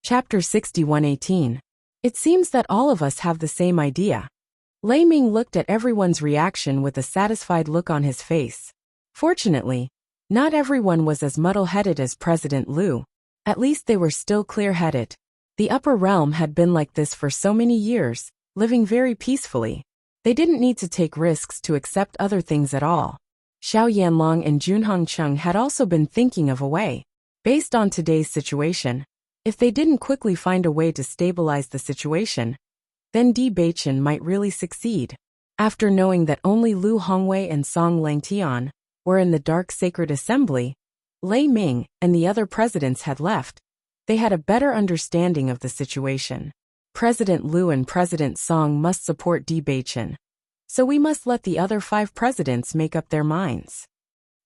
Chapter 61:18. It seems that all of us have the same idea. Lei Ming looked at everyone's reaction with a satisfied look on his face. Fortunately, not everyone was as muddle-headed as President Liu. At least they were still clear-headed. The upper realm had been like this for so many years, living very peacefully. They didn't need to take risks to accept other things at all. Xiao Yanlong and Junhong Cheng had also been thinking of a way. Based on today's situation, if they didn't quickly find a way to stabilize the situation, then Bewitching might really succeed. After knowing that only Lu Hongwei and Song Langtian were in the Dark Sacred Assembly, Lei Ming and the other presidents had left, they had a better understanding of the situation. President Liu and President Song must support Bewitching, so we must let the other 5 presidents make up their minds.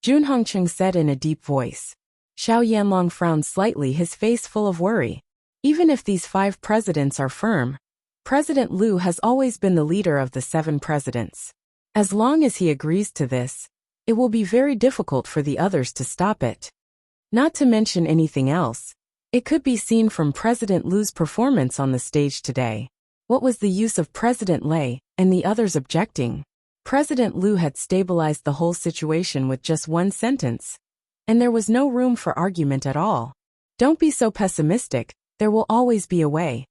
Junhong Cheng said in a deep voice. Xiao Yanlong frowned slightly, his face full of worry. Even if these 5 presidents are firm, President Liu has always been the leader of the 7 presidents. As long as he agrees to this, it will be very difficult for the others to stop it. Not to mention anything else, it could be seen from President Liu's performance on the stage today. What was the use of President Lei and the others objecting? President Liu had stabilized the whole situation with just one sentence, and there was no room for argument at all. Don't be so pessimistic, there will always be a way.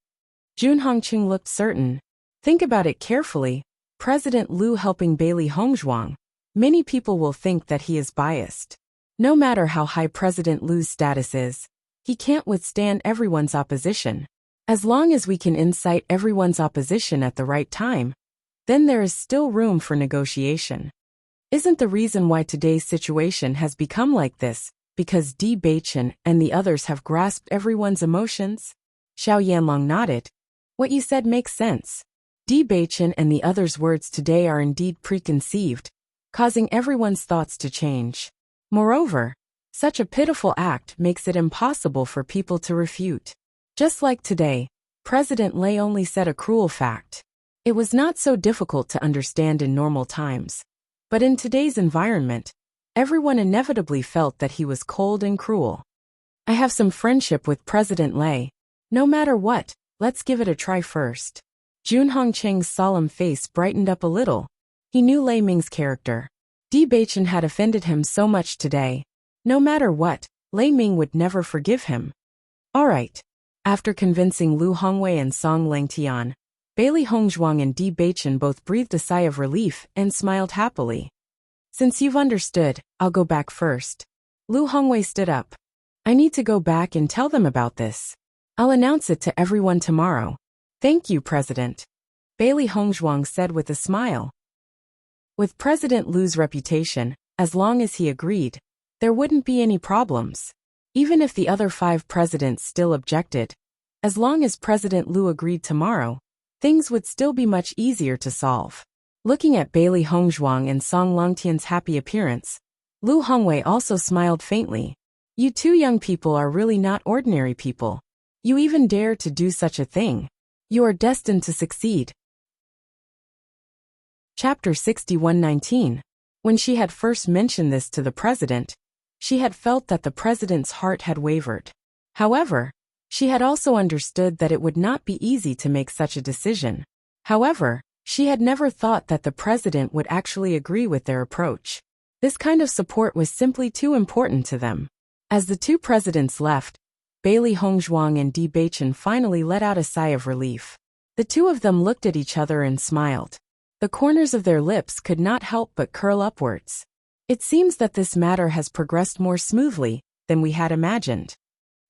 Junhong Cheng looked certain. Think about it carefully. President Liu helping Bailey Hongzhuang. Many people will think that he is biased. No matter how high President Liu's status is, he can't withstand everyone's opposition. As long as we can incite everyone's opposition at the right time, then there is still room for negotiation. Isn't the reason why today's situation has become like this because Bewitching and the others have grasped everyone's emotions? Xiao Yanlong nodded. What you said makes sense. Bewitching and the others' words today are indeed preconceived, causing everyone's thoughts to change. Moreover, such a pitiful act makes it impossible for people to refute. Just like today, President Lei only said a cruel fact. It was not so difficult to understand in normal times. But in today's environment, everyone inevitably felt that he was cold and cruel. I have some friendship with President Lei. No matter what, let's give it a try first. Junhong Cheng's solemn face brightened up a little. He knew Lei Ming's character. Bewitching had offended him so much today. No matter what, Lei Ming would never forgive him. All right. After convincing Lu Hongwei and Song Langtian, Bailey Hongzhuang and Bewitching both breathed a sigh of relief and smiled happily. Since you've understood, I'll go back first. Lu Hongwei stood up. I need to go back and tell them about this. I'll announce it to everyone tomorrow. Thank you, President. Bailey Hongzhuang said with a smile. With President Liu's reputation, as long as he agreed, there wouldn't be any problems. Even if the other 5 presidents still objected, as long as President Liu agreed tomorrow, things would still be much easier to solve. Looking at Bailey Hongzhuang and Song Langtian's happy appearance, Lu Hongwei also smiled faintly. You 2 young people are really not ordinary people. You even dare to do such a thing. You are destined to succeed. Chapter 61:19. When she had first mentioned this to the president, she had felt that the president's heart had wavered. However, she had also understood that it would not be easy to make such a decision. However, she had never thought that the president would actually agree with their approach. This kind of support was simply too important to them. As the 2 presidents left, Bailey Hongzhuang and Bewitching finally let out a sigh of relief. The 2 of them looked at each other and smiled. The corners of their lips could not help but curl upwards. It seems that this matter has progressed more smoothly than we had imagined.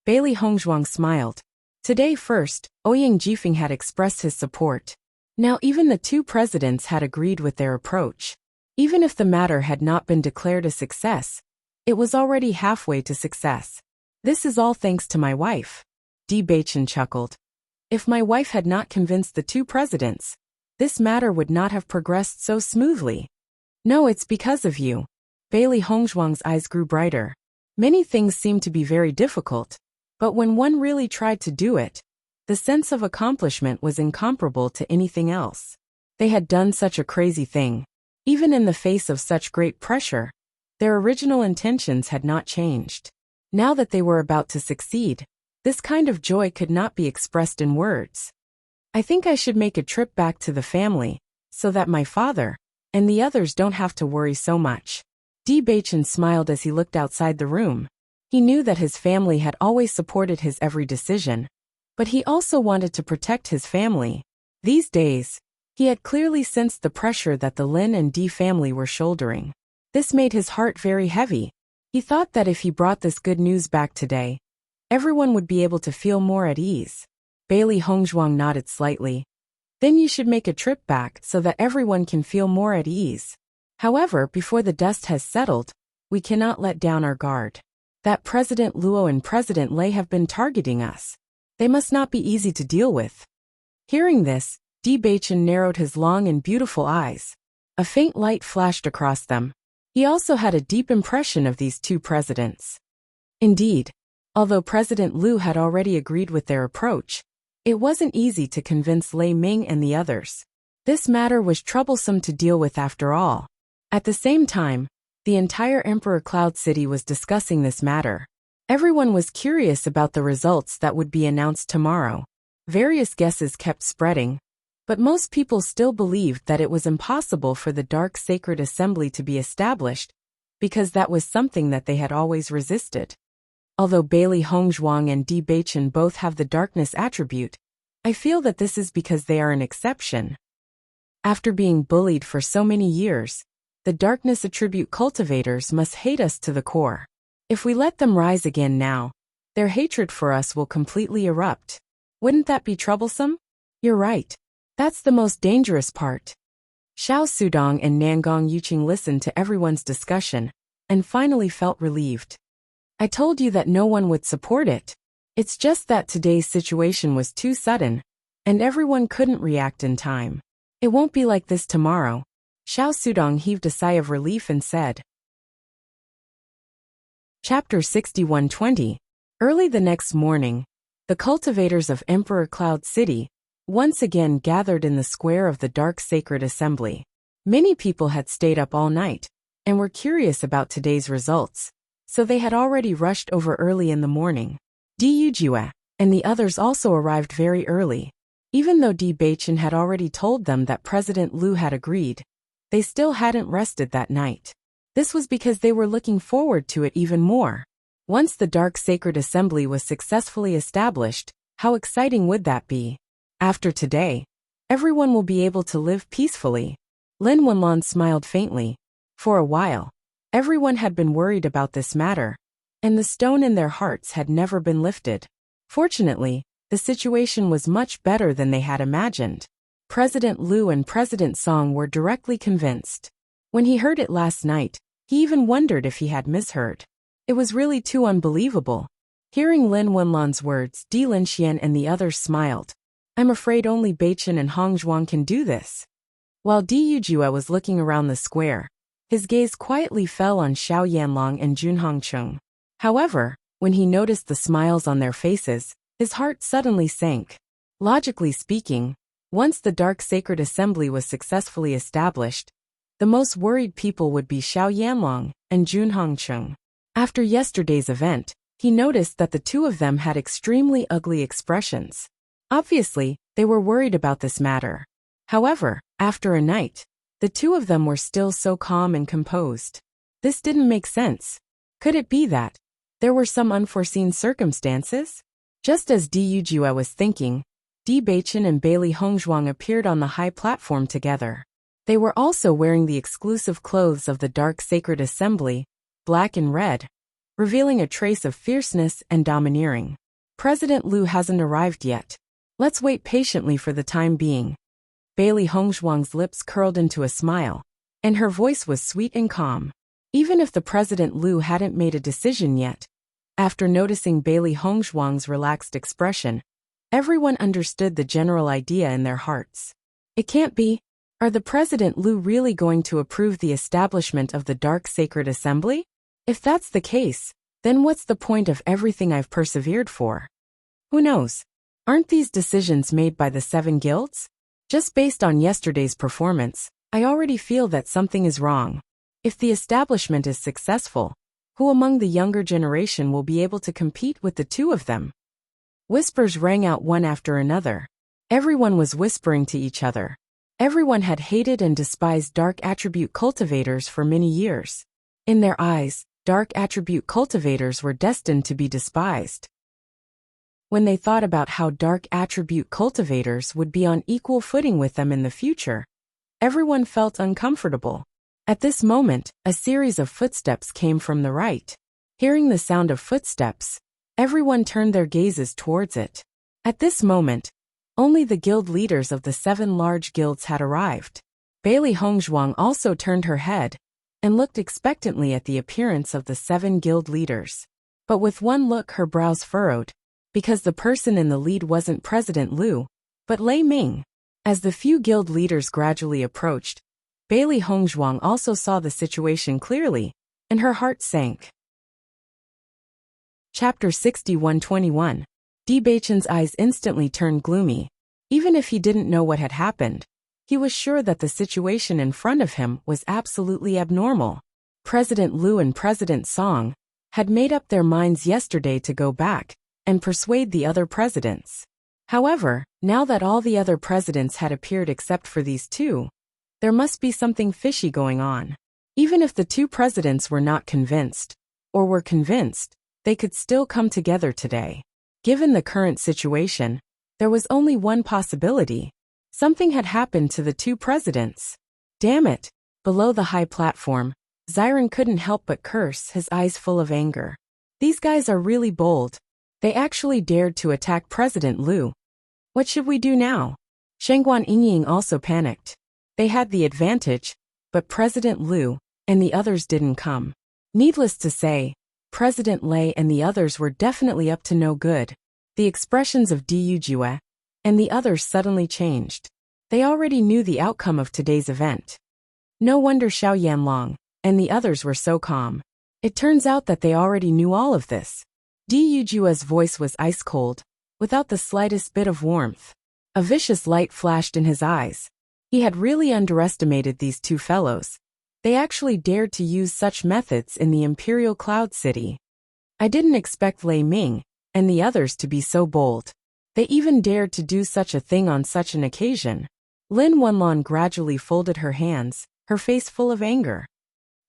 Bailey Hongzhuang smiled. Today first, Ouyang Jifeng had expressed his support. Now even the 2 presidents had agreed with their approach. Even if the matter had not been declared a success, it was already halfway to success. This is all thanks to my wife. Bewitching chuckled. If my wife had not convinced the 2 presidents, this matter would not have progressed so smoothly. No, it's because of you. Bailey Hongzhuang's eyes grew brighter. Many things seemed to be very difficult, but when one really tried to do it, the sense of accomplishment was incomparable to anything else. They had done such a crazy thing. Even in the face of such great pressure, their original intentions had not changed. Now that they were about to succeed, This kind of joy could not be expressed in words. I think I should make a trip back to the family, so that my father and the others don't have to worry so much. Bewitching smiled as he looked outside the room. He knew that his family had always supported his every decision, but he also wanted to protect his family. These days, he had clearly sensed the pressure that the Lin and Di family were shouldering. This made his heart very heavy. He thought that if he brought this good news back today, everyone would be able to feel more at ease. Bailey Hongzhuang nodded slightly. Then you should make a trip back so that everyone can feel more at ease. However, before the dust has settled, we cannot let down our guard. That President Luo and President Lei have been targeting us. They must not be easy to deal with. Hearing this, Bewitching narrowed his long and beautiful eyes. A faint light flashed across them. He also had a deep impression of these two presidents. Indeed, although President Lu had already agreed with their approach, it wasn't easy to convince Lei Ming and the others. This matter was troublesome to deal with after all. At the same time, the entire Emperor Cloud City was discussing this matter. Everyone was curious about the results that would be announced tomorrow. Various guesses kept spreading, but most people still believed that it was impossible for the Dark Sacred Assembly to be established, because that was something that they had always resisted. Although Bailey Hongzhuang and Bewitching both have the darkness attribute, I feel that this is because they are an exception. After being bullied for so many years, the darkness attribute cultivators must hate us to the core. If we let them rise again now, their hatred for us will completely erupt. Wouldn't that be troublesome? You're right. That's the most dangerous part. Xiao Sudong and Nangong Yuqing listened to everyone's discussion, and finally felt relieved. I told you that no one would support it. It's just that today's situation was too sudden, and everyone couldn't react in time. It won't be like this tomorrow. Xiao Sudong heaved a sigh of relief and said. Chapter 6120. Early the next morning, the cultivators of Emperor Cloud City once again gathered in the square of the Dark Sacred Assembly. Many people had stayed up all night and were curious about today's results, so they had already rushed over early in the morning. Di Yujue and the others also arrived very early. Even though Bewitching had already told them that President Lu had agreed, they still hadn't rested that night. This was because they were looking forward to it even more. Once the Dark Sacred Assembly was successfully established, how exciting would that be? After today, everyone will be able to live peacefully. Lin Wenlan smiled faintly. For a while, everyone had been worried about this matter, and the stone in their hearts had never been lifted. Fortunately, the situation was much better than they had imagined. President Lu and President Song were directly convinced. When he heard it last night, he even wondered if he had misheard. It was really too unbelievable. Hearing Lin Wenlan's words, Di Linxian and the others smiled. I'm afraid only Beichen and Hongzhuang can do this. While Di Yujue was looking around the square, his gaze quietly fell on Xiao Yanlong and Jun Hongcheng. However, when he noticed the smiles on their faces, his heart suddenly sank. Logically speaking, once the Dark Sacred Assembly was successfully established, the most worried people would be Xiao Yanlong and Jun Hongcheng. After yesterday's event, he noticed that the two of them had extremely ugly expressions. Obviously, they were worried about this matter. However, after a night, the two of them were still so calm and composed. This didn't make sense. Could it be that there were some unforeseen circumstances? Just as Di Yujue was thinking, Bewitching and Bailey Hongzhuang appeared on the high platform together. They were also wearing the exclusive clothes of the Dark Sacred Assembly, black and red, revealing a trace of fierceness and domineering. President Lu hasn't arrived yet. Let's wait patiently for the time being. Bailey Hongzhuang's lips curled into a smile, and her voice was sweet and calm. Even if the President Lu hadn't made a decision yet, after noticing Bailey Hongzhuang's relaxed expression, everyone understood the general idea in their hearts. It can't be. Are the President Lu really going to approve the establishment of the Dark Sacred Assembly? If that's the case, then what's the point of everything I've persevered for? Who knows? Aren't these decisions made by the 7 guilds? Just based on yesterday's performance, I already feel that something is wrong. If the establishment is successful, who among the younger generation will be able to compete with the two of them? Whispers rang out one after another. Everyone was whispering to each other. Everyone had hated and despised dark attribute cultivators for many years. In their eyes, dark attribute cultivators were destined to be despised. When they thought about how dark attribute cultivators would be on equal footing with them in the future, everyone felt uncomfortable. At this moment, a series of footsteps came from the right. Hearing the sound of footsteps, everyone turned their gazes towards it. At this moment, only the guild leaders of the 7 large guilds had arrived. Bailey Hongzhuang also turned her head and looked expectantly at the appearance of the 7 guild leaders. But with one look her brows furrowed, because the person in the lead wasn't President Liu, but Lei Ming. As the few guild leaders gradually approached, Bailey Hongzhuang also saw the situation clearly, and her heart sank. Chapter 61:21. Bewitching's eyes instantly turned gloomy. Even if he didn't know what had happened, he was sure that the situation in front of him was absolutely abnormal. President Liu and President Song had made up their minds yesterday to go back and persuade the other presidents. However, now that all the other presidents had appeared except for these two, there must be something fishy going on. Even if the 2 presidents were not convinced, or were convinced, they could still come together today. Given the current situation, there was only one possibility. Something had happened to the 2 presidents. Damn it! Below the high platform, Xiren couldn't help but curse, his eyes full of anger. These guys are really bold. They actually dared to attack President Liu. What should we do now? Shengguan Yingying also panicked. They had the advantage, but President Liu and the others didn't come. Needless to say, President Lei and the others were definitely up to no good. The expressions of Du Jue and the others suddenly changed. They already knew the outcome of today's event. No wonder Xiao Yanlong and the others were so calm. It turns out that they already knew all of this. Du Jue's voice was ice-cold, without the slightest bit of warmth. A vicious light flashed in his eyes. He had really underestimated these 2 fellows. They actually dared to use such methods in the Imperial Cloud City. I didn't expect Lei Ming and the others to be so bold. They even dared to do such a thing on such an occasion. Lin Wenlan gradually folded her hands, her face full of anger.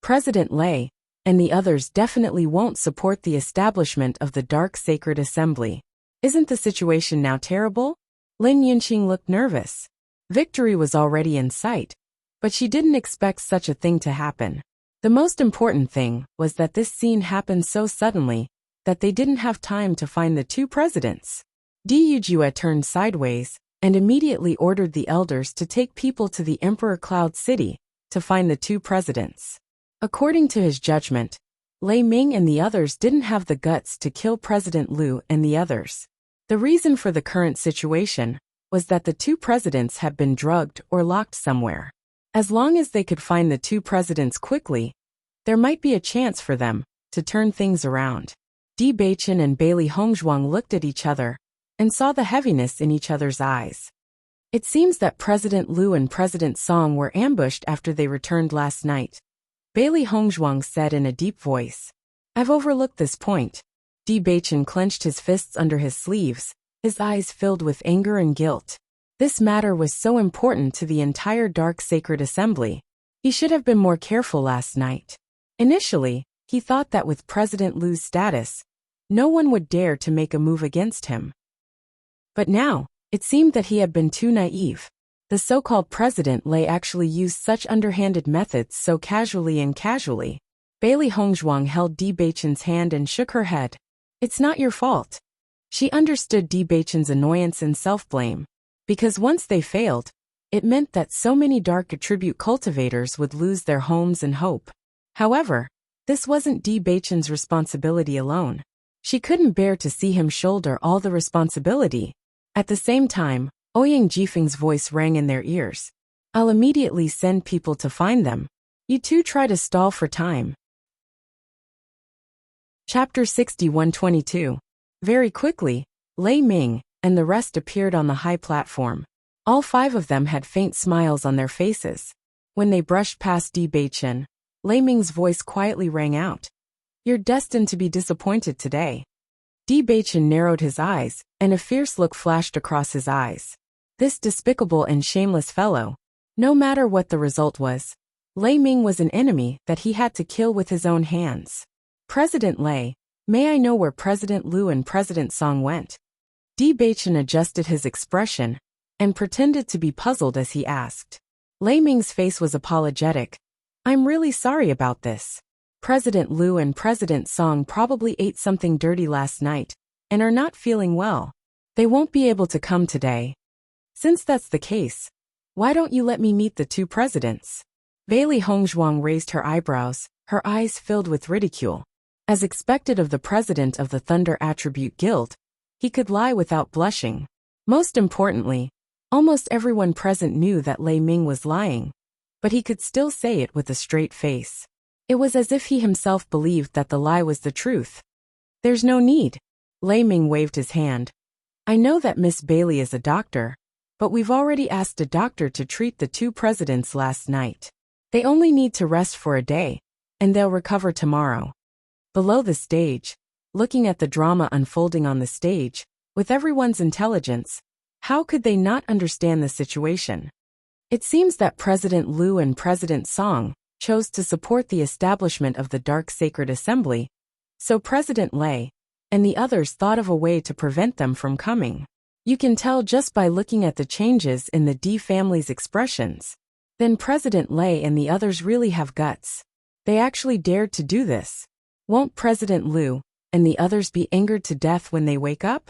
President Lei and the others definitely won't support the establishment of the Dark Sacred Assembly. Isn't the situation now terrible? Lin Yunqing looked nervous. Victory was already in sight, but she didn't expect such a thing to happen. The most important thing was that this scene happened so suddenly that they didn't have time to find the 2 presidents. Du Jue turned sideways and immediately ordered the elders to take people to the Emperor Cloud City to find the 2 presidents. According to his judgment, Lei Ming and the others didn't have the guts to kill President Liu and the others. The reason for the current situation was that the 2 presidents had been drugged or locked somewhere. As long as they could find the 2 presidents quickly, there might be a chance for them to turn things around. Bewitching and Bailey Hongzhuang looked at each other and saw the heaviness in each other's eyes. It seems that President Liu and President Song were ambushed after they returned last night. Bailey Hongzhuang said in a deep voice. I've overlooked this point. Bewitching clenched his fists under his sleeves, his eyes filled with anger and guilt. This matter was so important to the entire Dark Sacred Assembly. He should have been more careful last night. Initially, he thought that with President Liu's status, no one would dare to make a move against him. But now, it seemed that he had been too naive. The so-called President Lei actually used such underhanded methods so casually and casually. Bailey Hongzhuang held Bewitching's hand and shook her head. It's not your fault. She understood Bewitching's annoyance and self-blame. Because once they failed, it meant that so many dark attribute cultivators would lose their homes and hope. However, this wasn't Bewitching's responsibility alone. She couldn't bear to see him shoulder all the responsibility. At the same time, Ouyang Jifeng's voice rang in their ears. I'll immediately send people to find them. You two try to stall for time. Chapter 61:22. Very quickly, Lei Ming and the rest appeared on the high platform. All 5 of them had faint smiles on their faces. When they brushed past Bewitching, Lei Ming's voice quietly rang out. You're destined to be disappointed today. Di Baichen narrowed his eyes, and a fierce look flashed across his eyes. This despicable and shameless fellow. No matter what the result was, Lei Ming was an enemy that he had to kill with his own hands. President Lei, may I know where President Liu and President Song went? Di Baichen adjusted his expression and pretended to be puzzled as he asked. Lei Ming's face was apologetic. I'm really sorry about this. President Liu and President Song probably ate something dirty last night and are not feeling well. They won't be able to come today. Since that's the case, why don't you let me meet the two presidents? Bailey Hongzhuang raised her eyebrows, her eyes filled with ridicule. As expected of the president of the Thunder Attribute Guild, he could lie without blushing. Most importantly, almost everyone present knew that Lei Ming was lying, but he could still say it with a straight face. It was as if he himself believed that the lie was the truth. There's no need. Lei Ming waved his hand. I know that Miss Bailey is a doctor, but we've already asked a doctor to treat the two presidents last night. They only need to rest for a day, and they'll recover tomorrow. Below the stage, looking at the drama unfolding on the stage, with everyone's intelligence, how could they not understand the situation? It seems that President Liu and President Song chose to support the establishment of the Dark Sacred Assembly, so President Lei and the others thought of a way to prevent them from coming. You can tell just by looking at the changes in the Di family's expressions. Then President Lei and the others really have guts. They actually dared to do this. Won't President Liu and the others be angered to death when they wake up?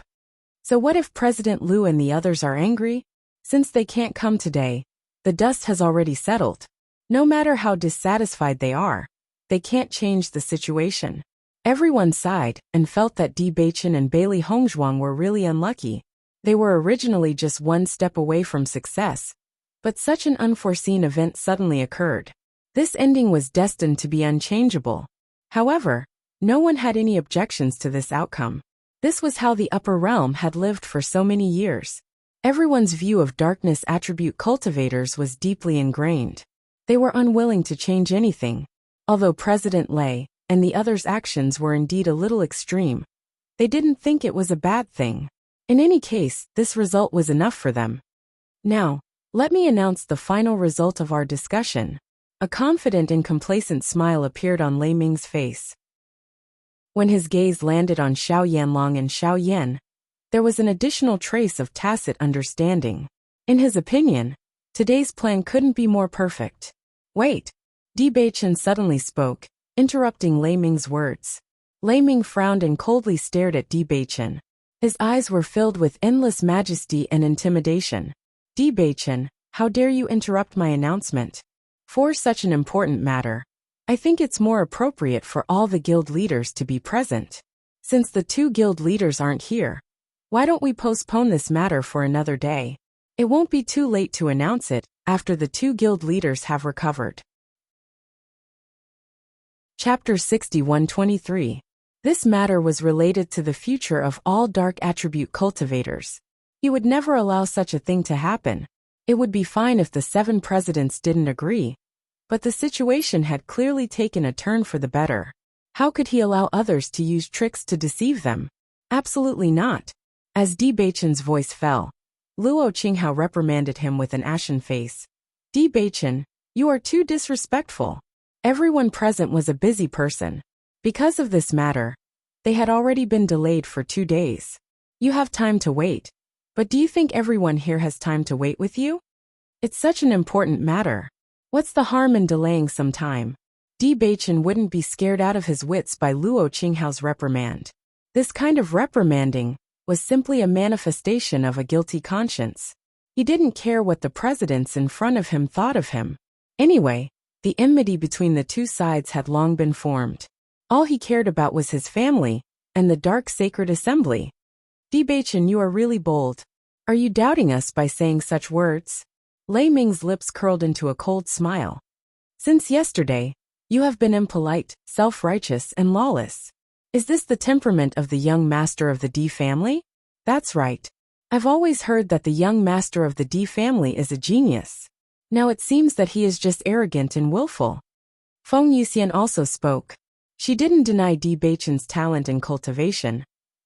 So what if President Liu and the others are angry? Since they can't come today, the dust has already settled. No matter how dissatisfied they are, they can't change the situation. Everyone sighed and felt that Di Baichen and Bailey Hongzhuang were really unlucky. They were originally just one step away from success, but such an unforeseen event suddenly occurred. This ending was destined to be unchangeable. However, no one had any objections to this outcome. This was how the upper realm had lived for so many years. Everyone's view of darkness attribute cultivators was deeply ingrained. They were unwilling to change anything. Although President Lei and the others' actions were indeed a little extreme, they didn't think it was a bad thing. In any case, this result was enough for them. Now, let me announce the final result of our discussion. A confident and complacent smile appeared on Lei Ming's face. When his gaze landed on Xiao Yanlong and Xiao Yan, there was an additional trace of tacit understanding. In his opinion, today's plan couldn't be more perfect. Wait! Di Baichen suddenly spoke, interrupting Lei Ming's words. Lei Ming frowned and coldly stared at Di Baichen. His eyes were filled with endless majesty and intimidation. Di Baichen, how dare you interrupt my announcement? For such an important matter, I think it's more appropriate for all the guild leaders to be present. Since the two guild leaders aren't here, why don't we postpone this matter for another day? It won't be too late to announce it after the two guild leaders have recovered. Chapter 61-23. This matter was related to the future of all dark attribute cultivators. He would never allow such a thing to happen. It would be fine if the 7 presidents didn't agree, but the situation had clearly taken a turn for the better. How could he allow others to use tricks to deceive them? Absolutely not. As Di Baichen's voice fell, Luo Qinghao reprimanded him with an ashen face. Di Baichen, you are too disrespectful. Everyone present was a busy person. Because of this matter, they had already been delayed for 2 days. You have time to wait. But do you think everyone here has time to wait with you? It's such an important matter. What's the harm in delaying some time? Di Baichen wouldn't be scared out of his wits by Luo Qinghao's reprimand. This kind of reprimanding was simply a manifestation of a guilty conscience. He didn't care what the presidents in front of him thought of him. Anyway, the enmity between the two sides had long been formed. All he cared about was his family and the Dark Sacred Assembly. Di Baichen, you are really bold. Are you doubting us by saying such words? Lei Ming's lips curled into a cold smile. Since yesterday, you have been impolite, self-righteous, and lawless. Is this the temperament of the young master of the Di family? That's right. I've always heard that the young master of the Di family is a genius. Now it seems that he is just arrogant and willful. Feng Yuxian also spoke. She didn't deny Di Baichen's talent and cultivation,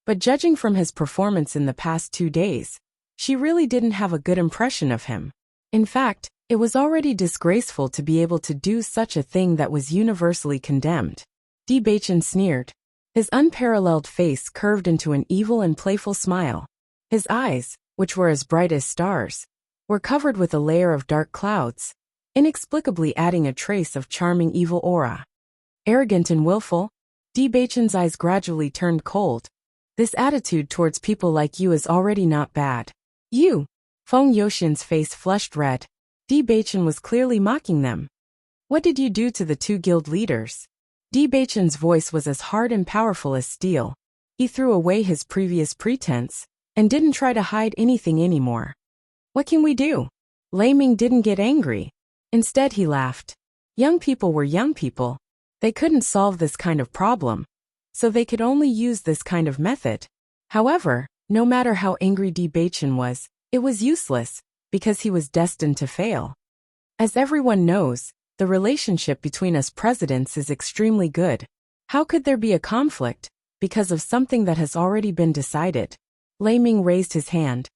But judging from his performance in the past 2 days, she really didn't have a good impression of him. In fact, it was already disgraceful to be able to do such a thing that was universally condemned. Bewitching sneered. His unparalleled face curved into an evil and playful smile. His eyes, which were as bright as stars, were covered with a layer of dark clouds, inexplicably adding a trace of charming evil aura. Arrogant and willful, Bewitching's eyes gradually turned cold. This attitude towards people like you is already not bad. You! Feng Youxian's face flushed red. Bewitching was clearly mocking them. What did you do to the 2 guild leaders? Bewitching's voice was as hard and powerful as steel. He threw away his previous pretense and didn't try to hide anything anymore. What can we do? Lei Ming didn't get angry. Instead he laughed. Young people were young people. They couldn't solve this kind of problem, so they could only use this kind of method. However, no matter how angry Bewitching was, it was useless, because he was destined to fail. As everyone knows, the relationship between us presidents is extremely good. How could there be a conflict, because of something that has already been decided? Lei Ming raised his hand.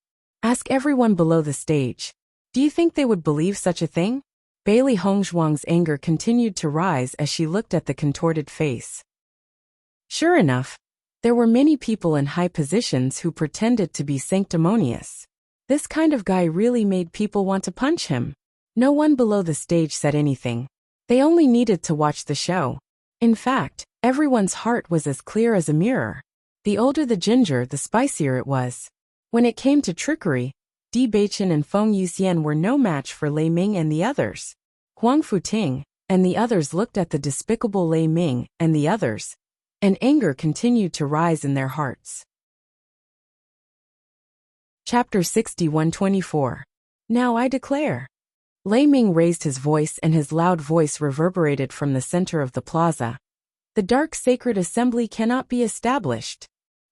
Ask everyone below the stage. Do you think they would believe such a thing? Bailey Hongzhuang's anger continued to rise as she looked at the contorted face. Sure enough, there were many people in high positions who pretended to be sanctimonious. This kind of guy really made people want to punch him. No one below the stage said anything. They only needed to watch the show. In fact, everyone's heart was as clear as a mirror. The older the ginger, the spicier it was. When it came to trickery, Bewitching and Feng Youxian were no match for Lei Ming and the others. Huang Futing and the others looked at the despicable Lei Ming and the others, and anger continued to rise in their hearts. Chapter 61-24. Now I declare. Lei Ming raised his voice and his loud voice reverberated from the center of the plaza. The dark sacred assembly cannot be established.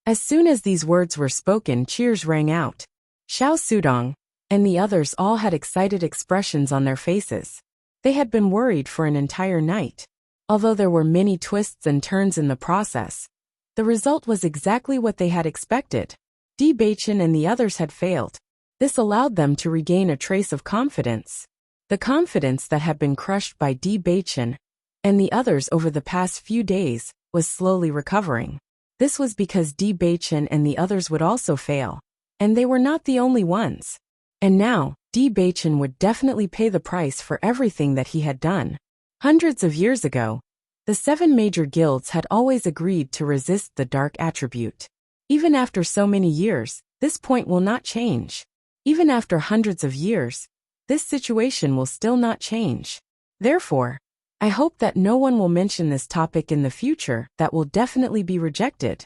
As soon as these words were spoken, cheers rang out. Xiao Sudong and the others all had excited expressions on their faces. They had been worried for an entire night. Although there were many twists and turns in the process, the result was exactly what they had expected. Bewitching and the others had failed. This allowed them to regain a trace of confidence. The confidence that had been crushed by Bewitching and the others over the past few days was slowly recovering. This was because Bewitching and the others would also fail, and they were not the only ones. And now, Bewitching would definitely pay the price for everything that he had done. Hundreds of years ago, the 7 major guilds had always agreed to resist the dark attribute. Even after so many years, this point will not change. Even after hundreds of years, this situation will still not change. Therefore, I hope that no one will mention this topic in the future that will definitely be rejected.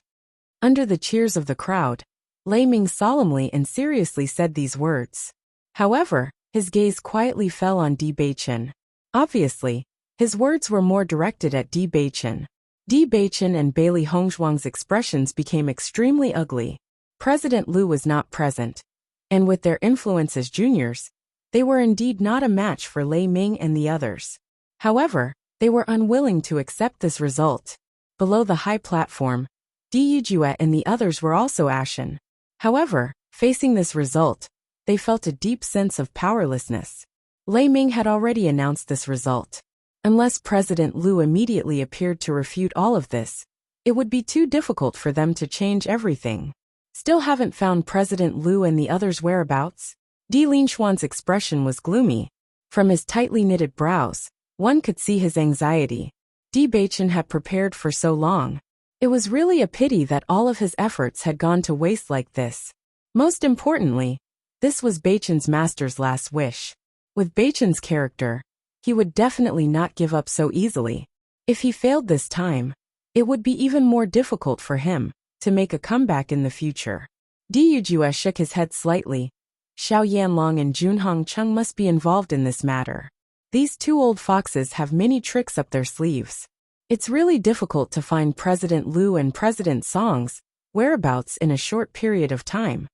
Under the cheers of the crowd, Lei Ming solemnly and seriously said these words. However, his gaze quietly fell on Bewitching. Obviously, his words were more directed at Bewitching. Bewitching and Bailey Hongzhuang's expressions became extremely ugly. President Lu was not present, and with their influence as juniors, they were indeed not a match for Lei Ming and the others. However, they were unwilling to accept this result. Below the high platform, Diyujue and the others were also ashen. However, facing this result, they felt a deep sense of powerlessness. Lei Ming had already announced this result. Unless President Lu immediately appeared to refute all of this, it would be too difficult for them to change everything. Still haven't found President Lu and the others' whereabouts? Di Linshuan's expression was gloomy. From his tightly knitted brows, one could see his anxiety. Bewitching had prepared for so long. It was really a pity that all of his efforts had gone to waste like this. Most importantly, this was Beicheng's master's last wish. With Beicheng's character, he would definitely not give up so easily. If he failed this time, it would be even more difficult for him to make a comeback in the future. Diyujue shook his head slightly. Xiao Yanlong and Junhong Chung must be involved in this matter. These 2 old foxes have many tricks up their sleeves. It's really difficult to find President Lu and President Song's whereabouts in a short period of time.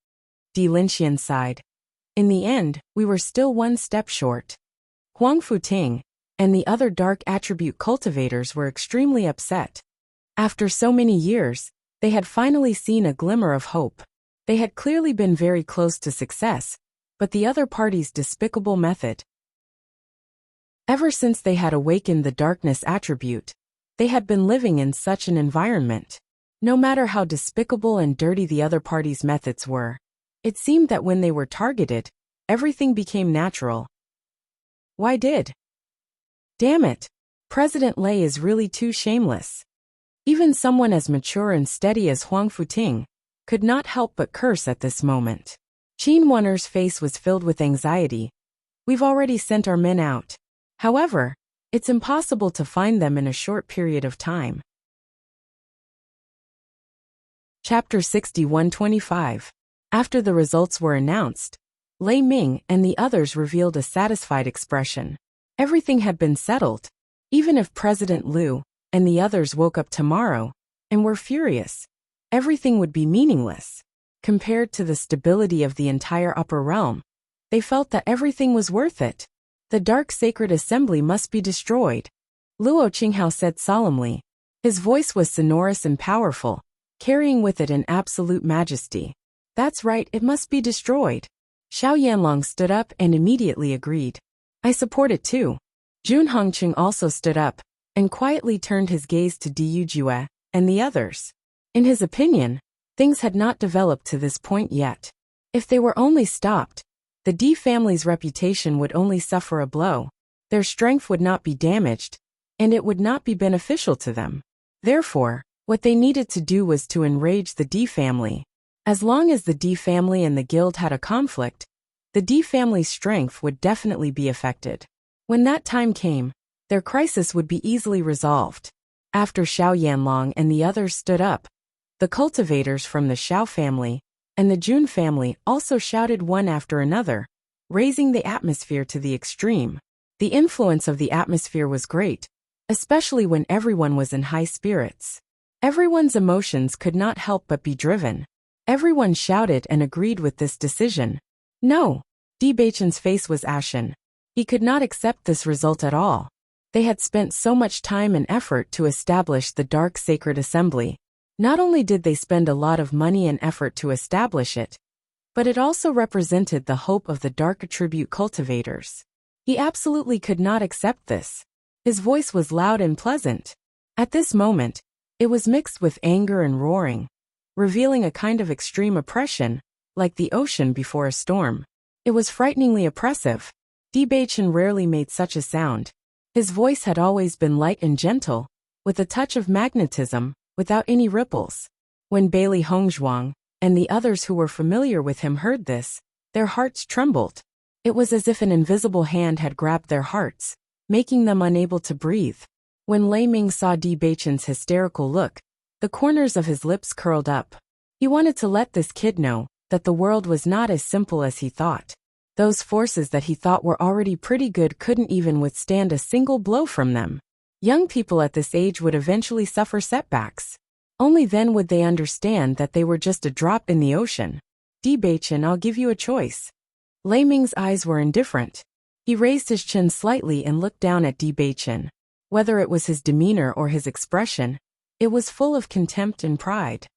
Di Linshian sighed. In the end, we were still one step short. Huang Futing and the other dark attribute cultivators were extremely upset. After so many years, They had finally seen a glimmer of hope. They had clearly been very close to success, but the other party's despicable method. Ever since they had awakened the darkness attribute, they had been living in such an environment. No matter how despicable and dirty the other party's methods were, it seemed that when they were targeted, everything became natural. Why did? Damn it! President Lei is really too shameless. Even someone as mature and steady as Huang Futing could not help but curse at this moment. Qin Wen'er's face was filled with anxiety. We've already sent our men out. However, it's impossible to find them in a short period of time. Chapter 61-25. After the results were announced, Lei Ming and the others revealed a satisfied expression. Everything had been settled. Even if President Liu and the others woke up tomorrow and were furious, everything would be meaningless. Compared to the stability of the entire upper realm, they felt that everything was worth it. The dark sacred assembly must be destroyed, Luo Qinghao said solemnly. His voice was sonorous and powerful, carrying with it an absolute majesty. That's right, it must be destroyed. Xiao Yanlong stood up and immediately agreed. I support it too. Jun Hongqing also stood up and quietly turned his gaze to Diyu Jue and the others. In his opinion, things had not developed to this point yet. If they were only stopped, the Di family's reputation would only suffer a blow. Their strength would not be damaged, and it would not be beneficial to them. Therefore, what they needed to do was to enrage the Di family. As long as the Di family and the guild had a conflict, the Di family's strength would definitely be affected. When that time came, their crisis would be easily resolved. After Xiao Yanlong and the others stood up, the cultivators from the Xiao family and the Jun family also shouted one after another, raising the atmosphere to the extreme. The influence of the atmosphere was great, especially when everyone was in high spirits. Everyone's emotions could not help but be driven. Everyone shouted and agreed with this decision. No, Di Beichen's face was ashen. He could not accept this result at all. They had spent so much time and effort to establish the Dark Sacred Assembly. Not only did they spend a lot of money and effort to establish it, but it also represented the hope of the Dark Attribute cultivators. He absolutely could not accept this. His voice was loud and pleasant. At this moment, it was mixed with anger and roaring, revealing a kind of extreme oppression, like the ocean before a storm. It was frighteningly oppressive. Di Beichen rarely made such a sound. His voice had always been light and gentle, with a touch of magnetism, without any ripples. When Bailey Hongzhuang and the others who were familiar with him heard this, their hearts trembled. It was as if an invisible hand had grabbed their hearts, making them unable to breathe. When Lei Ming saw Di Beichen's hysterical look, the corners of his lips curled up. He wanted to let this kid know that the world was not as simple as he thought. Those forces that he thought were already pretty good couldn't even withstand a single blow from them. Young people at this age would eventually suffer setbacks. Only then would they understand that they were just a drop in the ocean. Di Beichen, I'll give you a choice. Lei Ming's eyes were indifferent. He raised his chin slightly and looked down at Di Beichen. Whether it was his demeanor or his expression, it was full of contempt and pride.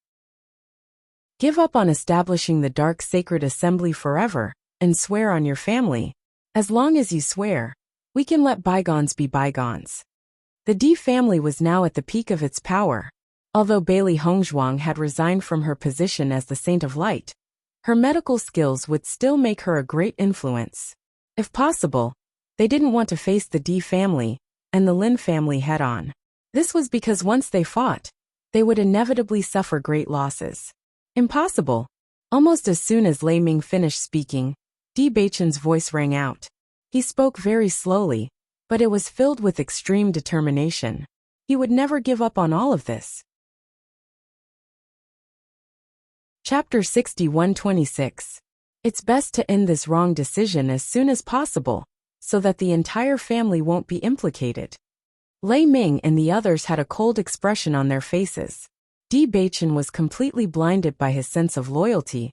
Give up on establishing the Dark Sacred Assembly forever, and swear on your family. As long as you swear, we can let bygones be bygones. The Di family was now at the peak of its power. Although Bailey Hongzhuang had resigned from her position as the Saint of Light, her medical skills would still make her a great influence. If possible, they didn't want to face the Di family and the Lin family head-on. This was because once they fought, they would inevitably suffer great losses. Impossible. Almost as soon as Lei Ming finished speaking, Di Beichen's voice rang out. He spoke very slowly, but it was filled with extreme determination. He would never give up on all of this. Chapter 61-26. It's best to end this wrong decision as soon as possible, so that the entire family won't be implicated. Lei Ming and the others had a cold expression on their faces. Di Beichen was completely blinded by his sense of loyalty,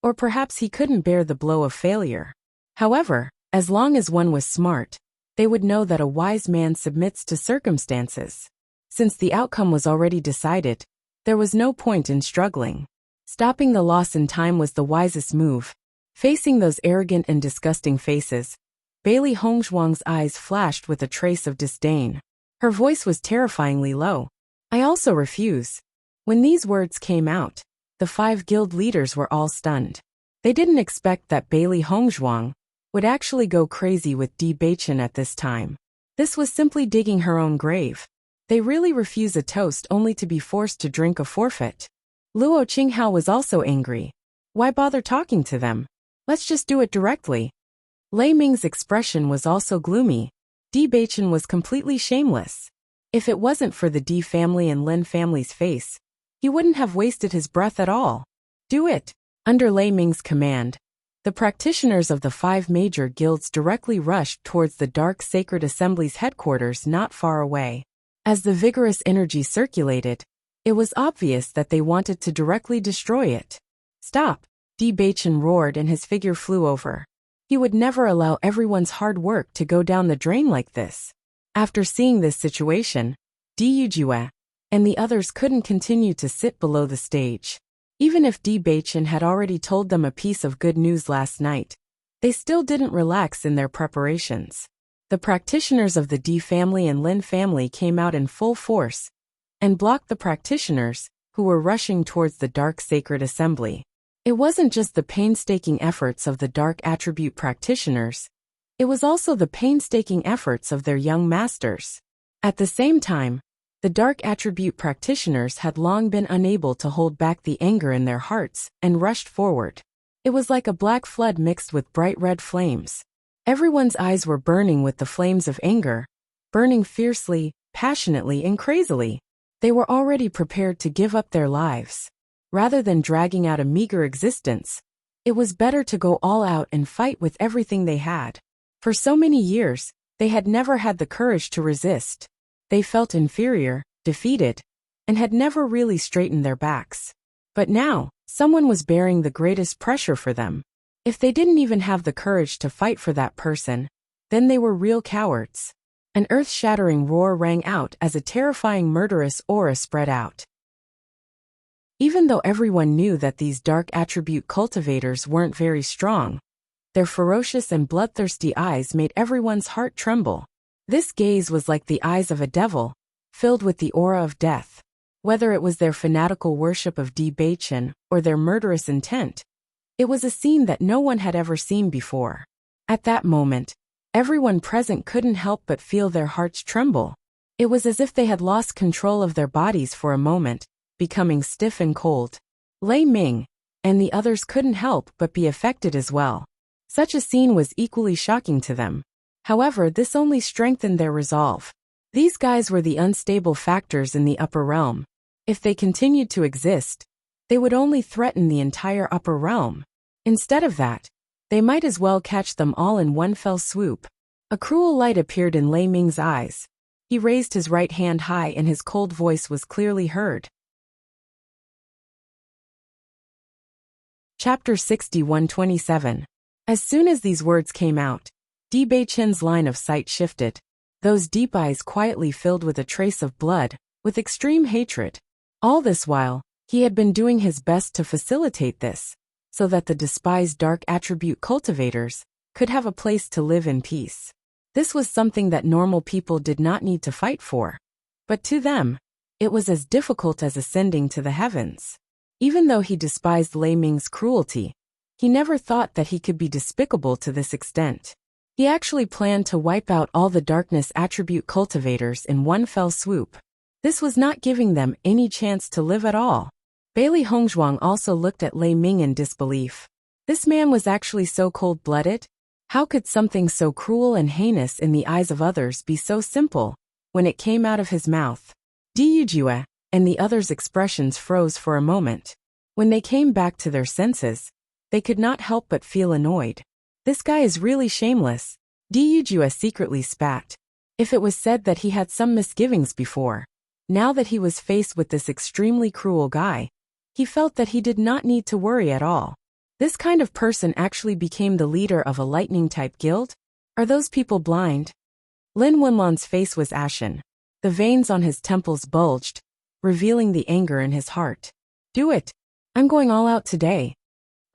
or perhaps he couldn't bear the blow of failure. However, as long as one was smart, they would know that a wise man submits to circumstances. Since the outcome was already decided, There was no point in struggling. Stopping the loss in time was the wisest move. Facing those arrogant and disgusting faces, Bailey Hongzhuang's eyes flashed with a trace of disdain. Her voice was terrifyingly low. I also refuse. When these words came out, the 5 guild leaders were all stunned. They didn't expect that Bailey Hongzhuang would actually go crazy with Bewitching at this time. This was simply digging her own grave. They really refuse a toast only to be forced to drink a forfeit. Luo Qinghao was also angry. Why bother talking to them? Let's just do it directly. Lei Ming's expression was also gloomy. Bewitching was completely shameless. If it wasn't for the D family and Lin family's face, he wouldn't have wasted his breath at all. Do it. Under Lei Ming's command, the practitioners of the 5 major guilds directly rushed towards the Dark Sacred Assembly's headquarters not far away. As the vigorous energy circulated, it was obvious that they wanted to directly destroy it. Stop! Bewitching roared and his figure flew over. He would never allow everyone's hard work to go down the drain like this. After seeing this situation, Diyujue and the others couldn't continue to sit below the stage. Even if Bewitching had already told them a piece of good news last night, they still didn't relax in their preparations. The practitioners of the D family and Lin family came out in full force and blocked the practitioners who were rushing towards the Dark Sacred Assembly. It wasn't just the painstaking efforts of the Dark Attribute practitioners, it was also the painstaking efforts of their young masters. At the same time, the Dark Attribute practitioners had long been unable to hold back the anger in their hearts and rushed forward. It was like a black flood mixed with bright red flames. Everyone's eyes were burning with the flames of anger, burning fiercely, passionately, and crazily. They were already prepared to give up their lives. Rather than dragging out a meager existence, it was better to go all out and fight with everything they had. For so many years, they had never had the courage to resist. They felt inferior, defeated, and had never really straightened their backs. But now, someone was bearing the greatest pressure for them. If they didn't even have the courage to fight for that person, then they were real cowards. An earth-shattering roar rang out as a terrifying murderous aura spread out. Even though everyone knew that these dark attribute cultivators weren't very strong, their ferocious and bloodthirsty eyes made everyone's heart tremble. This gaze was like the eyes of a devil, filled with the aura of death. Whether it was their fanatical worship of Bewitching or their murderous intent, it was a scene that no one had ever seen before. At that moment, everyone present couldn't help but feel their hearts tremble. It was as if they had lost control of their bodies for a moment, becoming stiff and cold. Lei Ming and the others couldn't help but be affected as well. Such a scene was equally shocking to them. However, this only strengthened their resolve. These guys were the unstable factors in the upper realm. If they continued to exist, they would only threaten the entire upper realm. Instead of that, they might as well catch them all in one fell swoop. A cruel light appeared in Lei Ming's eyes. He raised his right hand high and his cold voice was clearly heard. Chapter 61-27. As soon as these words came out, Bewitching's line of sight shifted. Those deep eyes quietly filled with a trace of blood, with extreme hatred. All this while, he had been doing his best to facilitate this, so that the despised dark attribute cultivators could have a place to live in peace. This was something that normal people did not need to fight for. But to them, it was as difficult as ascending to the heavens. Even though he despised Lei Ming's cruelty, he never thought that he could be despicable to this extent. He actually planned to wipe out all the darkness attribute cultivators in one fell swoop. This was not giving them any chance to live at all. Bailey Hongzhuang also looked at Lei Ming in disbelief. This man was actually so cold-blooded? How could something so cruel and heinous in the eyes of others be so simple when it came out of his mouth? Diyujue and the others' expressions froze for a moment. When they came back to their senses, they could not help but feel annoyed. This guy is really shameless. Diyujue secretly spat. If it was said that he had some misgivings before, now that he was faced with this extremely cruel guy, he felt that he did not need to worry at all. This kind of person actually became the leader of a lightning-type guild? Are those people blind? Lin Wenlan's face was ashen. The veins on his temples bulged, revealing the anger in his heart. Do it. I'm going all out today.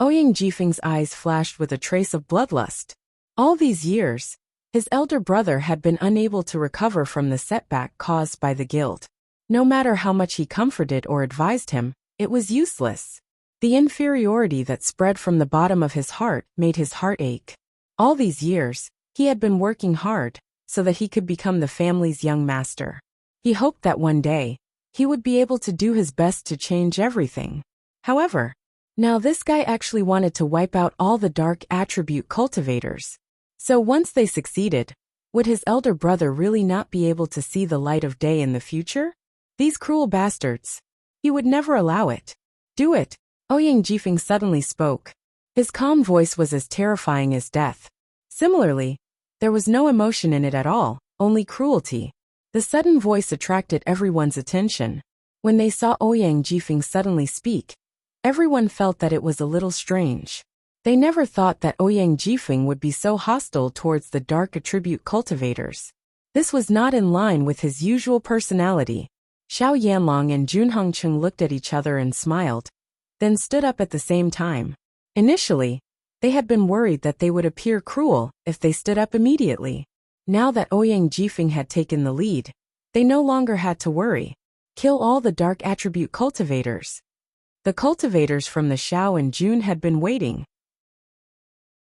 Ouyang Jifeng's eyes flashed with a trace of bloodlust. All these years, his elder brother had been unable to recover from the setback caused by the guild. No matter how much he comforted or advised him, it was useless. The inferiority that spread from the bottom of his heart made his heart ache. All these years, he had been working hard so that he could become the family's young master. He hoped that one day, he would be able to do his best to change everything. However, now this guy actually wanted to wipe out all the dark attribute cultivators. So once they succeeded, would his elder brother really not be able to see the light of day in the future? These cruel bastards. He would never allow it. Do it. Ouyang Jifeng suddenly spoke. His calm voice was as terrifying as death. Similarly, there was no emotion in it at all, only cruelty. The sudden voice attracted everyone's attention. When they saw Ouyang Jifeng suddenly speak, everyone felt that it was a little strange. They never thought that Ouyang Jifeng would be so hostile towards the dark attribute cultivators. This was not in line with his usual personality. Xiao Yanlong and Jun Hongcheng looked at each other and smiled, then stood up at the same time. Initially, they had been worried that they would appear cruel if they stood up immediately. Now that Ouyang Jifeng had taken the lead, they no longer had to worry. Kill all the dark attribute cultivators. The cultivators from the Xiao and Jun had been waiting.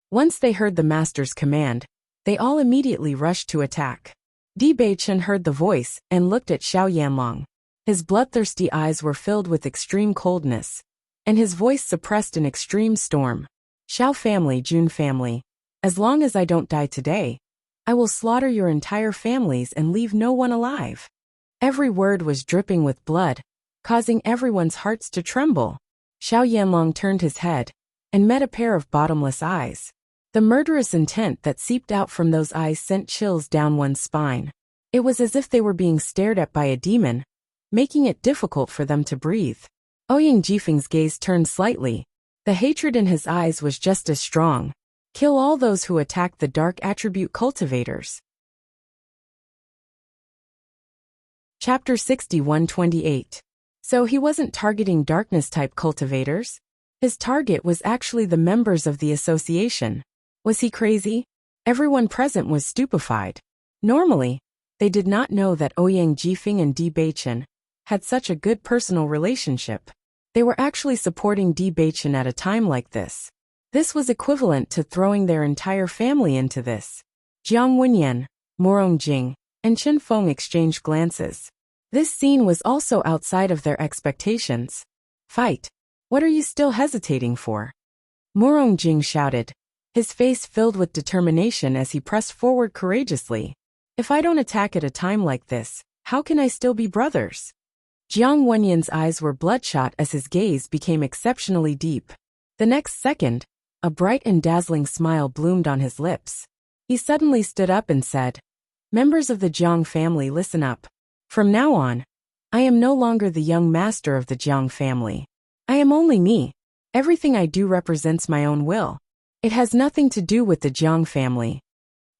Once they heard the master's command, they all immediately rushed to attack. Di Beichen heard the voice and looked at Xiao Yanlong. His bloodthirsty eyes were filled with extreme coldness, and his voice suppressed an extreme storm. Xiao family, Jun family, as long as I don't die today, I will slaughter your entire families and leave no one alive. Every word was dripping with blood, causing everyone's hearts to tremble. Xiao Yanlong turned his head and met a pair of bottomless eyes. The murderous intent that seeped out from those eyes sent chills down one's spine. It was as if they were being stared at by a demon, making it difficult for them to breathe. Ouyang Jifeng's gaze turned slightly. The hatred in his eyes was just as strong. Kill all those who attack the dark attribute cultivators. Chapter 61-28. So he wasn't targeting darkness-type cultivators? His target was actually the members of the association. Was he crazy? Everyone present was stupefied. Normally, they did not know that Ouyang Jifeng and Di Beichen had such a good personal relationship. They were actually supporting Di Beichen at a time like this. This was equivalent to throwing their entire family into this. Jiang Wenyan, Morong Jing, and Chen Feng exchanged glances. This scene was also outside of their expectations. Fight! What are you still hesitating for? Morong Jing shouted, his face filled with determination as he pressed forward courageously. If I don't attack at a time like this, how can I still be brothers? Jiang Wenyan's eyes were bloodshot as his gaze became exceptionally deep. The next second, a bright and dazzling smile bloomed on his lips. He suddenly stood up and said, Members of the Jiang family, listen up. From now on, I am no longer the young master of the Jiang family. I am only me. Everything I do represents my own will. It has nothing to do with the Jiang family.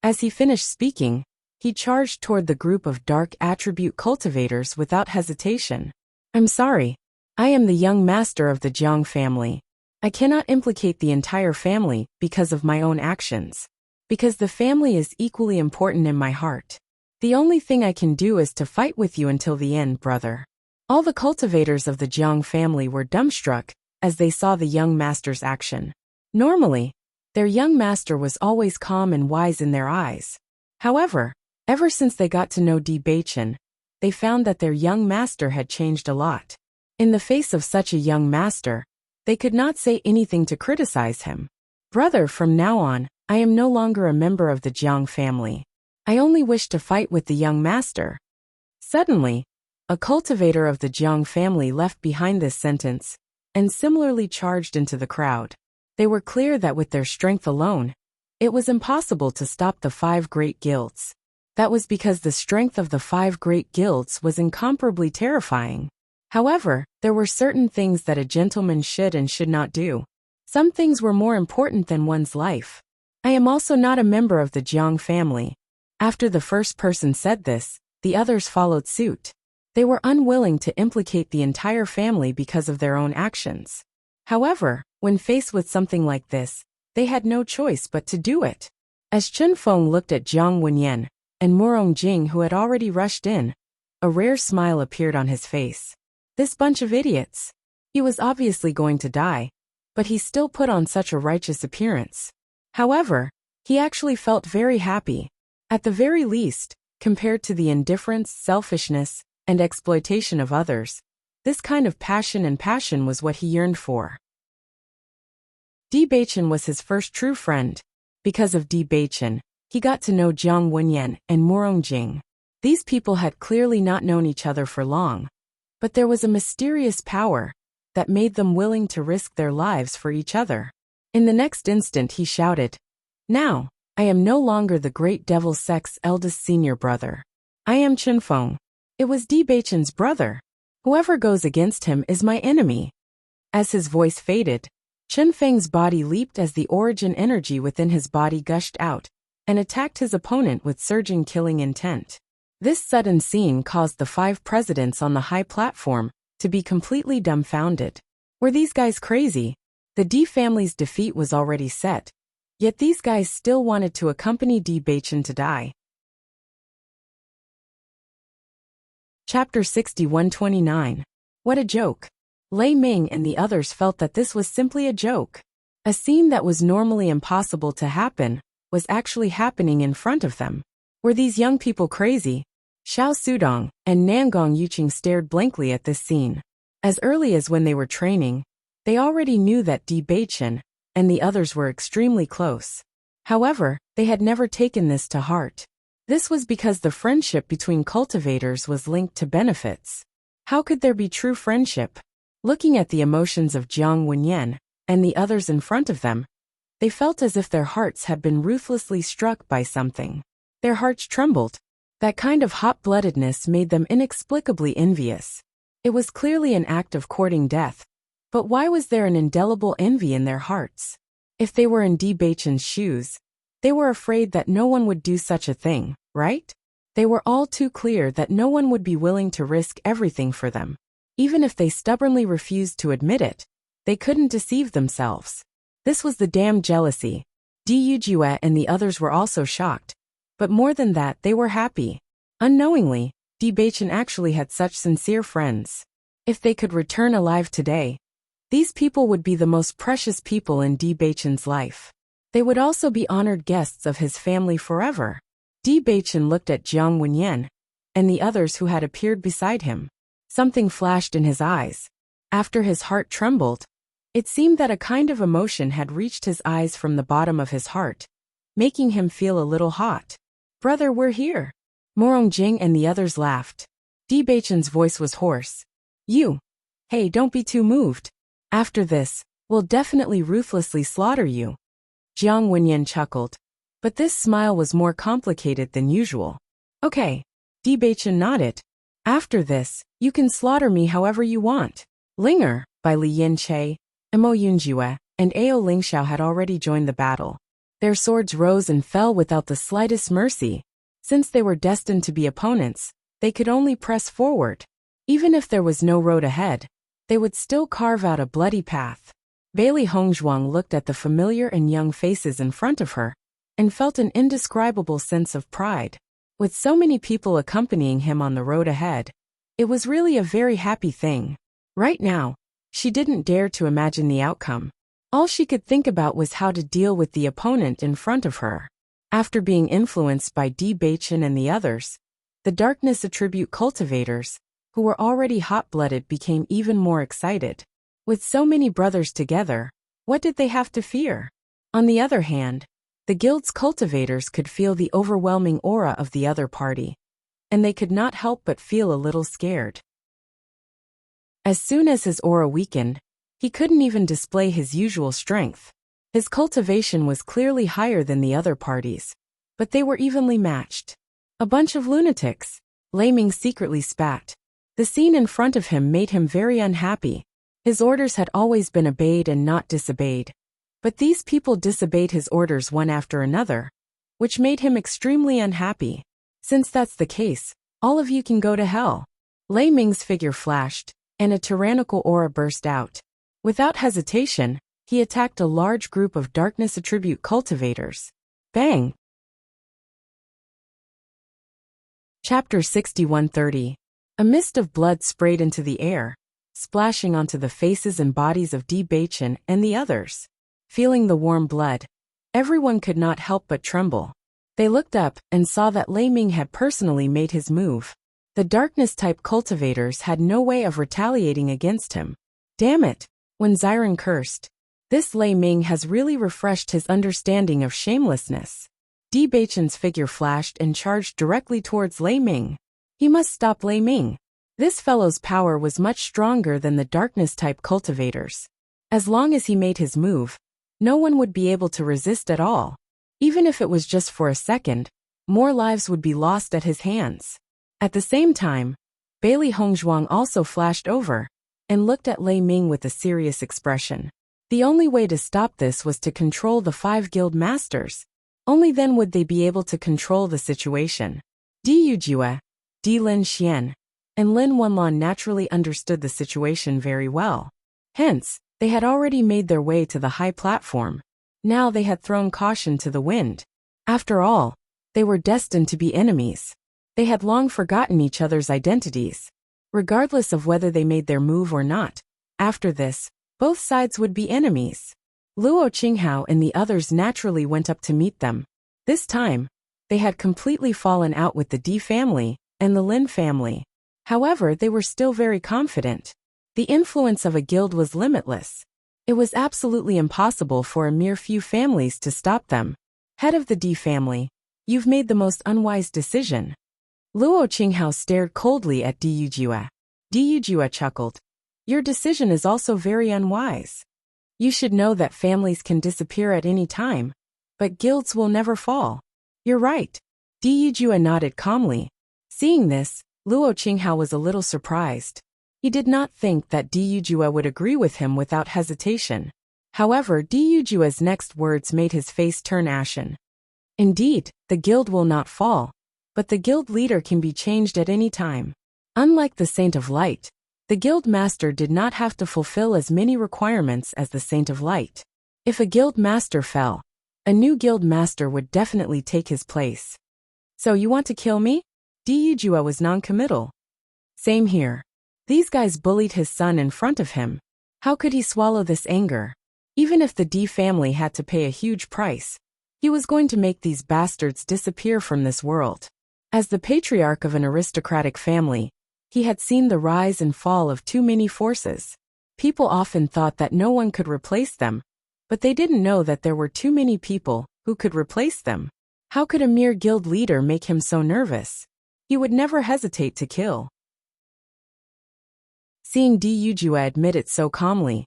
As he finished speaking, he charged toward the group of dark attribute cultivators without hesitation. I'm sorry. I am the young master of the Jiang family. I cannot implicate the entire family because of my own actions. Because the family is equally important in my heart. The only thing I can do is to fight with you until the end, brother. All the cultivators of the Jiang family were dumbstruck as they saw the young master's action. Normally, their young master was always calm and wise in their eyes. However, ever since they got to know Di Beichen, they found that their young master had changed a lot. In the face of such a young master, they could not say anything to criticize him. Brother, from now on, I am no longer a member of the Jiang family. I only wish to fight with the young master. Suddenly, a cultivator of the Jiang family left behind this sentence and similarly charged into the crowd. They were clear that with their strength alone, it was impossible to stop the 5 great guilds. That was because the strength of the 5 great guilds was incomparably terrifying. However, there were certain things that a gentleman should and should not do. Some things were more important than one's life. I am also not a member of the Jiang family. After the first person said this, the others followed suit. They were unwilling to implicate the entire family because of their own actions. However, when faced with something like this, they had no choice but to do it. As Chen Feng looked at Jiang Wenyan and Murong Jing, who had already rushed in, a rare smile appeared on his face. This bunch of idiots. He was obviously going to die, but he still put on such a righteous appearance. However, he actually felt very happy. At the very least, compared to the indifference, selfishness, and exploitation of others, this kind of passion was what he yearned for. Bewitching was his first true friend. Because of Bewitching, he got to know Jiang Wenyan and Murong Jing. These people had clearly not known each other for long, but there was a mysterious power that made them willing to risk their lives for each other. In the next instant he shouted, "Now, I am no longer the great devil sect's eldest senior brother. I am Chen Feng." It was Bewitching's brother. Whoever goes against him is my enemy. As his voice faded, Chen Feng's body leaped as the origin energy within his body gushed out and attacked his opponent with surging killing intent. This sudden scene caused the 5 presidents on the high platform to be completely dumbfounded. Were these guys crazy? The D family's defeat was already set, yet these guys still wanted to accompany Bewitching to die. Chapter 61-29. What a joke. Lei Ming and the others felt that this was simply a joke. A scene that was normally impossible to happen was actually happening in front of them. Were these young people crazy? Xiao Sudong and Nangong Yuqing stared blankly at this scene. As early as when they were training, they already knew that Bewitching and the others were extremely close. However, they had never taken this to heart. This was because the friendship between cultivators was linked to benefits. How could there be true friendship? Looking at the emotions of Jiang Wenyan and the others in front of them, they felt as if their hearts had been ruthlessly struck by something. Their hearts trembled. That kind of hot-bloodedness made them inexplicably envious. It was clearly an act of courting death. But why was there an indelible envy in their hearts? If they were in Bewitching's shoes, they were afraid that no one would do such a thing, right? They were all too clear that no one would be willing to risk everything for them. Even if they stubbornly refused to admit it, they couldn't deceive themselves. This was the damn jealousy. Yujue and the others were also shocked. But more than that, they were happy. Unknowingly, Bewitching actually had such sincere friends. If they could return alive today, these people would be the most precious people in Bewitching's life. They would also be honored guests of his family forever. Bewitching looked at Jiang Wenyan and the others who had appeared beside him. Something flashed in his eyes. After his heart trembled, it seemed that a kind of emotion had reached his eyes from the bottom of his heart, making him feel a little hot. "Brother, we're here." Murong Jing and the others laughed. Bewitching's voice was hoarse. Hey, don't be too moved. After this, we'll definitely ruthlessly slaughter you." Jiang Wenyan chuckled. But this smile was more complicated than usual. "Okay." Bewitching nodded. "After this, you can slaughter me however you want." Linger, by Li Yinche, Mo Yunjue, and Ao Lingxiao had already joined the battle. Their swords rose and fell without the slightest mercy. Since they were destined to be opponents, they could only press forward. Even if there was no road ahead, they would still carve out a bloody path. Bailey Hongzhuang looked at the familiar and young faces in front of her and felt an indescribable sense of pride. With so many people accompanying him on the road ahead, it was really a very happy thing. Right now, she didn't dare to imagine the outcome. All she could think about was how to deal with the opponent in front of her. After being influenced by Bewitching and the others, the darkness attribute cultivators, who were already hot-blooded, became even more excited. With so many brothers together, what did they have to fear? On the other hand, the guild's cultivators could feel the overwhelming aura of the other party, and they could not help but feel a little scared. As soon as his aura weakened, he couldn't even display his usual strength. His cultivation was clearly higher than the other parties, but they were evenly matched. A bunch of lunatics. Lei Ming secretly spat. The scene in front of him made him very unhappy. His orders had always been obeyed and not disobeyed, but these people disobeyed his orders one after another, which made him extremely unhappy. "Since that's the case, all of you can go to hell." Lei Ming's figure flashed, and a tyrannical aura burst out. Without hesitation, he attacked a large group of darkness attribute cultivators. Bang! Chapter 6130. A mist of blood sprayed into the air, splashing onto the faces and bodies of Bewitching and the others. Feeling the warm blood, everyone could not help but tremble. They looked up and saw that Lei Ming had personally made his move. The darkness-type cultivators had no way of retaliating against him. Damn it! When Xiren cursed, this Lei Ming has really refreshed his understanding of shamelessness. Bewitching's figure flashed and charged directly towards Lei Ming. He must stop Lei Ming. This fellow's power was much stronger than the darkness-type cultivators. As long as he made his move, no one would be able to resist at all. Even if it was just for a second, more lives would be lost at his hands. At the same time, Bailey Hongzhuang also flashed over and looked at Lei Ming with a serious expression. The only way to stop this was to control the 5 guild masters. Only then would they be able to control the situation. Di Yujue, Di Lin Xian, and Lin Wenlan naturally understood the situation very well. Hence, they had already made their way to the high platform. Now they had thrown caution to the wind. After all, they were destined to be enemies. They had long forgotten each other's identities. Regardless of whether they made their move or not, after this, both sides would be enemies. Luo Qinghao and the others naturally went up to meet them. This time, they had completely fallen out with the Di family and the Lin family. However, they were still very confident. The influence of a guild was limitless. It was absolutely impossible for a mere few families to stop them. Head of the Di family, you've made the most unwise decision. Luo Qinghao stared coldly at Di Yujue. Di Yujue chuckled. Your decision is also very unwise. You should know that families can disappear at any time, but guilds will never fall. You're right. Di Yujue nodded calmly. Seeing this, Luo Qinghao was a little surprised. He did not think that Di Yujue would agree with him without hesitation. However, Di Yujue's next words made his face turn ashen. Indeed, the guild will not fall, but the guild leader can be changed at any time. Unlike the Saint of Light, the guild master did not have to fulfill as many requirements as the Saint of Light. If a guild master fell, a new guild master would definitely take his place. So you want to kill me? Di Yujue was non-committal. Same here. These guys bullied his son in front of him. How could he swallow this anger? Even if the Di family had to pay a huge price, he was going to make these bastards disappear from this world. As the patriarch of an aristocratic family, he had seen the rise and fall of too many forces. People often thought that no one could replace them, but they didn't know that there were too many people who could replace them. How could a mere guild leader make him so nervous? He would never hesitate to kill. Seeing Di Yujue admit it so calmly,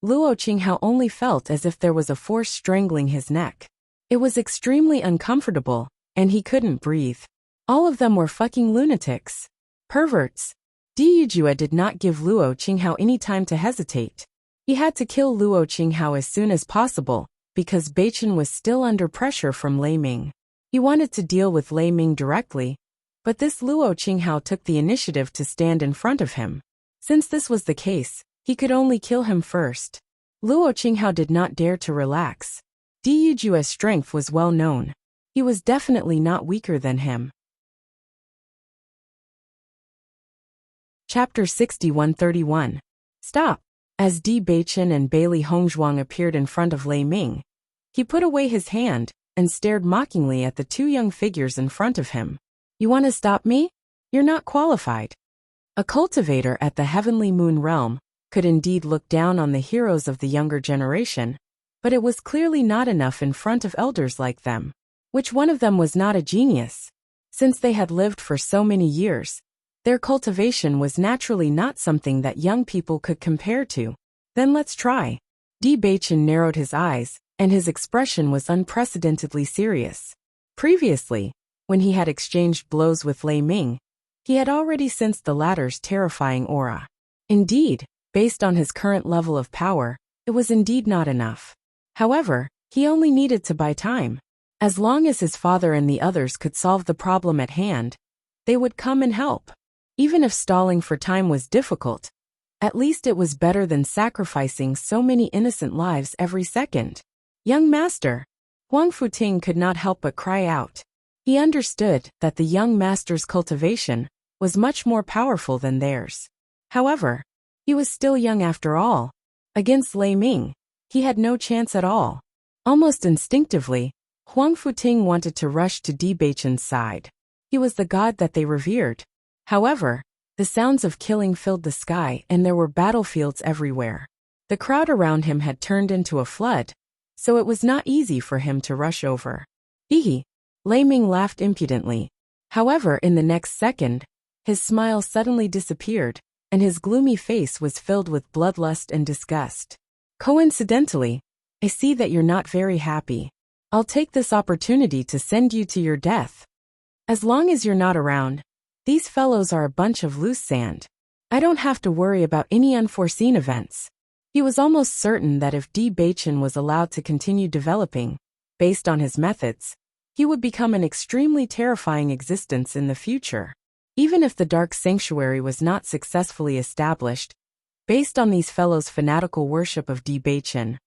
Luo Qinghao only felt as if there was a force strangling his neck. It was extremely uncomfortable, and he couldn't breathe. All of them were fucking lunatics. Perverts. Di Yujue did not give Luo Qinghao any time to hesitate. He had to kill Luo Qinghao as soon as possible, because Beichen was still under pressure from Lei Ming. He wanted to deal with Lei Ming directly, but this Luo Qinghao took the initiative to stand in front of him. Since this was the case, he could only kill him first. Luo Qinghao did not dare to relax. Di Yujue's strength was well known. He was definitely not weaker than him. Chapter 6131. Stop. As Di Beichen and Bailey Hongzhuang appeared in front of Lei Ming, he put away his hand and stared mockingly at the 2 young figures in front of him. You want to stop me? You're not qualified. A cultivator at the Heavenly Moon Realm could indeed look down on the heroes of the younger generation, but it was clearly not enough in front of elders like them. Which one of them was not a genius? Since they had lived for so many years, their cultivation was naturally not something that young people could compare to. Then let's try. Di Beichen narrowed his eyes, and his expression was unprecedentedly serious. Previously, when he had exchanged blows with Lei Ming, he had already sensed the latter's terrifying aura. Indeed, based on his current level of power, it was indeed not enough. However, he only needed to buy time. As long as his father and the others could solve the problem at hand, they would come and help. Even if stalling for time was difficult, at least it was better than sacrificing so many innocent lives every second. Young master! Huang Futing could not help but cry out. He understood that the young master's cultivation was much more powerful than theirs. However, he was still young after all. Against Lei Ming, he had no chance at all. Almost instinctively, Huang Futing wanted to rush to Di Beichen's side. He was the god that they revered. However, the sounds of killing filled the sky and there were battlefields everywhere. The crowd around him had turned into a flood, so it was not easy for him to rush over. Hee. Lei Ming laughed impudently. However, in the next second, his smile suddenly disappeared, and his gloomy face was filled with bloodlust and disgust. Coincidentally, I see that you're not very happy. I'll take this opportunity to send you to your death. As long as you're not around, these fellows are a bunch of loose sand. I don't have to worry about any unforeseen events. He was almost certain that if Di Beichen was allowed to continue developing, based on his methods, he would become an extremely terrifying existence in the future. Even if the Dark Sanctuary was not successfully established, based on these fellows' fanatical worship of Di Beichen,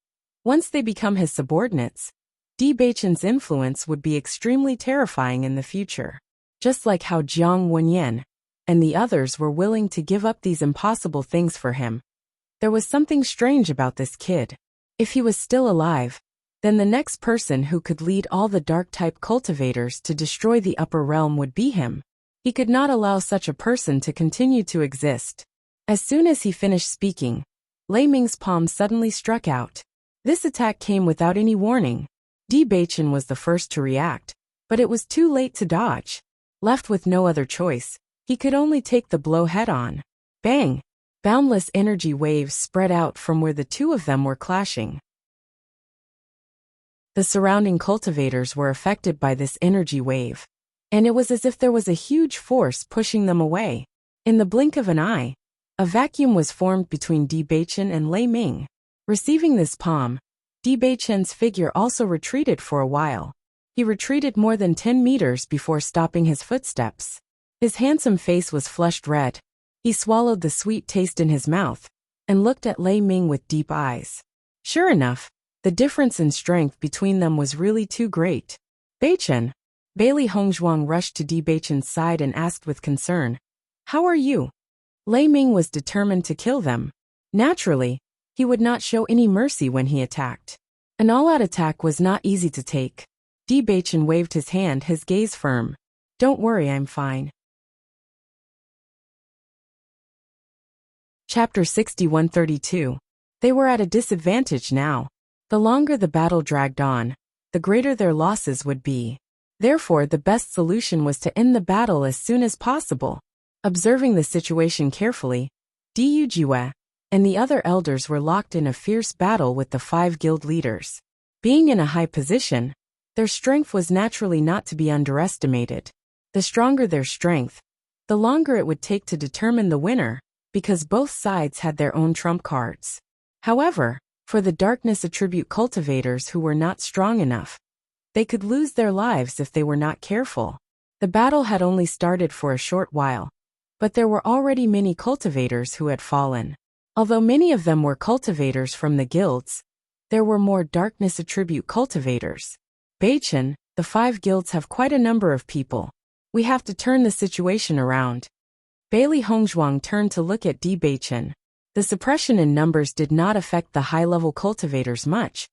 once they become his subordinates, Di Beichen's influence would be extremely terrifying in the future. Just like how Jiang Wenyan and the others were willing to give up these impossible things for him. There was something strange about this kid. If he was still alive, then the next person who could lead all the dark-type cultivators to destroy the upper realm would be him. He could not allow such a person to continue to exist. As soon as he finished speaking, Lei Ming's palm suddenly struck out. This attack came without any warning. Di Beichen was the first to react, but it was too late to dodge. Left with no other choice, he could only take the blow head-on. Bang! Boundless energy waves spread out from where the two of them were clashing. The surrounding cultivators were affected by this energy wave, and it was as if there was a huge force pushing them away. In the blink of an eye, a vacuum was formed between Di Beichen and Lei Ming. Receiving this palm, Di Beichen's figure also retreated for a while. He retreated more than 10 meters before stopping his footsteps. His handsome face was flushed red. He swallowed the sweet taste in his mouth and looked at Lei Ming with deep eyes. Sure enough, the difference in strength between them was really too great. Beichen. Bailey Hongzhuang rushed to Di Beichen's side and asked with concern, "How are you?" Lei Ming was determined to kill them. Naturally, he would not show any mercy when he attacked. An all-out attack was not easy to take. Di Beichen waved his hand, his gaze firm. "Don't worry, I'm fine." Chapter 6132. They were at a disadvantage now. The longer the battle dragged on, the greater their losses would be. Therefore, the best solution was to end the battle as soon as possible. Observing the situation carefully, Di Yujue and the other elders were locked in a fierce battle with the 5 guild leaders. Being in a high position, their strength was naturally not to be underestimated. The stronger their strength, the longer it would take to determine the winner, because both sides had their own trump cards. However, for the darkness attribute cultivators who were not strong enough, they could lose their lives if they were not careful. The battle had only started for a short while, but there were already many cultivators who had fallen. Although many of them were cultivators from the guilds, there were more darkness attribute cultivators. Beichen, the 5 guilds have quite a number of people. We have to turn the situation around. Bailey Hongzhuang turned to look at Di Beichen. The suppression in numbers did not affect the high-level cultivators much,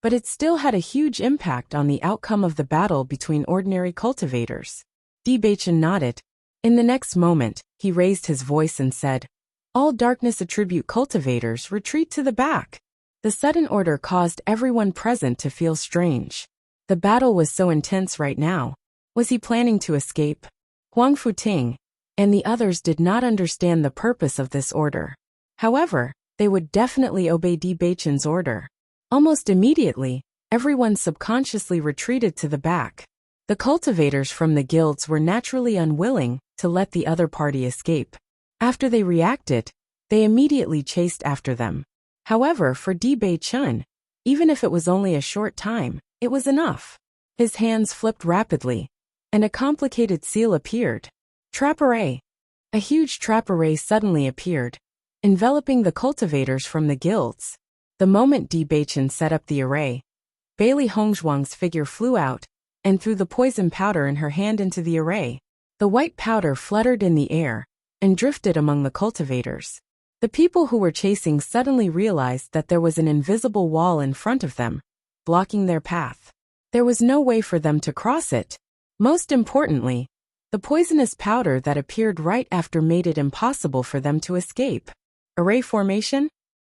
but it still had a huge impact on the outcome of the battle between ordinary cultivators. Di Beichen nodded. In the next moment, he raised his voice and said, "All darkness attribute cultivators retreat to the back." The sudden order caused everyone present to feel strange. The battle was so intense right now. Was he planning to escape? Huang Futing and the others did not understand the purpose of this order. However, they would definitely obey Di Beichen's order. Almost immediately, everyone subconsciously retreated to the back. The cultivators from the guilds were naturally unwilling to let the other party escape. After they reacted, they immediately chased after them. However, for Di Beichen, even if it was only a short time, it was enough. His hands flipped rapidly, and a complicated seal appeared. Trapperay. A huge trap array suddenly appeared, enveloping the cultivators from the guilds. The moment Bewitching set up the array, Bailey Hongzhuang's figure flew out and threw the poison powder in her hand into the array. The white powder fluttered in the air and drifted among the cultivators. The people who were chasing suddenly realized that there was an invisible wall in front of them, blocking their path. There was no way for them to cross it. Most importantly, the poisonous powder that appeared right after made it impossible for them to escape. Array formation?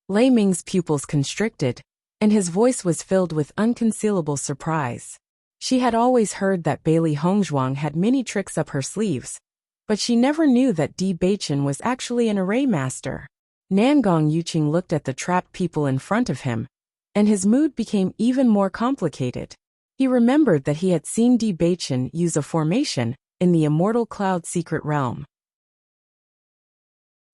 Lei Ming's pupils constricted, and his voice was filled with unconcealable surprise. She had always heard that Bailey Hongzhuang had many tricks up her sleeves, but she never knew that Bewitching was actually an array master. Nangong Yuqing looked at the trapped people in front of him, and his mood became even more complicated. He remembered that he had seen Bewitching use a formation in the Immortal Cloud secret realm.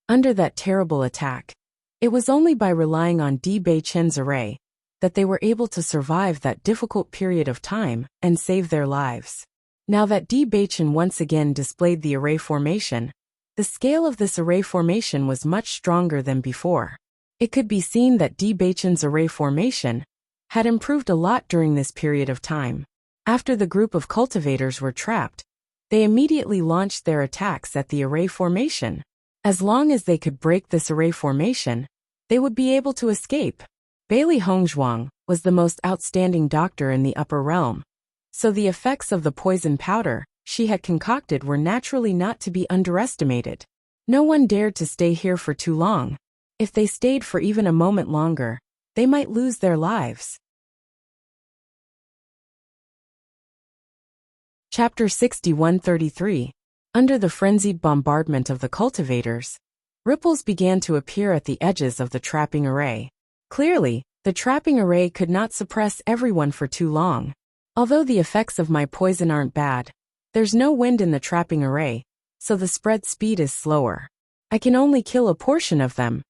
Under that terrible attack, it was only by relying on Bewitching's array that they were able to survive that difficult period of time and save their lives. Now that Bewitching once again displayed the array formation, the scale of this array formation was much stronger than before. It could be seen that Bewitching's array formation had improved a lot during this period of time. After the group of cultivators were trapped, they immediately launched their attacks at the array formation. As long as they could break this array formation, they would be able to escape. Bailey Hongzhuang was the most outstanding doctor in the upper realm, so the effects of the poison powder she had concocted were naturally not to be underestimated. No one dared to stay here for too long. If they stayed for even a moment longer, they might lose their lives. Chapter 61-33. Under the frenzied bombardment of the cultivators, ripples began to appear at the edges of the trapping array. Clearly, the trapping array could not suppress everyone for too long. Although the effects of my poison aren't bad, there's no wind in the trapping array, so the spread speed is slower. I can only kill a portion of them.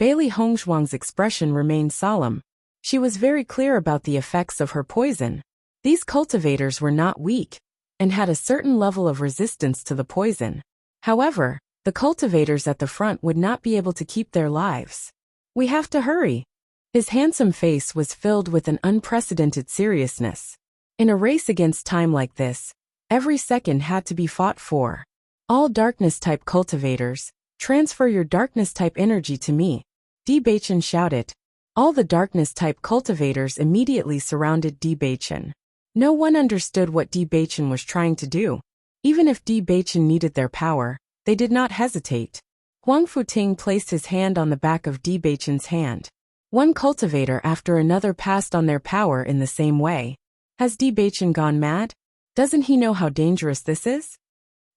Bailey Hongzhuang's expression remained solemn. She was very clear about the effects of her poison. These cultivators were not weak and had a certain level of resistance to the poison. However, the cultivators at the front would not be able to keep their lives. We have to hurry. His handsome face was filled with an unprecedented seriousness. In a race against time like this, every second had to be fought for. All darkness-type cultivators, transfer your darkness-type energy to me, Bewitching shouted. All the darkness-type cultivators immediately surrounded Bewitching. No one understood what Bewitching was trying to do. Even if Bewitching needed their power, they did not hesitate. Huang Futing placed his hand on the back of Bewitching's hand. One cultivator after another passed on their power in the same way. Has Bewitching gone mad? Doesn't he know how dangerous this is?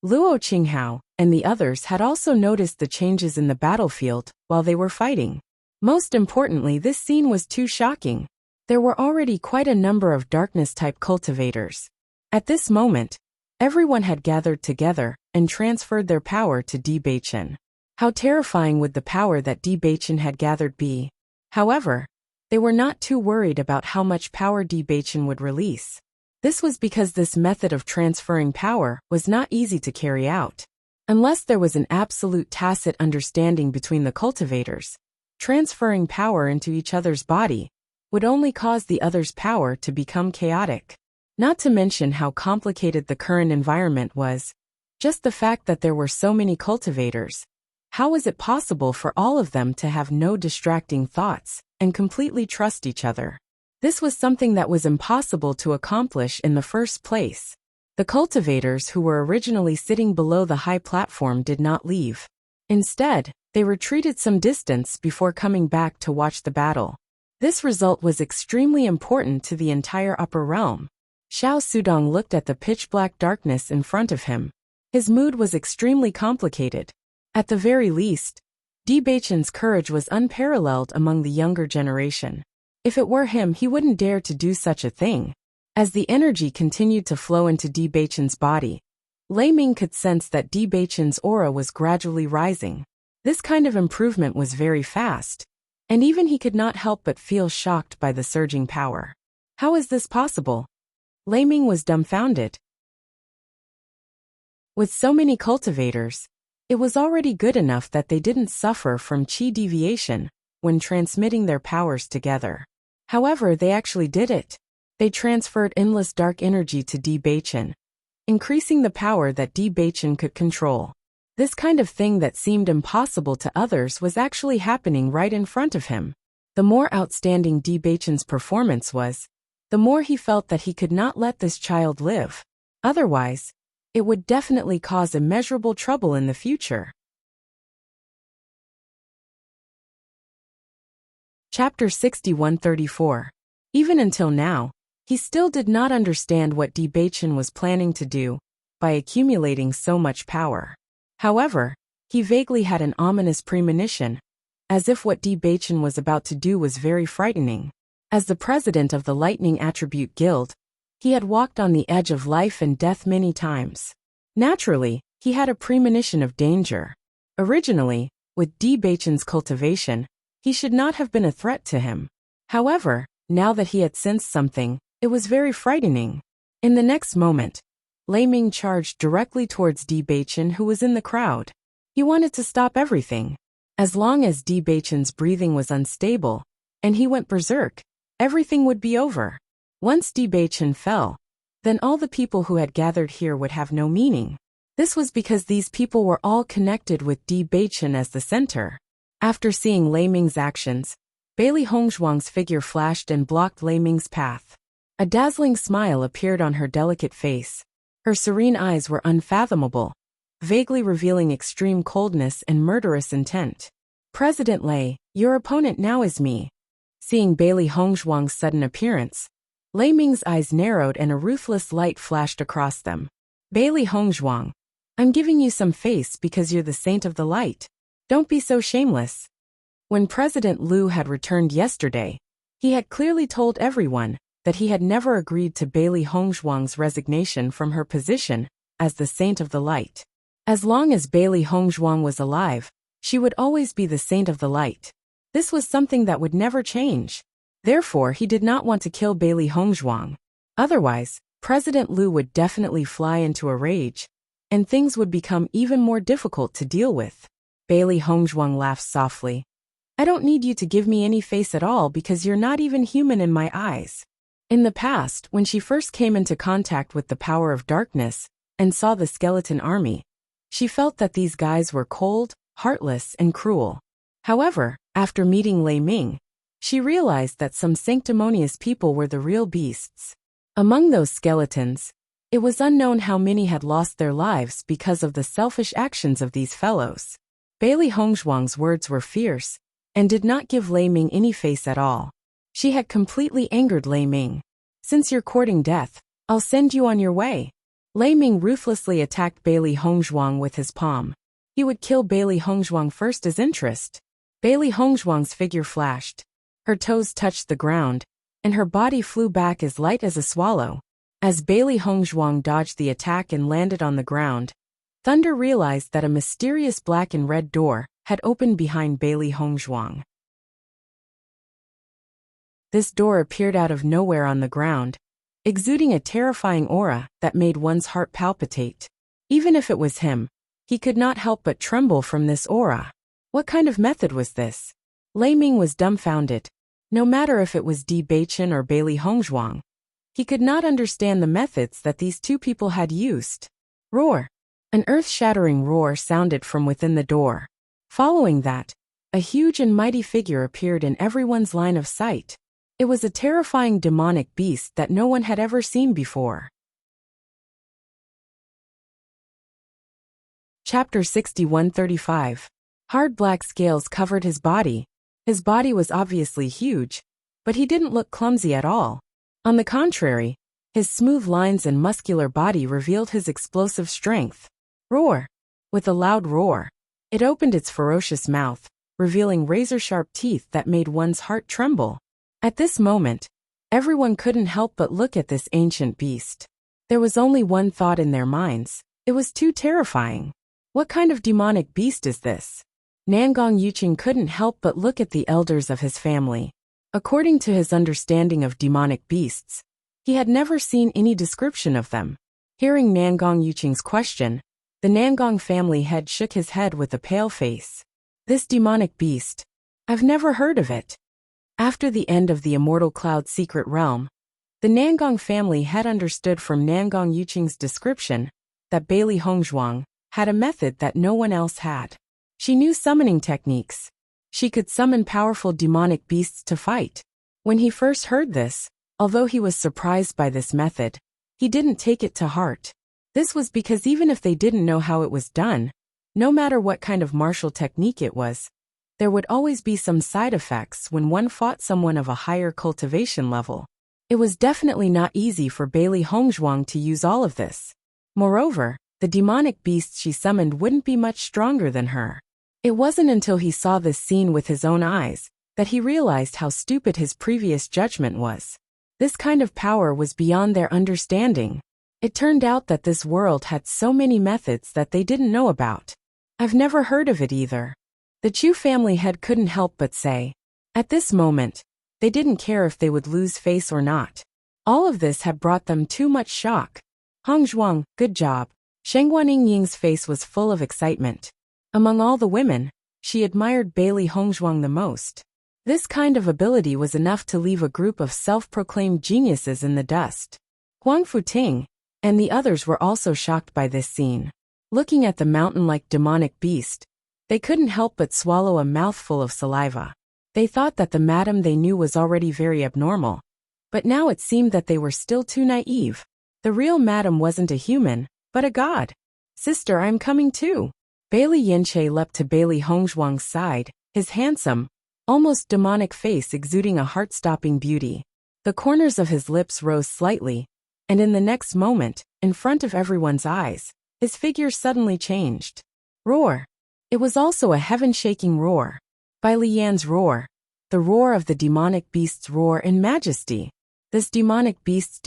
Luo Qinghao and the others had also noticed the changes in the battlefield while they were fighting. Most importantly, this scene was too shocking. There were already quite a number of darkness-type cultivators. At this moment, everyone had gathered together and transferred their power to Bewitching. How terrifying would the power that Bewitching had gathered be? However, they were not too worried about how much power Bewitching would release. This was because this method of transferring power was not easy to carry out. Unless there was an absolute tacit understanding between the cultivators, transferring power into each other's body would only cause the other's power to become chaotic. Not to mention how complicated the current environment was. Just the fact that there were so many cultivators. How was it possible for all of them to have no distracting thoughts and completely trust each other? This was something that was impossible to accomplish in the first place. The cultivators who were originally sitting below the high platform did not leave. Instead, they retreated some distance before coming back to watch the battle. This result was extremely important to the entire upper realm. Xiao Sudong looked at the pitch-black darkness in front of him. His mood was extremely complicated. At the very least, Bewitching's courage was unparalleled among the younger generation. If it were him, he wouldn't dare to do such a thing. As the energy continued to flow into Bewitching's body, Lei Ming could sense that Bewitching's aura was gradually rising. This kind of improvement was very fast, and even he could not help but feel shocked by the surging power. How is this possible? Lei Ming was dumbfounded. With so many cultivators, It was already good enough that they didn't suffer from chi deviation when transmitting their powers together. However, they actually did it. They transferred endless dark energy to Bewitching, increasing the power that Bewitching could control. This kind of thing that seemed impossible to others was actually happening right in front of him. The more outstanding Bewitching's performance was, the more he felt that he could not let this child live. Otherwise, it would definitely cause immeasurable trouble in the future. Chapter 6134. Even until now, he still did not understand what Bewitching was planning to do by accumulating so much power. However, he vaguely had an ominous premonition, as if what Bewitching was about to do was very frightening. As the president of the Lightning Attribute Guild, he had walked on the edge of life and death many times. Naturally, he had a premonition of danger. Originally, with Bewitching's cultivation, he should not have been a threat to him. However, now that he had sensed something, it was very frightening. In the next moment, Lei Ming charged directly towards Bewitching, who was in the crowd. He wanted to stop everything. As long as Bewitching's breathing was unstable, and he went berserk, everything would be over. Once Bewitching fell, then all the people who had gathered here would have no meaning. This was because these people were all connected with Bewitching as the center. After seeing Lei Ming's actions, Bailey Hongzhuang's figure flashed and blocked Lei Ming's path. A dazzling smile appeared on her delicate face. Her serene eyes were unfathomable, vaguely revealing extreme coldness and murderous intent. President Lei, your opponent now is me. Seeing Bailey Hongzhuang's sudden appearance, Lei Ming's eyes narrowed and a ruthless light flashed across them. Bailey Hongzhuang, I'm giving you some face because you're the saint of the light. Don't be so shameless. When President Liu had returned yesterday, he had clearly told everyone that he had never agreed to Bailey Hongzhuang's resignation from her position as the saint of the light. As long as Bailey Hongzhuang was alive, she would always be the saint of the light. This was something that would never change. Therefore, he did not want to kill Bailey Hongzhuang. Otherwise, President Liu would definitely fly into a rage, and things would become even more difficult to deal with. Bailey Hongzhuang laughed softly. I don't need you to give me any face at all because you're not even human in my eyes. In the past, when she first came into contact with the power of darkness and saw the skeleton army, she felt that these guys were cold, heartless, and cruel. However, after meeting Lei Ming, she realized that some sanctimonious people were the real beasts. Among those skeletons, it was unknown how many had lost their lives because of the selfish actions of these fellows. Bailey Hongzhuang's words were fierce and did not give Lei Ming any face at all. She had completely angered Lei Ming. Since you're courting death, I'll send you on your way. Lei Ming ruthlessly attacked Bailey Hongzhuang with his palm. He would kill Bailey Hongzhuang first as interest. Bailey Hongzhuang's figure flashed. Her toes touched the ground, and her body flew back as light as a swallow. As Bailey Hongzhuang dodged the attack and landed on the ground, Thunder realized that a mysterious black and red door had opened behind Bailey Hongzhuang. This door appeared out of nowhere on the ground, exuding a terrifying aura that made one's heart palpitate. Even if it was him, he could not help but tremble from this aura. What kind of method was this? Lei Ming was dumbfounded. No matter if it was Bewitching or Bailey Hongzhuang, he could not understand the methods that these two people had used. Roar! An earth-shattering roar sounded from within the door. Following that, a huge and mighty figure appeared in everyone's line of sight. It was a terrifying demonic beast that no one had ever seen before. Chapter 6135. Hard black scales covered his body. His body was obviously huge, but he didn't look clumsy at all. On the contrary, his smooth lines and muscular body revealed his explosive strength. Roar! With a loud roar, it opened its ferocious mouth, revealing razor-sharp teeth that made one's heart tremble. At this moment, everyone couldn't help but look at this ancient beast. There was only one thought in their minds. It was too terrifying. What kind of demonic beast is this? Nangong Yuqing couldn't help but look at the elders of his family. According to his understanding of demonic beasts, he had never seen any description of them. Hearing Nangong Yuqing's question, The Nangong family head shook his head with a pale face. This demonic beast. I've never heard of it. After the end of the Immortal Cloud's secret realm, the Nangong family had understood from Nangong Yuqing's description that Bailey Hongzhuang had a method that no one else had. She knew summoning techniques. She could summon powerful demonic beasts to fight. When he first heard this, although he was surprised by this method, he didn't take it to heart. This was because even if they didn't know how it was done, no matter what kind of martial technique it was, there would always be some side effects when one fought someone of a higher cultivation level. It was definitely not easy for Bailey Hongzhuang to use all of this. Moreover, the demonic beasts she summoned wouldn't be much stronger than her. It wasn't until he saw this scene with his own eyes that he realized how stupid his previous judgment was. This kind of power was beyond their understanding. It turned out that this world had so many methods that they didn't know about. I've never heard of it either. The Chu family head couldn't help but say. At this moment, they didn't care if they would lose face or not. All of this had brought them too much shock. Hongzhuang, good job. Sheng Guanying's face was full of excitement. Among all the women, she admired Bailey Hongzhuang the most. This kind of ability was enough to leave a group of self-proclaimed geniuses in the dust. Huang Futing and the others were also shocked by this scene. Looking at the mountain-like demonic beast, they couldn't help but swallow a mouthful of saliva. They thought that the madam they knew was already very abnormal, but now it seemed that they were still too naive. The real madam wasn't a human, but a god. Sister, I'm coming too. Bailey Yanche leapt to Bailey Hongzhuang's side, his handsome, almost demonic face exuding a heart-stopping beauty. The corners of his lips rose slightly, and in the next moment, in front of everyone's eyes, his figure suddenly changed. Roar. It was also a heaven-shaking roar. By Li Yan's roar, the roar of the demonic beast's roar in majesty. This demonic beast's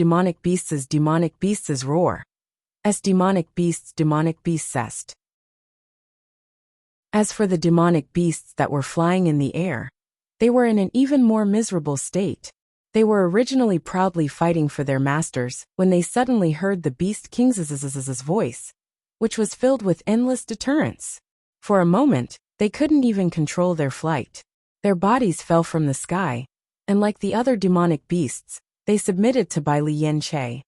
roar. As demonic beasts cessed. As for the demonic beasts that were flying in the air, they were in an even more miserable state. They were originally proudly fighting for their masters when they suddenly heard the Beast King's voice, which was filled with endless deterrence. For a moment, they couldn't even control their flight. Their bodies fell from the sky, and like the other demonic beasts, they submitted to Bai Li Yanche.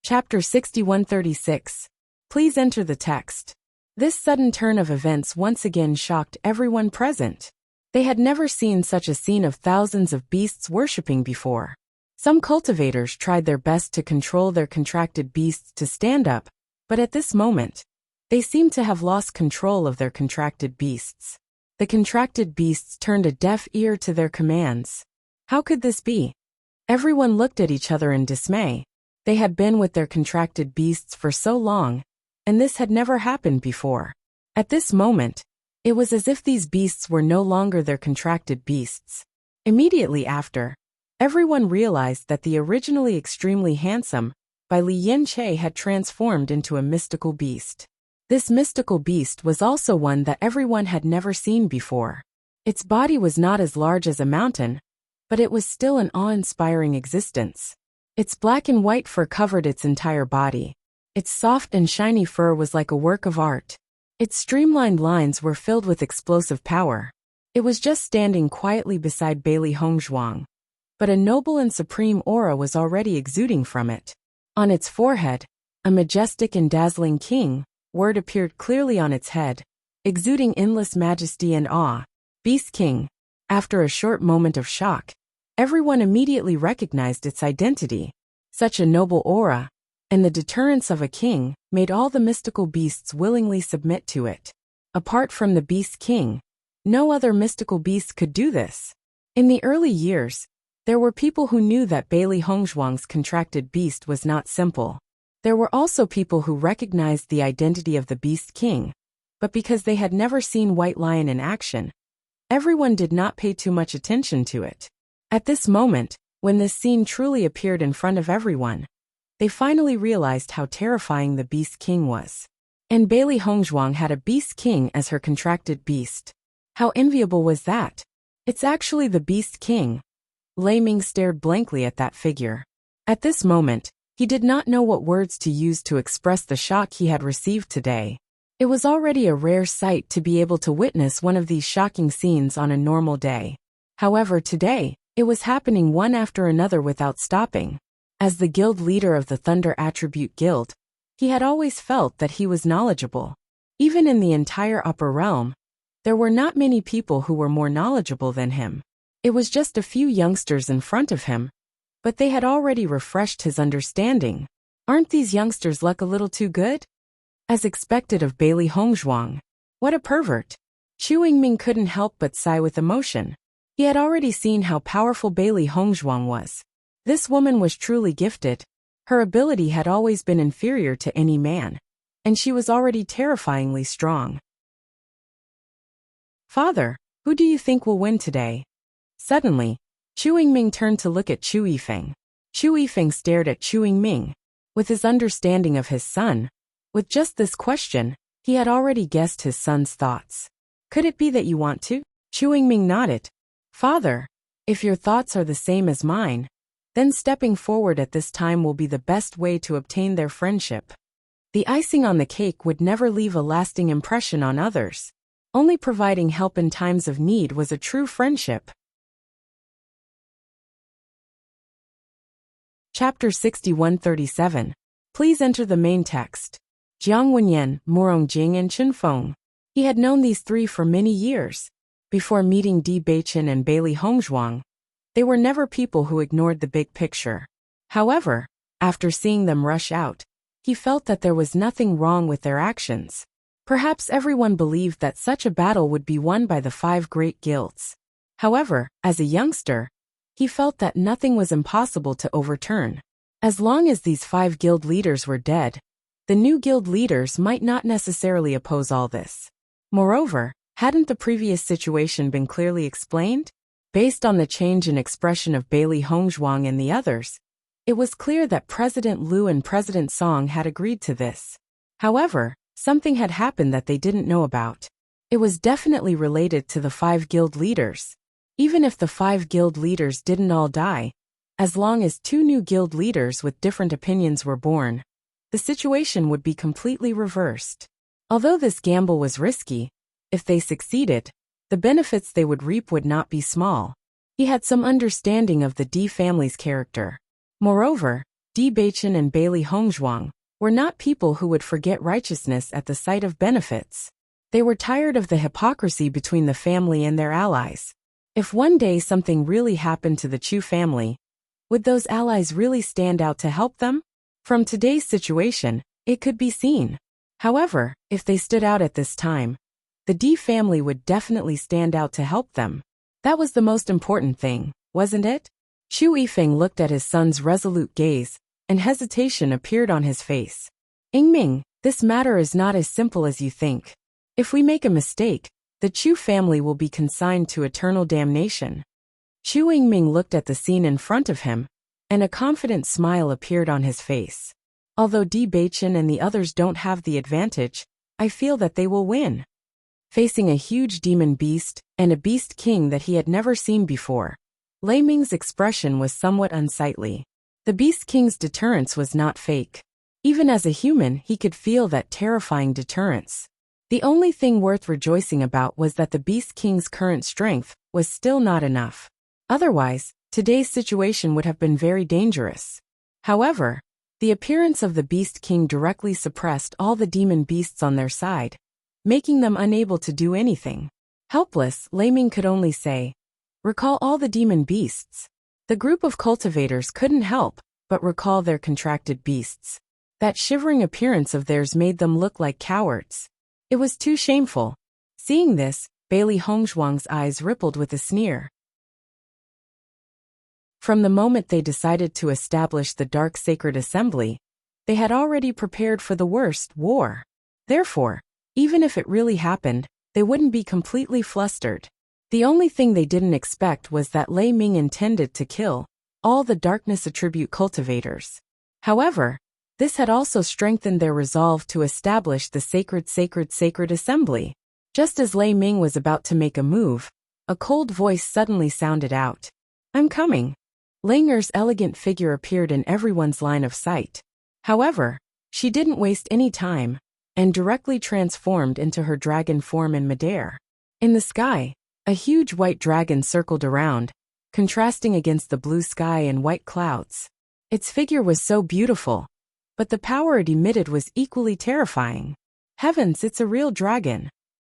Chapter 6136. Please enter the text. This sudden turn of events once again shocked everyone present. They had never seen such a scene of thousands of beasts worshipping before. Some cultivators tried their best to control their contracted beasts to stand up, but at this moment, they seemed to have lost control of their contracted beasts. The contracted beasts turned a deaf ear to their commands. How could this be? Everyone looked at each other in dismay. They had been with their contracted beasts for so long, and this had never happened before. At this moment, it was as if these beasts were no longer their contracted beasts. Immediately after, everyone realized that the originally extremely handsome Bai Li Yanche had transformed into a mystical beast. This mystical beast was also one that everyone had never seen before. Its body was not as large as a mountain, but it was still an awe-inspiring existence. Its black and white fur covered its entire body. Its soft and shiny fur was like a work of art. Its streamlined lines were filled with explosive power. It was just standing quietly beside Bailey Hongzhuang, but a noble and supreme aura was already exuding from it. On its forehead, a majestic and dazzling king word appeared clearly on its head, exuding endless majesty and awe. Beast King. After a short moment of shock, everyone immediately recognized its identity. Such a noble aura, and the deterrence of a king, made all the mystical beasts willingly submit to it. Apart from the Beast King, no other mystical beast could do this. In the early years, there were people who knew that Bailey Hongzhuang's contracted beast was not simple. There were also people who recognized the identity of the Beast King, but because they had never seen White Lion in action, everyone did not pay too much attention to it. At this moment, when this scene truly appeared in front of everyone, they finally realized how terrifying the Beast King was. And Bailey Hongzhuang had a Beast King as her contracted beast. How enviable was that? It's actually the Beast King. Lei Ming stared blankly at that figure. At this moment, He did not know what words to use to express the shock he had received today. It was already a rare sight to be able to witness one of these shocking scenes on a normal day. However, today, it was happening one after another without stopping. As the guild leader of the Thunder Attribute Guild, he had always felt that he was knowledgeable. Even in the entire upper realm, there were not many people who were more knowledgeable than him. It was just a few youngsters in front of him, but they had already refreshed his understanding. Aren't these youngsters' luck a little too good? As expected of Bailey Hongzhuang. What a pervert. Xu Yingming couldn't help but sigh with emotion. He had already seen how powerful Bailey Hongzhuang was. This woman was truly gifted. Her ability had always been inferior to any man, and she was already terrifyingly strong. Father, who do you think will win today? Suddenly, Xu Yingming turned to look at Chu Yifeng. Chu Yifeng stared at Xu Yingming. With his understanding of his son, with just this question, he had already guessed his son's thoughts. Could it be that you want to? Xu Yingming nodded. Father, if your thoughts are the same as mine, then stepping forward at this time will be the best way to obtain their friendship. The icing on the cake would never leave a lasting impression on others. Only providing help in times of need was a true friendship. Chapter 6137. Please enter the main text. Jiang Wenyan, Murong Jing and Chen Feng. He had known these three for many years. Before meeting Di Beichen and Bailey Hongzhuang, they were never people who ignored the big picture. However, after seeing them rush out, he felt that there was nothing wrong with their actions. Perhaps everyone believed that such a battle would be won by the 5 great guilds. However, as a youngster, he felt that nothing was impossible to overturn. As long as these 5 guild leaders were dead, the new guild leaders might not necessarily oppose all this. Moreover, hadn't the previous situation been clearly explained? Based on the change in expression of Bailey Hongzhuang and the others, it was clear that President Liu and President Song had agreed to this. However, something had happened that they didn't know about. It was definitely related to the 5 guild leaders. Even if the 5 guild leaders didn't all die, as long as 2 new guild leaders with different opinions were born, the situation would be completely reversed. Although this gamble was risky, if they succeeded, the benefits they would reap would not be small. He had some understanding of the Di family's character. Moreover, Di Beichen and Bailey Hongzhuang were not people who would forget righteousness at the sight of benefits. They were tired of the hypocrisy between the family and their allies. If one day something really happened to the Chu family, would those allies really stand out to help them? From today's situation, it could be seen. However, if they stood out at this time, the Di family would definitely stand out to help them. That was the most important thing, wasn't it? Xu Yifeng looked at his son's resolute gaze, and hesitation appeared on his face. Yingming, this matter is not as simple as you think. If we make a mistake, the Chu family will be consigned to eternal damnation. Xu Yingming looked at the scene in front of him, and a confident smile appeared on his face. Although Di Beichen and the others don't have the advantage, I feel that they will win. Facing a huge demon beast, and a beast king that he had never seen before, Lei Ming's expression was somewhat unsightly. The beast king's deterrence was not fake. Even as a human, he could feel that terrifying deterrence. The only thing worth rejoicing about was that the beast king's current strength was still not enough. Otherwise, today's situation would have been very dangerous. However, the appearance of the Beast King directly suppressed all the demon beasts on their side, making them unable to do anything. Helpless, Lei Ming could only say, "Recall all the demon beasts." The group of cultivators couldn't help but recall their contracted beasts. That shivering appearance of theirs made them look like cowards. It was too shameful. Seeing this, Bailey Hongzhuang's eyes rippled with a sneer. From the moment they decided to establish the Dark Sacred Assembly, they had already prepared for the worst, war. Therefore, even if it really happened, they wouldn't be completely flustered. The only thing they didn't expect was that Lei Ming intended to kill all the darkness attribute cultivators. However, this had also strengthened their resolve to establish the sacred assembly. Just as Lei Ming was about to make a move, a cold voice suddenly sounded out. "I'm coming." Linger's elegant figure appeared in everyone's line of sight. However, she didn't waste any time, and directly transformed into her dragon form in midair. In the sky, a huge white dragon circled around, contrasting against the blue sky and white clouds. Its figure was so beautiful, but the power it emitted was equally terrifying. Heavens, it's a real dragon.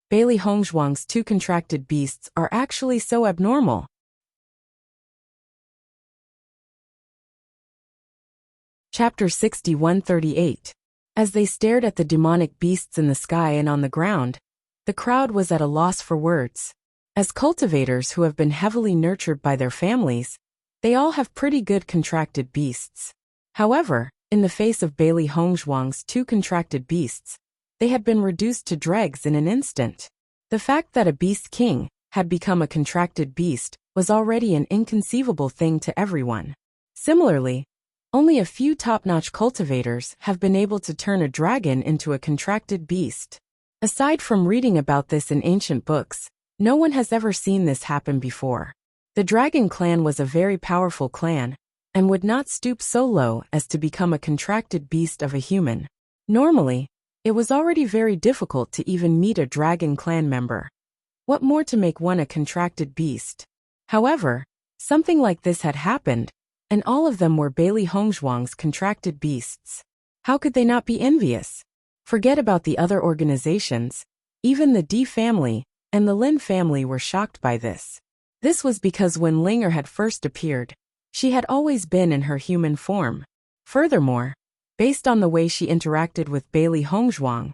Bailey Hongzhuang's two contracted beasts are actually so abnormal. Chapter 61:38. As they stared at the demonic beasts in the sky and on the ground, the crowd was at a loss for words. As cultivators who have been heavily nurtured by their families, they all have pretty good contracted beasts. However, in the face of Bailey Hongzhuang's two contracted beasts, they had been reduced to dregs in an instant. The fact that a beast king had become a contracted beast was already an inconceivable thing to everyone. Similarly, only a few top-notch cultivators have been able to turn a dragon into a contracted beast. Aside from reading about this in ancient books, no one has ever seen this happen before. The dragon clan was a very powerful clan, and would not stoop so low as to become a contracted beast of a human. Normally, it was already very difficult to even meet a dragon clan member. What more to make one a contracted beast? However, something like this had happened, and all of them were Bailey Hongzhuang's contracted beasts. How could they not be envious? Forget about the other organizations, even the D family and the Lin family were shocked by this. This was because when Linger had first appeared, she had always been in her human form. Furthermore, based on the way she interacted with Bailey Hongzhuang,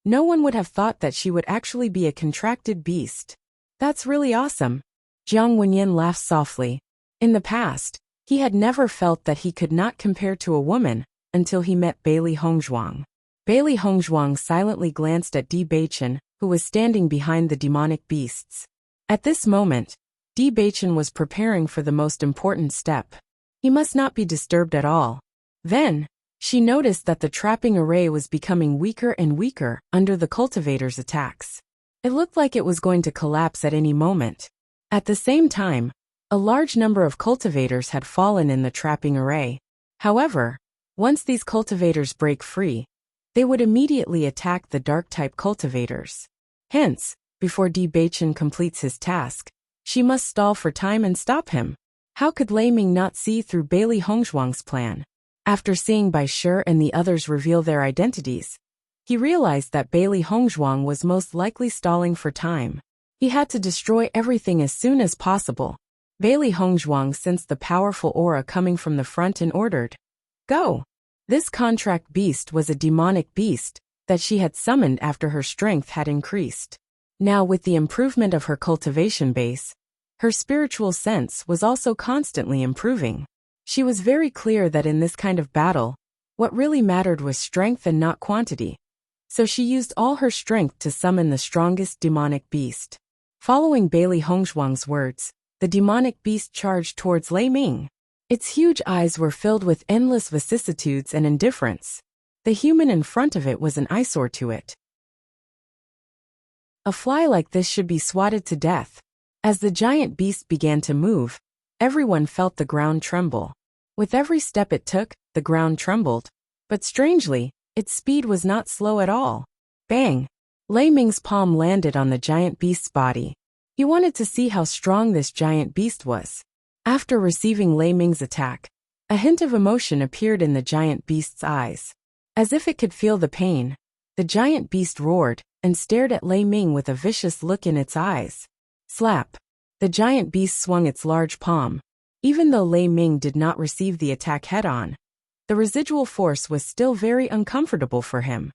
no one would have thought that she would actually be a contracted beast. That's really awesome. Jiang Wenyan laughed softly. In the past, he had never felt that he could not compare to a woman until he met Bailey Hongzhuang. Bailey Hongzhuang silently glanced at Di Beichen, who was standing behind the demonic beasts. At this moment, Di Beichen was preparing for the most important step. He must not be disturbed at all. Then, she noticed that the trapping array was becoming weaker and weaker under the cultivators' attacks. It looked like it was going to collapse at any moment. At the same time, a large number of cultivators had fallen in the trapping array. However, once these cultivators break free, they would immediately attack the dark-type cultivators. Hence, before Di Beichen completes his task, she must stall for time and stop him. How could Lei Ming not see through Bailey Hongzhuang's plan? After seeing Bai Shi and the others reveal their identities, he realized that Bailey Hongzhuang was most likely stalling for time. He had to destroy everything as soon as possible. Bailey Hongzhuang sensed the powerful aura coming from the front and ordered, "Go!" This contract beast was a demonic beast that she had summoned after her strength had increased. Now, with the improvement of her cultivation base, her spiritual sense was also constantly improving. She was very clear that in this kind of battle, what really mattered was strength and not quantity. So she used all her strength to summon the strongest demonic beast. Following Bailey Hongzhuang's words, the demonic beast charged towards Lei Ming. Its huge eyes were filled with endless vicissitudes and indifference. The human in front of it was an eyesore to it. A fly like this should be swatted to death. As the giant beast began to move, everyone felt the ground tremble. With every step it took, the ground trembled. But strangely, its speed was not slow at all. Bang! Lei Ming's palm landed on the giant beast's body. He wanted to see how strong this giant beast was. After receiving Lei Ming's attack, a hint of emotion appeared in the giant beast's eyes. As if it could feel the pain, the giant beast roared and stared at Lei Ming with a vicious look in its eyes. Slap! The giant beast swung its large palm. Even though Lei Ming did not receive the attack head-on, the residual force was still very uncomfortable for him.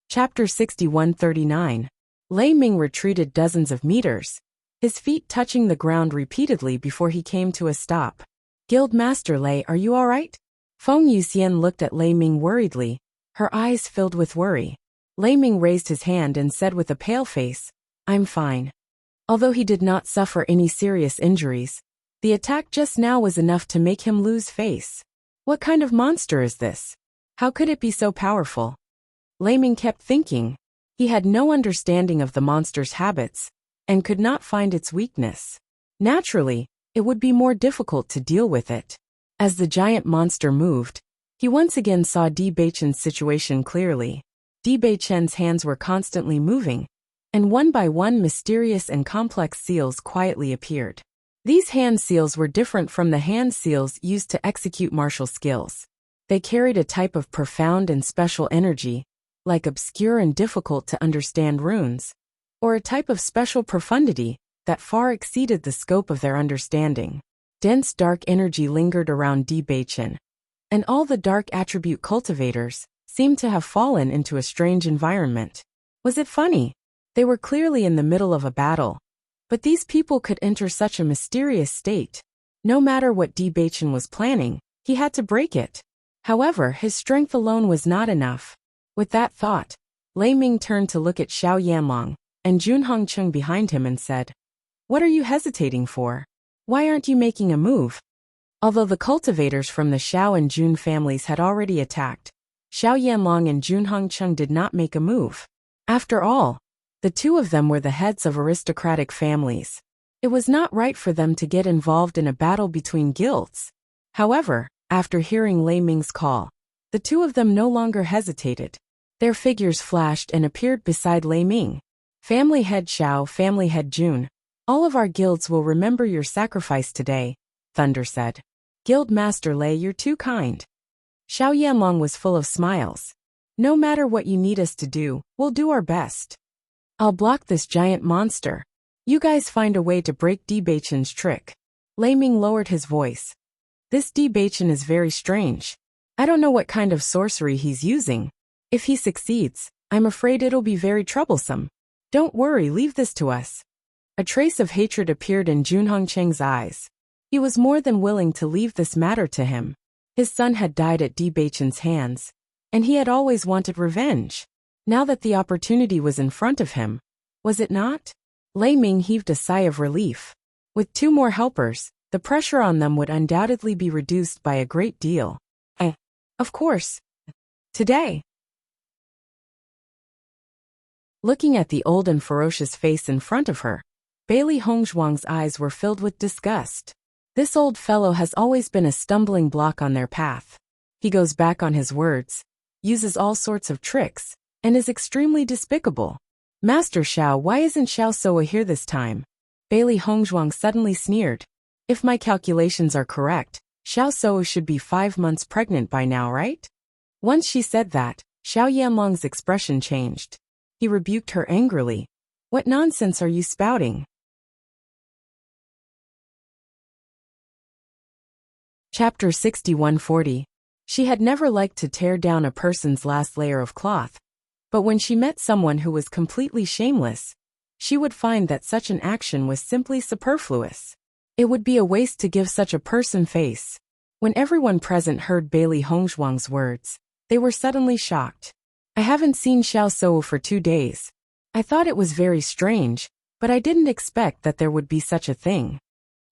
Chapter 61:39. Lei Ming retreated dozens of meters, his feet touching the ground repeatedly before he came to a stop. "Guild Master Lei, are you all right?" Feng Yuxian looked at Lei Ming worriedly, her eyes filled with worry. Lei Ming raised his hand and said with a pale face, "I'm fine." Although he did not suffer any serious injuries, the attack just now was enough to make him lose face. What kind of monster is this? How could it be so powerful? Lei Ming kept thinking. He had no understanding of the monster's habits, and could not find its weakness. Naturally, it would be more difficult to deal with it. As the giant monster moved, he once again saw Di Beichen's situation clearly. Di Beichen's hands were constantly moving, and one by one mysterious and complex seals quietly appeared. These hand seals were different from the hand seals used to execute martial skills. They carried a type of profound and special energy, like obscure and difficult to understand runes, or a type of special profundity that far exceeded the scope of their understanding. Dense dark energy lingered around Di Beichen, and all the dark attribute cultivators seemed to have fallen into a strange environment. Was it funny? They were clearly in the middle of a battle, but these people could enter such a mysterious state. No matter what Di Beichen was planning, he had to break it. However, his strength alone was not enough. With that thought, Lei Ming turned to look at Xiao Yanlong and Jun Hongcheng behind him and said, "What are you hesitating for? Why aren't you making a move?" Although the cultivators from the Xiao and Jun families had already attacked, Xiao Yanlong and Jun Hongcheng did not make a move. After all, the two of them were the heads of aristocratic families. It was not right for them to get involved in a battle between guilds. However, after hearing Lei Ming's call, the two of them no longer hesitated. Their figures flashed and appeared beside Lei Ming. "Family head Xiao, family head Jun, all of our guilds will remember your sacrifice today," Thunder said. "Guild Master Lei, you're too kind." Xiao Yanlong was full of smiles. "No matter what you need us to do, we'll do our best. I'll block this giant monster. You guys find a way to break Di Beichen's trick." Lei Ming lowered his voice. "This Di Beichen is very strange. I don't know what kind of sorcery he's using. If he succeeds, I'm afraid it'll be very troublesome. Don't worry, leave this to us." A trace of hatred appeared in Jun Hongcheng's eyes. He was more than willing to leave this matter to him. His son had died at Di Beichen's hands, and he had always wanted revenge. Now that the opportunity was in front of him, was it not? Lei Ming heaved a sigh of relief. With two more helpers, the pressure on them would undoubtedly be reduced by a great deal. Of course. Today. Looking at the old and ferocious face in front of her, Bailey Hongzhuang's eyes were filled with disgust. This old fellow has always been a stumbling block on their path. He goes back on his words, uses all sorts of tricks, and is extremely despicable. "Master Xiao, why isn't Xiao Soa here this time?" Bailey Hongzhuang suddenly sneered. "If my calculations are correct, Xiao Soa should be 5 months pregnant by now, right?" Once she said that, Xiao Yanlong's expression changed. He rebuked her angrily. "What nonsense are you spouting?" Chapter 6140. She had never liked to tear down a person's last layer of cloth, but when she met someone who was completely shameless, she would find that such an action was simply superfluous. It would be a waste to give such a person face. When everyone present heard Bailey Hongzhuang's words, they were suddenly shocked. "I haven't seen Xiao Soa for 2 days. I thought it was very strange, but I didn't expect that there would be such a thing."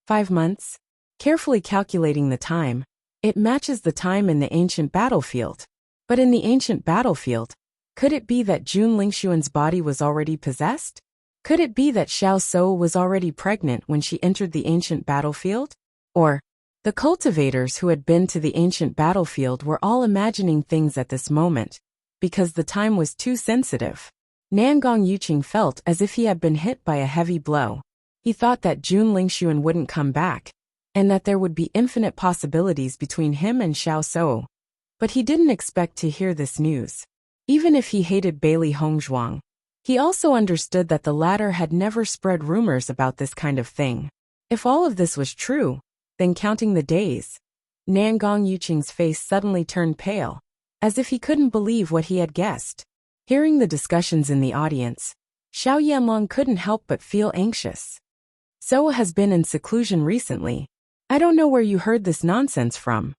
5 months? Carefully calculating the time, it matches the time in the ancient battlefield. But in the ancient battlefield, could it be that Jun Lingxuan's body was already possessed? Could it be that Xiao Soa was already pregnant when she entered the ancient battlefield? Or, the cultivators who had been to the ancient battlefield were all imagining things at this moment, because the time was too sensitive. Nangong Yuqing felt as if he had been hit by a heavy blow. He thought that Jun Lingxuan wouldn't come back, and that there would be infinite possibilities between him and Xiao Soa. But he didn't expect to hear this news. Even if he hated Bailey Hongzhuang, he also understood that the latter had never spread rumors about this kind of thing. If all of this was true, then counting the days, Nangong Yuqing's face suddenly turned pale, as if he couldn't believe what he had guessed. Hearing the discussions in the audience, Xiao Yanlong couldn't help but feel anxious. "Soa has been in seclusion recently. I don't know where you heard this nonsense from."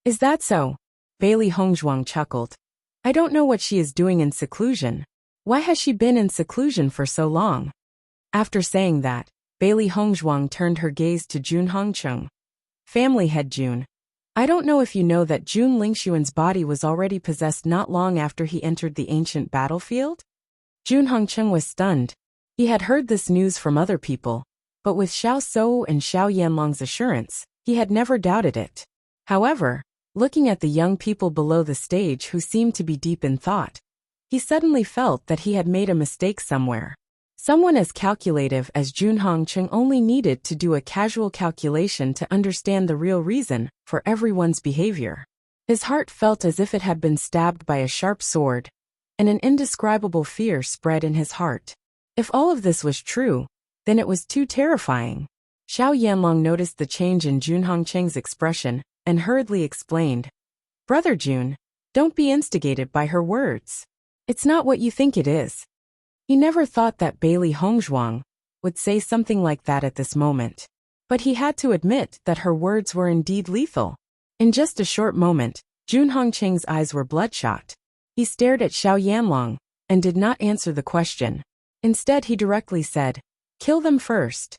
"Is that so?" Bailey Hongzhuang chuckled. "I don't know what she is doing in seclusion. Why has she been in seclusion for so long?" After saying that, Bailey Hongzhuang turned her gaze to Jun Hongcheng. "Family head Jun, I don't know if you know that Jun Lingxuan's body was already possessed not long after he entered the ancient battlefield?" Jun Hongcheng was stunned. He had heard this news from other people, but with Xiao Souwu and Xiao Yanlong's assurance, he had never doubted it. However, looking at the young people below the stage who seemed to be deep in thought, he suddenly felt that he had made a mistake somewhere. Someone as calculative as Junhong Cheng only needed to do a casual calculation to understand the real reason for everyone's behavior. His heart felt as if it had been stabbed by a sharp sword, and an indescribable fear spread in his heart. If all of this was true, then it was too terrifying. Xiao Yanlong noticed the change in Junhong Cheng's expression and hurriedly explained, "Brother Jun, don't be instigated by her words. It's not what you think it is." He never thought that Bailey Hongzhuang would say something like that at this moment. But he had to admit that her words were indeed lethal. In just a short moment, Junhong Cheng's eyes were bloodshot. He stared at Xiao Yanlong and did not answer the question. Instead, he directly said, "Kill them first."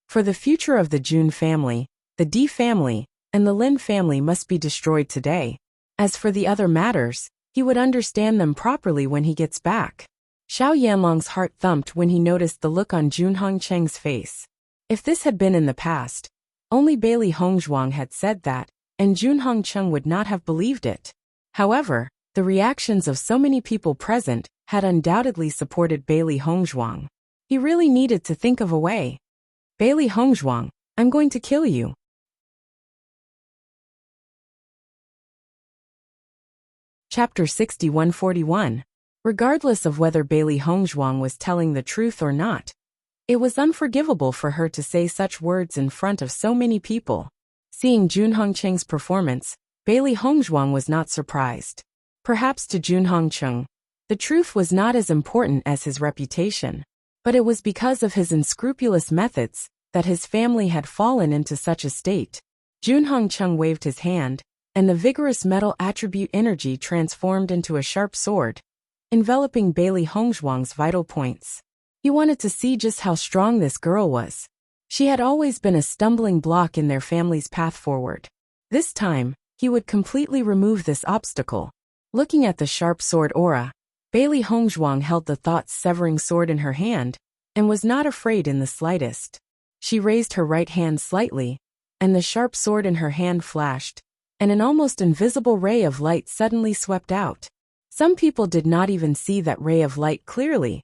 For the future of the Jun family, the Di family, and the Lin family must be destroyed today. As for the other matters, he would understand them properly when he gets back. Xiao Yanlong's heart thumped when he noticed the look on Junhong Cheng's face. If this had been in the past, only Bailey Hongzhuang had said that, and Junhong Cheng would not have believed it. However, the reactions of so many people present had undoubtedly supported Bailey Hongzhuang. He really needed to think of a way. "Bailey Hongzhuang, I'm going to kill you." Chapter 6141. Regardless of whether Bailey Hongzhuang was telling the truth or not, it was unforgivable for her to say such words in front of so many people. Seeing Junhong Cheng's performance, Bailey Hongzhuang was not surprised. Perhaps to Junhong Cheng, the truth was not as important as his reputation, but it was because of his unscrupulous methods that his family had fallen into such a state. Junhong Cheng waved his hand, and the vigorous metal attribute energy transformed into a sharp sword, enveloping Bailey Hongzhuang's vital points. He wanted to see just how strong this girl was. She had always been a stumbling block in their family's path forward. This time, he would completely remove this obstacle. Looking at the sharp sword aura, Bailey Hongzhuang held the thought-severing sword in her hand, and was not afraid in the slightest. She raised her right hand slightly, and the sharp sword in her hand flashed, and an almost invisible ray of light suddenly swept out. Some people did not even see that ray of light clearly,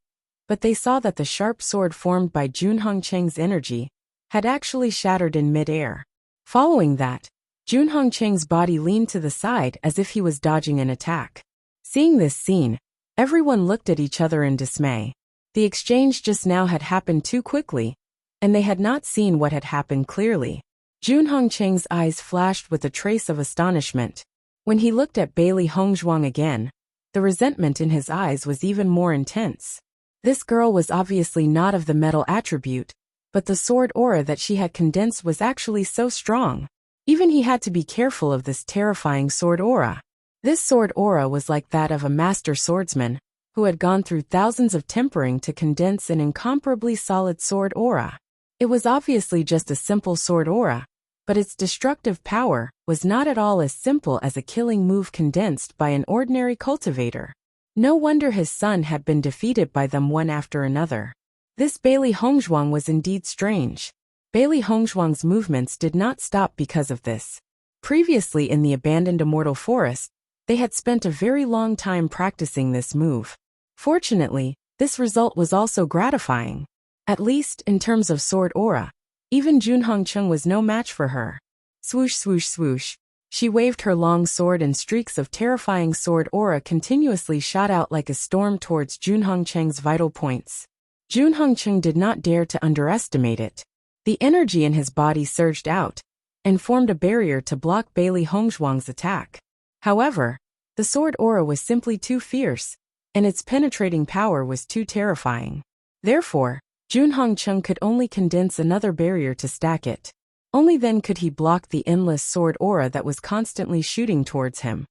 but they saw that the sharp sword formed by Junhong Cheng's energy had actually shattered in mid-air. Following that, Junhong Cheng's body leaned to the side as if he was dodging an attack. Seeing this scene, everyone looked at each other in dismay. The exchange just now had happened too quickly, and they had not seen what had happened clearly. Junhong Cheng's eyes flashed with a trace of astonishment. When he looked at Bailey Hongzhuang again, the resentment in his eyes was even more intense. This girl was obviously not of the metal attribute, but the sword aura that she had condensed was actually so strong. Even he had to be careful of this terrifying sword aura. This sword aura was like that of a master swordsman, who had gone through thousands of tempering to condense an incomparably solid sword aura. It was obviously just a simple sword aura, but its destructive power was not at all as simple as a killing move condensed by an ordinary cultivator. No wonder his son had been defeated by them one after another. This Bailey Hongzhuang was indeed strange. Bailey Hongzhuang's movements did not stop because of this. Previously in the abandoned immortal forest, they had spent a very long time practicing this move. Fortunately, this result was also gratifying. At least, in terms of sword aura, even Junhong Cheng was no match for her. Swoosh swoosh swoosh. She waved her long sword and streaks of terrifying sword aura continuously shot out like a storm towards Junhong Cheng's vital points. Junhong Cheng did not dare to underestimate it. The energy in his body surged out, and formed a barrier to block Bailey Hongzhuang's attack. However, the sword aura was simply too fierce, and its penetrating power was too terrifying. Therefore, Junhong Cheng could only condense another barrier to stack it. Only then could he block the endless sword aura that was constantly shooting towards him.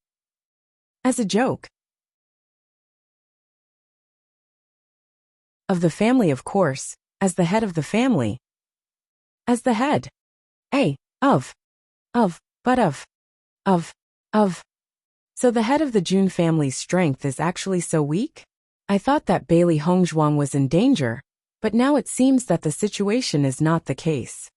As a joke. Of the family, of course, as the head of the family. As the head. Of. So the head of the Jun family's strength is actually so weak? I thought that Bailey Hongzhuang was in danger, but now it seems that the situation is not the case.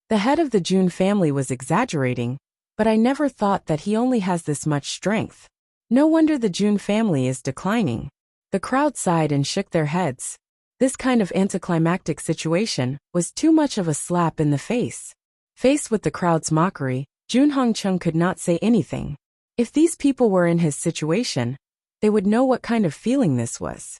The head of the Jun family was exaggerating, but I never thought that he only has this much strength. No wonder the Jun family is declining. The crowd sighed and shook their heads. This kind of anticlimactic situation was too much of a slap in the face. Faced with the crowd's mockery, Jun Hongcheng could not say anything. If these people were in his situation, they would know what kind of feeling this was.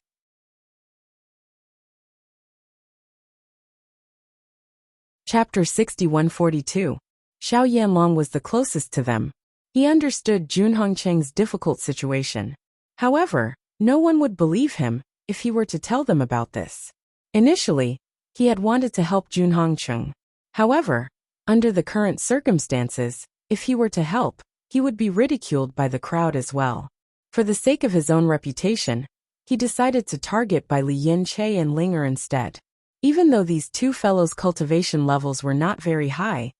Chapter 6142. Xiao Yanlong was the closest to them. He understood Jun Hongcheng's difficult situation. However, no one would believe him if he were to tell them about this. Initially, he had wanted to help Jun Hongcheng. However, under the current circumstances, if he were to help, he would be ridiculed by the crowd as well. For the sake of his own reputation, he decided to target Bai Lianche and Linger instead. Even though these two fellows' cultivation levels were not very high,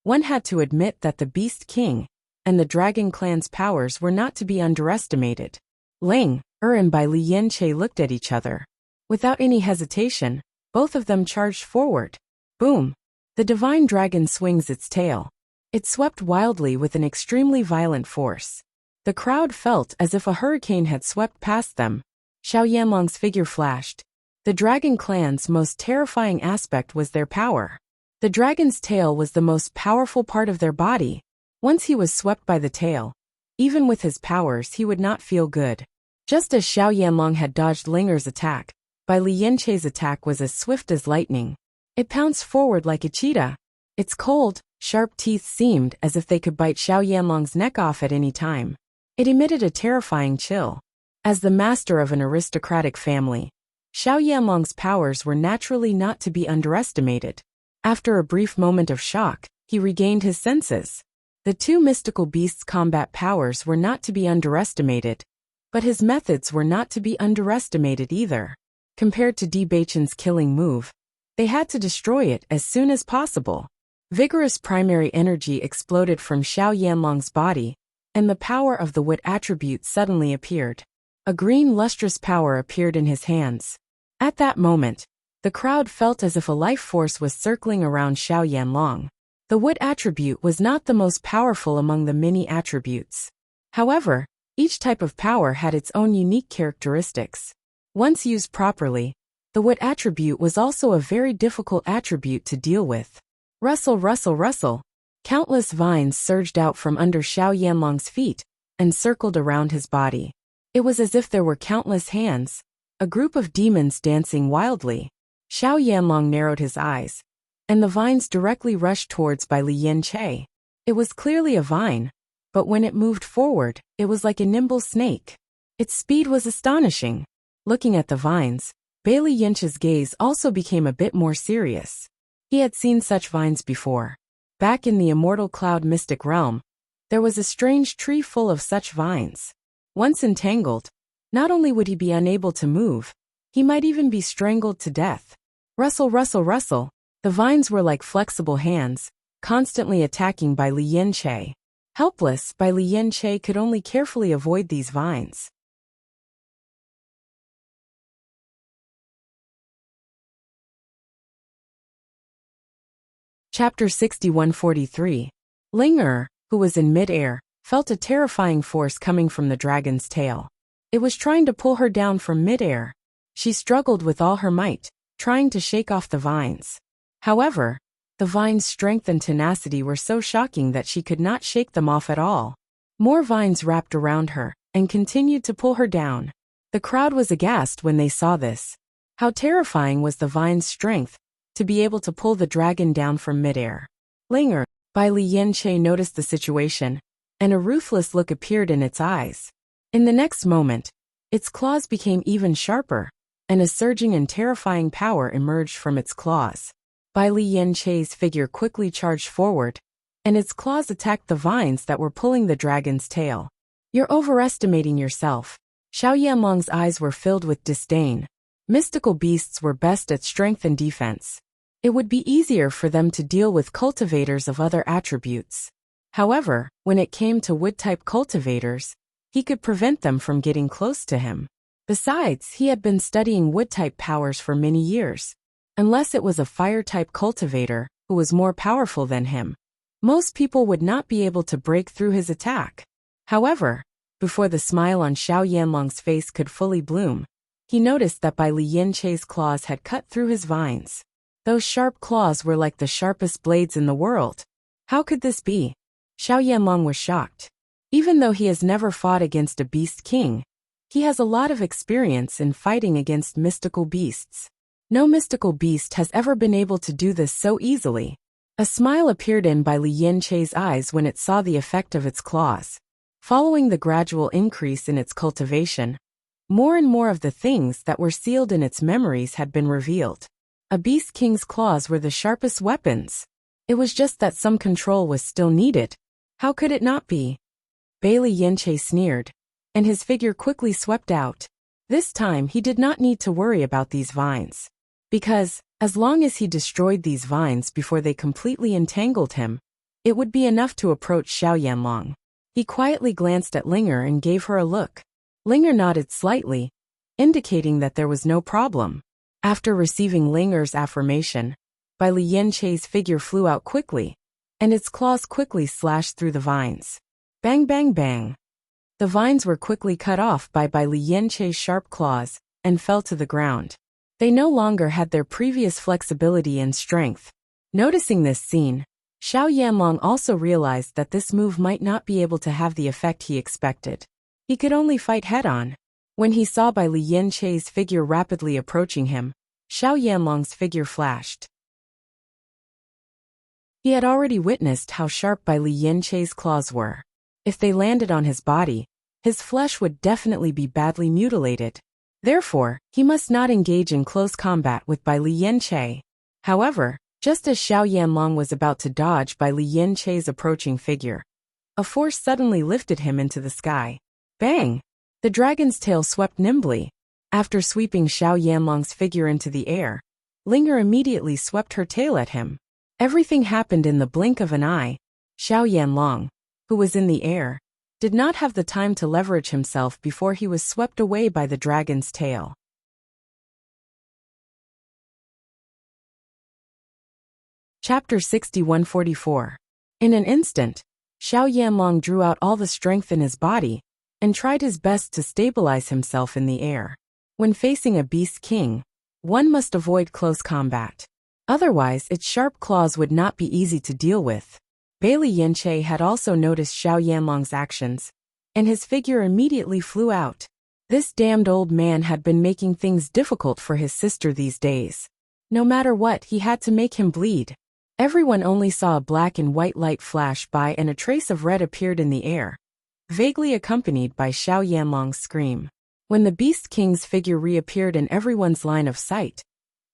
one had to admit that the Beast King and the Dragon Clan's powers were not to be underestimated. Ling, and Bai Lianche looked at each other. Without any hesitation, both of them charged forward. Boom! The divine dragon swings its tail. It swept wildly with an extremely violent force. The crowd felt as if a hurricane had swept past them. Xiao Yanlong's figure flashed. The Dragon Clan's most terrifying aspect was their power. The dragon's tail was the most powerful part of their body. Once he was swept by the tail, even with his powers he would not feel good. Just as Xiao Yanlong had dodged Linger's attack, Bai Lianche's attack was as swift as lightning. It pounced forward like a cheetah. Its cold, sharp teeth seemed as if they could bite Xiao Yanlong's neck off at any time. It emitted a terrifying chill. As the master of an aristocratic family, Xiao Yanlong's powers were naturally not to be underestimated. After a brief moment of shock, he regained his senses. The two mystical beasts' combat powers were not to be underestimated, but his methods were not to be underestimated either. Compared to Bewitching's killing move, they had to destroy it as soon as possible. Vigorous primary energy exploded from Xiao Yanlong's body, and the power of the Wit attribute suddenly appeared. A green lustrous power appeared in his hands. At that moment, the crowd felt as if a life force was circling around Xiao Yanlong. The Wit attribute was not the most powerful among the many attributes. However, each type of power had its own unique characteristics. Once used properly, the Wit attribute was also a very difficult attribute to deal with. Rustle, rustle, rustle. Countless vines surged out from under Xiao Yanlong's feet and circled around his body. It was as if there were countless hands, a group of demons dancing wildly. Xiao Yanlong narrowed his eyes, and the vines directly rushed towards Bai Lianche. It was clearly a vine, but when it moved forward, it was like a nimble snake. Its speed was astonishing. Looking at the vines, Bai Lianche's gaze also became a bit more serious. He had seen such vines before. Back in the immortal cloud mystic realm, there was a strange tree full of such vines. Once entangled, not only would he be unable to move, he might even be strangled to death. Rustle, rustle, rustle. The vines were like flexible hands, constantly attacking Bai Lianche. Helpless, Bai Lianche could only carefully avoid these vines. Chapter 6143. Linger, who was in mid-air, felt a terrifying force coming from the dragon's tail. It was trying to pull her down from mid-air. She struggled with all her might, trying to shake off the vines. However, the vines' strength and tenacity were so shocking that she could not shake them off at all. More vines wrapped around her and continued to pull her down. The crowd was aghast when they saw this. How terrifying was the vine's strength to be able to pull the dragon down from mid-air. Linger, Bai Lianche noticed the situation, and a ruthless look appeared in its eyes. In the next moment, its claws became even sharper, and a surging and terrifying power emerged from its claws. Bai Lianche's figure quickly charged forward, and its claws attacked the vines that were pulling the dragon's tail. You're overestimating yourself. Xiao Yanlong's eyes were filled with disdain. Mystical beasts were best at strength and defense. It would be easier for them to deal with cultivators of other attributes. However, when it came to wood-type cultivators, he could prevent them from getting close to him. Besides, he had been studying wood-type powers for many years. Unless it was a fire-type cultivator, who was more powerful than him, most people would not be able to break through his attack. However, before the smile on Xiao Yanlong's face could fully bloom, he noticed that Bai Liyanche's claws had cut through his vines. Those sharp claws were like the sharpest blades in the world. How could this be? Xiao Yanlong was shocked. Even though he has never fought against a beast king, he has a lot of experience in fighting against mystical beasts. No mystical beast has ever been able to do this so easily. A smile appeared in Bai Liyanche's eyes when it saw the effect of its claws. Following the gradual increase in its cultivation, more and more of the things that were sealed in its memories had been revealed. A beast king's claws were the sharpest weapons. It was just that some control was still needed. How could it not be? Bai Liyanche sneered, and his figure quickly swept out. This time he did not need to worry about these vines. Because, as long as he destroyed these vines before they completely entangled him, it would be enough to approach Xiao Yanlong. He quietly glanced at Linger and gave her a look. Linger nodded slightly, indicating that there was no problem. After receiving Linger's affirmation, Bai Liyanche's figure flew out quickly, and its claws quickly slashed through the vines. Bang bang bang. The vines were quickly cut off by Bai Liyanche's sharp claws and fell to the ground. They no longer had their previous flexibility and strength. Noticing this scene, Xiao Yanlong also realized that this move might not be able to have the effect he expected. He could only fight head-on. When he saw Bai Liyanche's figure rapidly approaching him, Xiao Yanlong's figure flashed. He had already witnessed how sharp Bai Liyanche's claws were. If they landed on his body, his flesh would definitely be badly mutilated. Therefore, he must not engage in close combat with Bai Liyanche. However, just as Xiao Yanlong was about to dodge Bai Liyanche's approaching figure, a force suddenly lifted him into the sky. Bang! The dragon's tail swept nimbly. After sweeping Xiao Yanlong's figure into the air, Linger immediately swept her tail at him. Everything happened in the blink of an eye. Xiao Yanlong, who was in the air, did not have the time to leverage himself before he was swept away by the dragon's tail. Chapter 6144. In an instant, Xiao Yanlong drew out all the strength in his body and tried his best to stabilize himself in the air. When facing a beast king, one must avoid close combat. Otherwise, its sharp claws would not be easy to deal with. Bai Liyanche had also noticed Xiao Yanlong's actions, and his figure immediately flew out. This damned old man had been making things difficult for his sister these days. No matter what, he had to make him bleed. Everyone only saw a black and white light flash by and a trace of red appeared in the air, vaguely accompanied by Xiao Yanlong's scream. When the Beast King's figure reappeared in everyone's line of sight,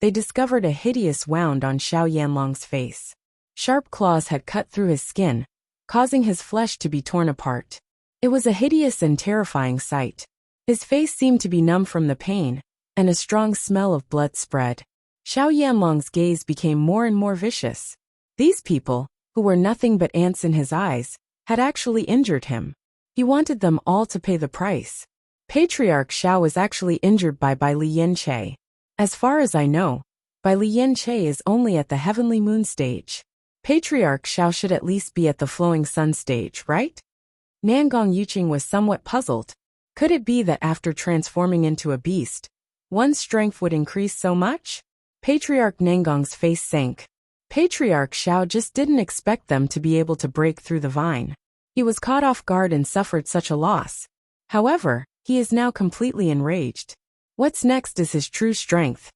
they discovered a hideous wound on Xiao Yanlong's face. Sharp claws had cut through his skin, causing his flesh to be torn apart. It was a hideous and terrifying sight. His face seemed to be numb from the pain, and a strong smell of blood spread. Xiao Yanlong's gaze became more and more vicious. These people, who were nothing but ants in his eyes, had actually injured him. He wanted them all to pay the price. Patriarch Xiao was actually injured by Bai Liyanche. As far as I know, Bai Liyanche is only at the Heavenly Moon stage. Patriarch Xiao should at least be at the Flowing Sun stage, right? Nangong Yuqing was somewhat puzzled. Could it be that after transforming into a beast, one's strength would increase so much? Patriarch Nangong's face sank. Patriarch Xiao just didn't expect them to be able to break through the vine. He was caught off guard and suffered such a loss. However, he is now completely enraged. What's next is his true strength.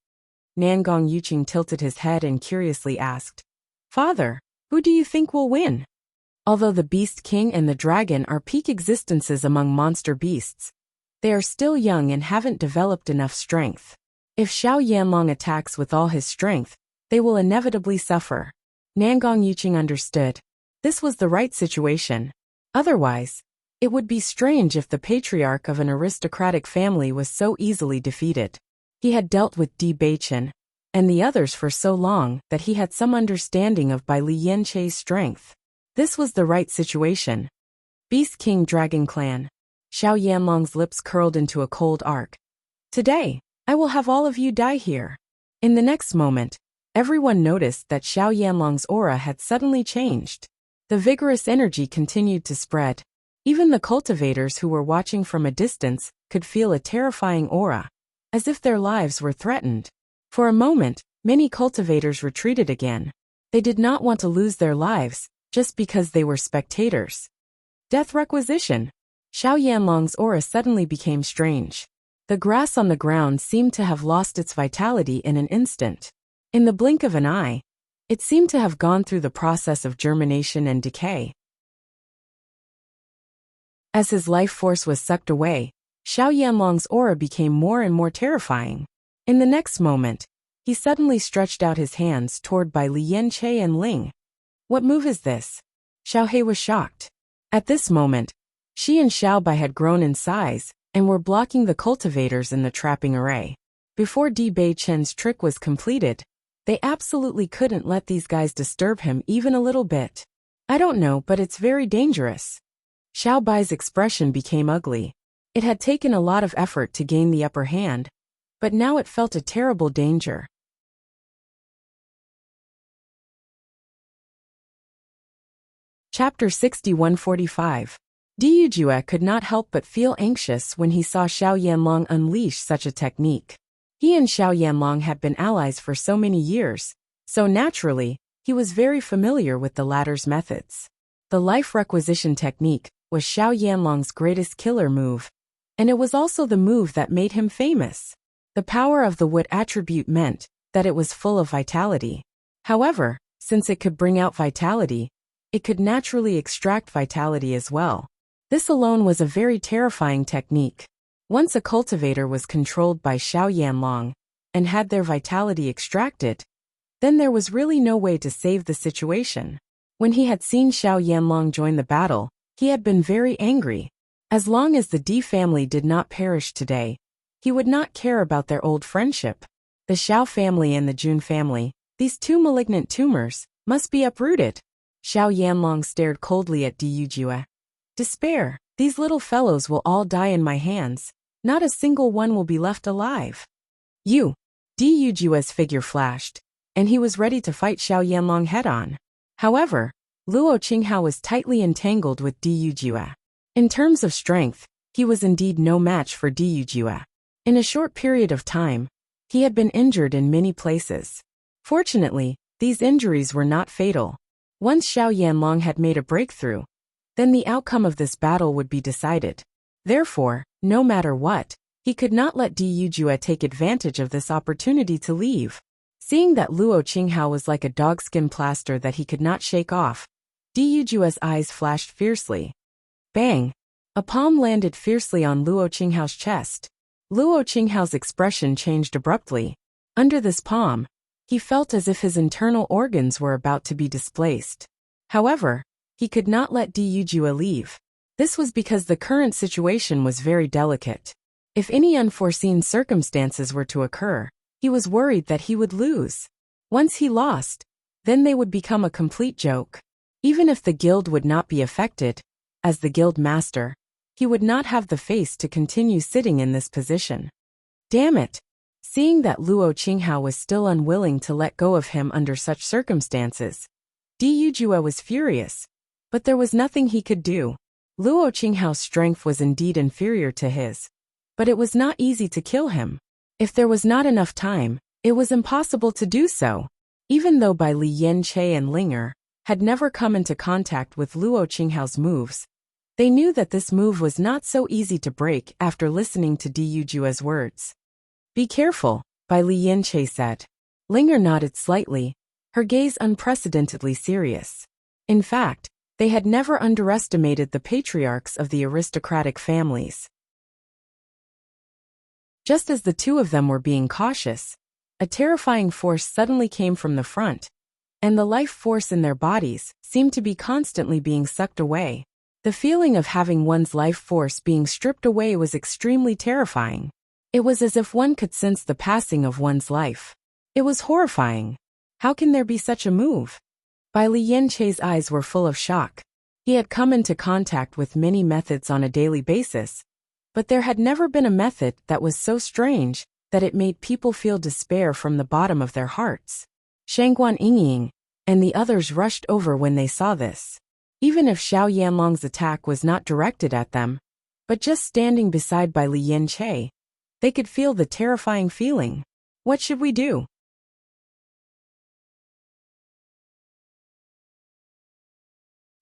Nangong Yuqing tilted his head and curiously asked, "Father, who do you think will win?" Although the Beast King and the Dragon are peak existences among monster beasts, they are still young and haven't developed enough strength. If Xiao Yanlong attacks with all his strength, they will inevitably suffer. Nangong Yuqing understood. This was the right situation. Otherwise, it would be strange if the patriarch of an aristocratic family was so easily defeated. He had dealt with Bewitching and the others for so long that he had some understanding of Bai Liyanche's strength. This was the right situation. Beast King Dragon Clan. Xiao Yanlong's lips curled into a cold arc, Today, I will have all of you die here. In the next moment, everyone noticed that Xiao Yanlong's aura had suddenly changed. The vigorous energy continued to spread. Even the cultivators who were watching from a distance could feel a terrifying aura, as if their lives were threatened. For a moment, many cultivators retreated again. They did not want to lose their lives, just because they were spectators. Death requisition. Xiao Yanlong's aura suddenly became strange. The grass on the ground seemed to have lost its vitality in an instant. In the blink of an eye, it seemed to have gone through the process of germination and decay. As his life force was sucked away, Xiao Yanlong's aura became more and more terrifying. In the next moment, he suddenly stretched out his hands toward Bai Lianche and Ling. What move is this? Xiao He was shocked. At this moment, she and Xiao Bai had grown in size and were blocking the cultivators in the trapping array. Before Di Bei Chen's trick was completed, they absolutely couldn't let these guys disturb him even a little bit. I don't know, but it's very dangerous. Xiao Bai's expression became ugly. It had taken a lot of effort to gain the upper hand, but now it felt a terrible danger. Chapter 6145. Di Yujue could not help but feel anxious when he saw Xiao Yanlong unleash such a technique. He and Xiao Yanlong had been allies for so many years, so naturally, he was very familiar with the latter's methods. The life requisition technique was Xiao Yanlong's greatest killer move, and it was also the move that made him famous. The power of the wood attribute meant that it was full of vitality. However, since it could bring out vitality, it could naturally extract vitality as well. This alone was a very terrifying technique. Once a cultivator was controlled by Xiao Yanlong and had their vitality extracted, then there was really no way to save the situation. When he had seen Xiao Yanlong join the battle, he had been very angry. As long as the Di family did not perish today, he would not care about their old friendship. The Xiao family and the Jun family, these two malignant tumors, must be uprooted. Xiao Yanlong stared coldly at Di Yujue. Despair, these little fellows will all die in my hands. Not a single one will be left alive. Di Yujue's figure flashed, and he was ready to fight Xiao Yanlong head-on. However, Luo Qinghao was tightly entangled with Di Yujue. In terms of strength, he was indeed no match for Di Yujue. In a short period of time, he had been injured in many places. Fortunately, these injuries were not fatal. Once Xiao Yanlong had made a breakthrough, then the outcome of this battle would be decided. Therefore, no matter what, he could not let Di Yujue take advantage of this opportunity to leave. Seeing that Luo Qinghao was like a dogskin plaster that he could not shake off, Di Yujue's eyes flashed fiercely. Bang! A palm landed fiercely on Luo Qinghao's chest. Luo Qinghao's expression changed abruptly. Under this palm, he felt as if his internal organs were about to be displaced. However, he could not let Di Yujue leave. This was because the current situation was very delicate. If any unforeseen circumstances were to occur, he was worried that he would lose. Once he lost, then they would become a complete joke. Even if the guild would not be affected, as the guild master, he would not have the face to continue sitting in this position. Damn it! Seeing that Luo Qinghao was still unwilling to let go of him under such circumstances, Di Yujue was furious, but there was nothing he could do. Luo Qinghao's strength was indeed inferior to his, but it was not easy to kill him. If there was not enough time, it was impossible to do so. Even though Bai Lianche and Linger had never come into contact with Luo Qinghao's moves, they knew that this move was not so easy to break after listening to Di Yujue's words. Be careful, Bai Lianche said. Linger nodded slightly, her gaze unprecedentedly serious. In fact, they had never underestimated the patriarchs of the aristocratic families. Just as the two of them were being cautious, a terrifying force suddenly came from the front, and the life force in their bodies seemed to be constantly being sucked away. The feeling of having one's life force being stripped away was extremely terrifying. It was as if one could sense the passing of one's life. It was horrifying. How can there be such a move? Bai Lianche's eyes were full of shock. He had come into contact with many methods on a daily basis, But there had never been a method that was so strange that it made people feel despair from the bottom of their hearts. Shangguan Yingying and the others rushed over when they saw this. Even if Xiao Yanlong's attack was not directed at them, but just standing beside by Li Yanche, they could feel the terrifying feeling. What should we do?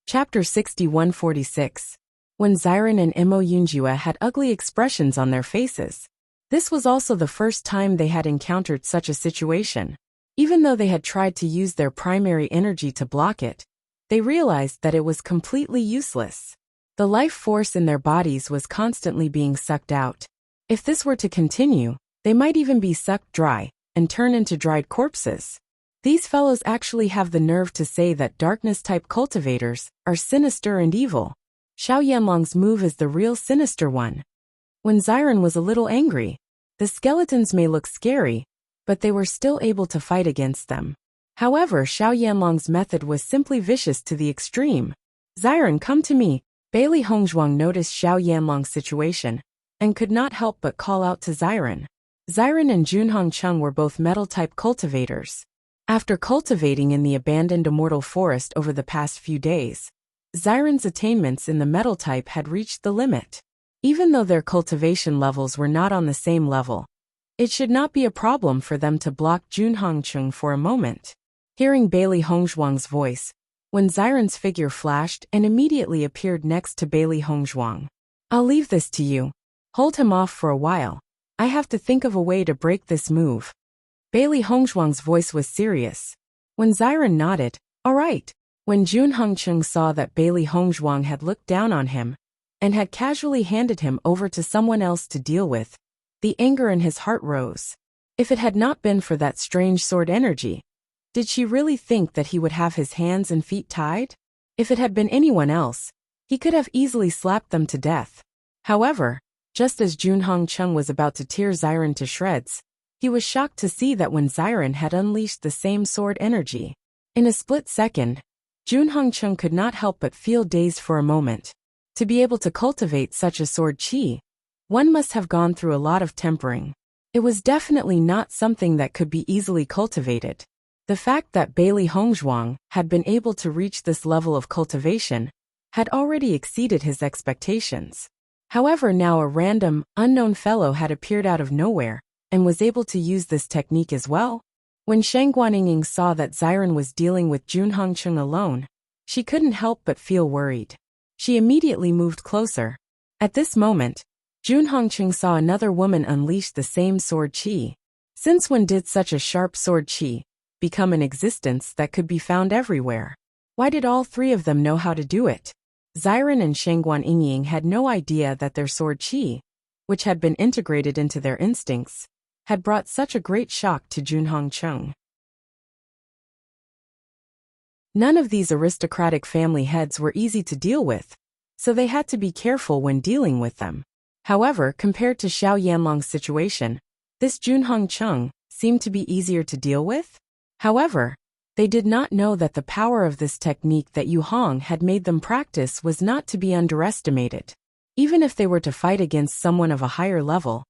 Chapter 6146. When Xiren and Imo Yunjue had ugly expressions on their faces. This was also the first time they had encountered such a situation. Even though they had tried to use their primary energy to block it, they realized that it was completely useless. The life force in their bodies was constantly being sucked out. If this were to continue, they might even be sucked dry and turn into dried corpses. These fellows actually have the nerve to say that darkness-type cultivators are sinister and evil. Xiao Yanlong's move is the real sinister one. When Xiren was a little angry, the skeletons may look scary, but they were still able to fight against them. However, Xiao Yanlong's method was simply vicious to the extreme. Xiren, come to me. Bailey Hongzhuang noticed Xiao Yanlong's situation and could not help but call out to Xiren. Xiren and Junhong Chung were both metal-type cultivators. After cultivating in the abandoned immortal forest over the past few days, Xiren's attainments in the metal type had reached the limit. Even though their cultivation levels were not on the same level, it should not be a problem for them to block Junhong Chung for a moment. Hearing Bailey Hongzhuang's voice, when Xiren's figure flashed and immediately appeared next to Bailey Hongzhuang. I'll leave this to you. Hold him off for a while. I have to think of a way to break this move. Bailey Hongzhuang's voice was serious. When Xiren nodded, all right. When Junhong Chung saw that Bailey Hongzhuang had looked down on him and had casually handed him over to someone else to deal with, the anger in his heart rose. If it had not been for that strange sword energy, did she really think that he would have his hands and feet tied? If it had been anyone else, he could have easily slapped them to death. However, just as Junhong Chung was about to tear Xiren to shreds, he was shocked to see that when Xiren had unleashed the same sword energy, in a split second, Junhong Chung could not help but feel dazed for a moment. To be able to cultivate such a sword qi, one must have gone through a lot of tempering. It was definitely not something that could be easily cultivated. The fact that Bailey Hongzhuang had been able to reach this level of cultivation had already exceeded his expectations. However, now a random, unknown fellow had appeared out of nowhere and was able to use this technique as well. When Shangguan Yingying saw that Xiren was dealing with Junhong Chung alone, she couldn't help but feel worried. She immediately moved closer. At this moment, Junhong Chung saw another woman unleash the same sword qi. Since when did such a sharp sword qi become an existence that could be found everywhere? Why did all three of them know how to do it? Xiren and Shangguan Yingying had no idea that their sword qi, which had been integrated into their instincts, had brought such a great shock to Junhong Chung. None of these aristocratic family heads were easy to deal with, so they had to be careful when dealing with them. However, compared to Xiao Yanlong's situation, this Junhong Chung seemed to be easier to deal with. However, they did not know that the power of this technique that Yu Hong had made them practice was not to be underestimated. Even if they were to fight against someone of a higher level,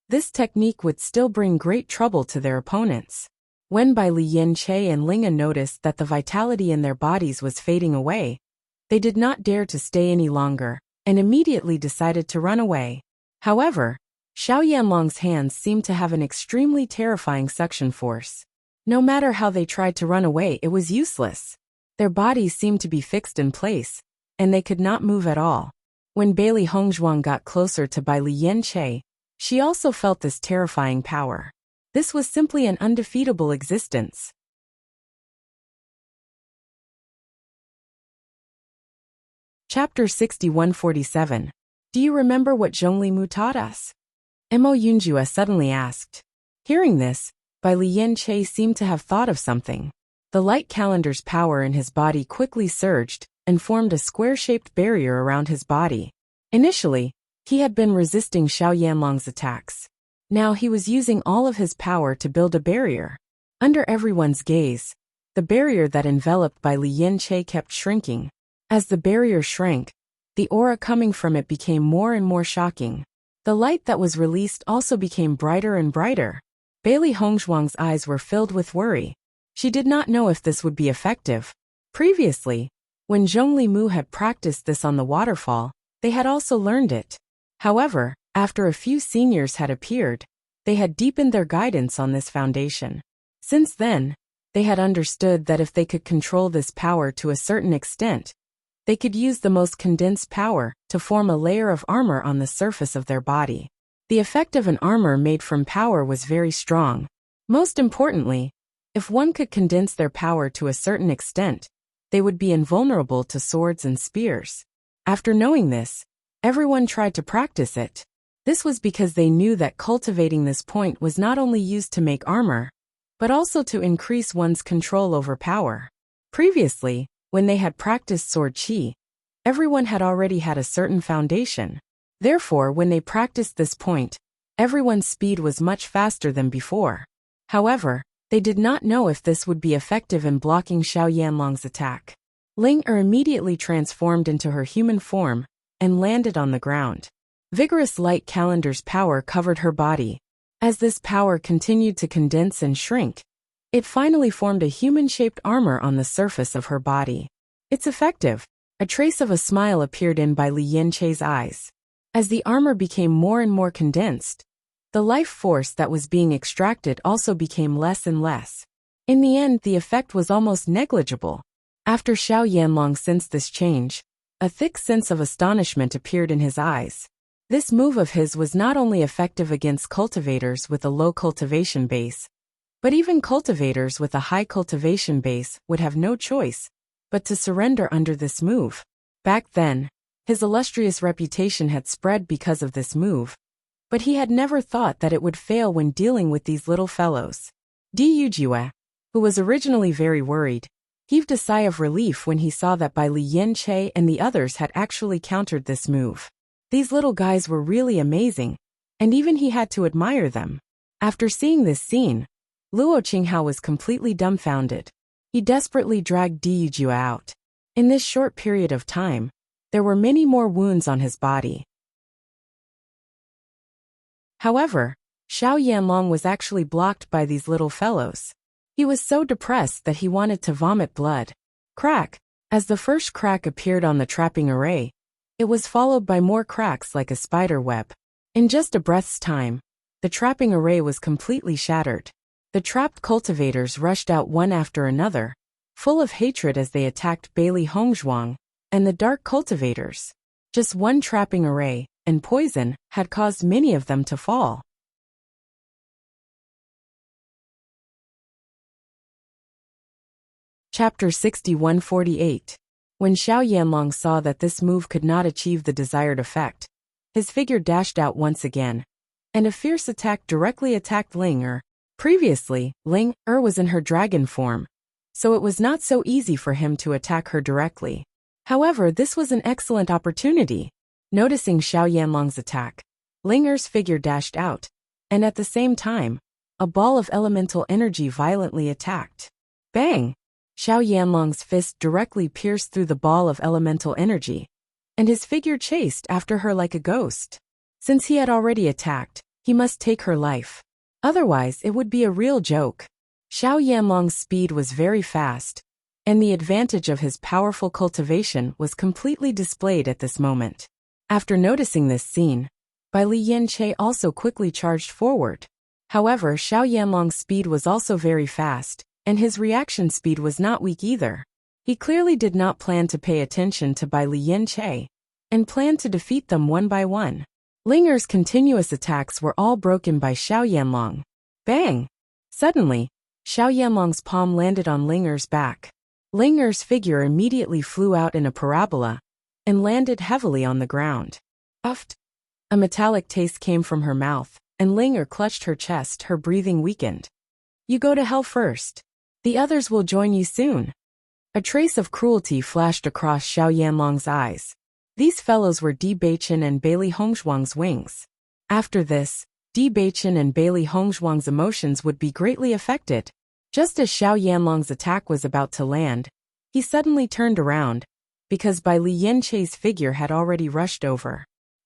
this technique would still bring great trouble to their opponents. When Bai Li Yanche and Linga noticed that the vitality in their bodies was fading away, they did not dare to stay any longer, and immediately decided to run away. However, Xiao Yanlong's hands seemed to have an extremely terrifying suction force. No matter how they tried to run away, it was useless. Their bodies seemed to be fixed in place, and they could not move at all. When Bailey Hongzhuang got closer to Bai Li Yanche, she also felt this terrifying power. This was simply an undefeatable existence. Chapter 6147. Do you remember what Zhongli Mu taught us? Mo Yunjue suddenly asked. Hearing this, Bai Li Yanche seemed to have thought of something. The light calendar's power in his body quickly surged and formed a square-shaped barrier around his body. Initially, he had been resisting Xiao Yanlong's attacks. Now he was using all of his power to build a barrier. Under everyone's gaze, the barrier that enveloped Bai Li Yanche kept shrinking. As the barrier shrank, the aura coming from it became more and more shocking. The light that was released also became brighter and brighter. Bailey Hongzhuang's eyes were filled with worry. She did not know if this would be effective. Previously, when Zhongli Mu had practiced this on the waterfall, they had also learned it. However, after a few seniors had appeared, they had deepened their guidance on this foundation. Since then, they had understood that if they could control this power to a certain extent, they could use the most condensed power to form a layer of armor on the surface of their body. The effect of an armor made from power was very strong. Most importantly, if one could condense their power to a certain extent, they would be invulnerable to swords and spears. After knowing this, everyone tried to practice it. This was because they knew that cultivating this point was not only used to make armor, but also to increase one's control over power. Previously, when they had practiced sword qi, everyone had already had a certain foundation. Therefore, when they practiced this point, everyone's speed was much faster than before. However, they did not know if this would be effective in blocking Xiao Yanlong's attack. Ling Er immediately transformed into her human form and landed on the ground. Vigorous light calendar's power covered her body. As this power continued to condense and shrink, it finally formed a human-shaped armor on the surface of her body. It's effective. A trace of a smile appeared in Bai Li Yanche's eyes. As the armor became more and more condensed, the life force that was being extracted also became less and less. In the end, the effect was almost negligible. After Xiao Yanlong sensed this change, a thick sense of astonishment appeared in his eyes. This move of his was not only effective against cultivators with a low cultivation base, but even cultivators with a high cultivation base would have no choice but to surrender under this move. Back then, his illustrious reputation had spread because of this move, but he had never thought that it would fail when dealing with these little fellows. Di Yujue, who was originally very worried, heaved a sigh of relief when he saw that Bai Li Yanche and the others had actually countered this move. These little guys were really amazing, and even he had to admire them. After seeing this scene, Luo Qinghao was completely dumbfounded. He desperately dragged Di Yujue out. In this short period of time, there were many more wounds on his body. However, Xiao Yanlong was actually blocked by these little fellows. He was so depressed that he wanted to vomit blood. Crack! As the first crack appeared on the trapping array, it was followed by more cracks like a spider web. In just a breath's time, the trapping array was completely shattered. The trapped cultivators rushed out one after another, full of hatred as they attacked Bailey Hongzhuang and the dark cultivators. Just one trapping array and poison had caused many of them to fall. Chapter 6148. When Xiao Yanlong saw that this move could not achieve the desired effect, his figure dashed out once again, and a fierce attack directly attacked Ling Er. Previously, Ling Er was in her dragon form, so it was not so easy for him to attack her directly. However, this was an excellent opportunity. Noticing Xiao Yanlong's attack, Ling Er's figure dashed out, and at the same time, a ball of elemental energy violently attacked. Bang! Xiao Yanlong's fist directly pierced through the ball of elemental energy, and his figure chased after her like a ghost. Since he had already attacked, he must take her life. Otherwise, it would be a real joke. Xiao Yanlong's speed was very fast, and the advantage of his powerful cultivation was completely displayed at this moment. After noticing this scene, Bai Li Yanche also quickly charged forward. However, Xiao Yanlong's speed was also very fast, and his reaction speed was not weak either. He clearly did not plan to pay attention to Bai Li Yanche, and planned to defeat them one by one. Ling Er's continuous attacks were all broken by Xiao Yanlong. Bang! Suddenly, Xiao Yanlong's palm landed on Ling Er's back. Ling Er's figure immediately flew out in a parabola, and landed heavily on the ground. Uft! A metallic taste came from her mouth, and Ling Er clutched her chest, her breathing weakened. You go to hell first. The others will join you soon. A trace of cruelty flashed across Xiao Yanlong's eyes. These fellows were Di Beichen and Bailey Hongzhuang's wings. After this, Di Beichen and Bailey Hongzhuang's emotions would be greatly affected. Just as Xiao Yanlong's attack was about to land, he suddenly turned around, because Bai Li Yanche's figure had already rushed over.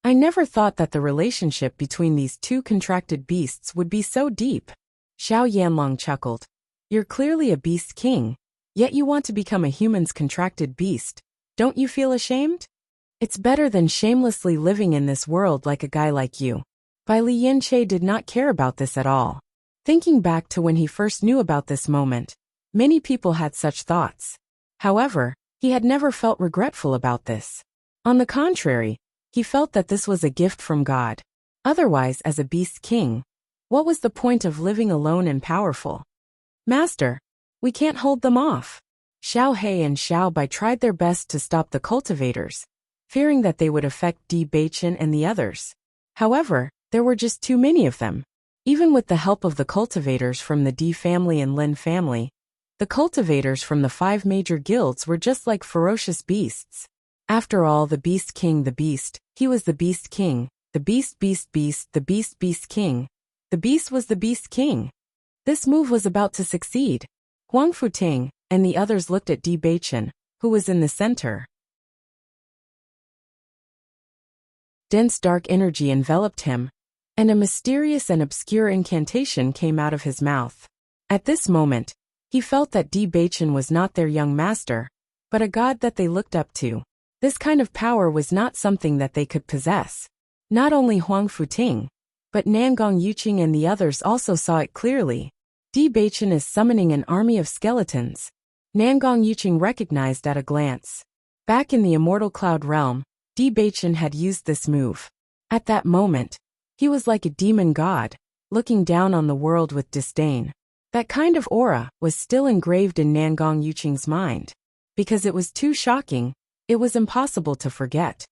I never thought that the relationship between these two contracted beasts would be so deep. Xiao Yanlong chuckled. You're clearly a beast king, yet you want to become a human's contracted beast. Don't you feel ashamed? It's better than shamelessly living in this world like a guy like you. Bai Lianche did not care about this at all. Thinking back to when he first knew about this moment, many people had such thoughts. However, he had never felt regretful about this. On the contrary, he felt that this was a gift from God. Otherwise, as a beast king, what was the point of living alone and powerful? Master, we can't hold them off. Xiao He and Xiao Bai tried their best to stop the cultivators, fearing that they would affect Di Beichen and the others. However, there were just too many of them. Even with the help of the cultivators from the Di family and Lin family, the cultivators from the 5 major guilds were just like ferocious beasts. After all, the Beast King, the Beast, he was the Beast King, the Beast, the Beast King. The Beast was the Beast King. This move was about to succeed. Huang Futing and the others looked at Di Beichen, who was in the center. Dense dark energy enveloped him, and a mysterious and obscure incantation came out of his mouth. At this moment, he felt that Di Beichen was not their young master, but a god that they looked up to. This kind of power was not something that they could possess. Not only Huang Futing, but Nangong Yuqing and the others also saw it clearly. Di Beichen is summoning an army of skeletons. Nangong Yuqing recognized at a glance. Back in the Immortal Cloud realm, Di Beichen had used this move. At that moment, he was like a demon god, looking down on the world with disdain. That kind of aura was still engraved in Nangong Yuqing's mind. Because it was too shocking, it was impossible to forget.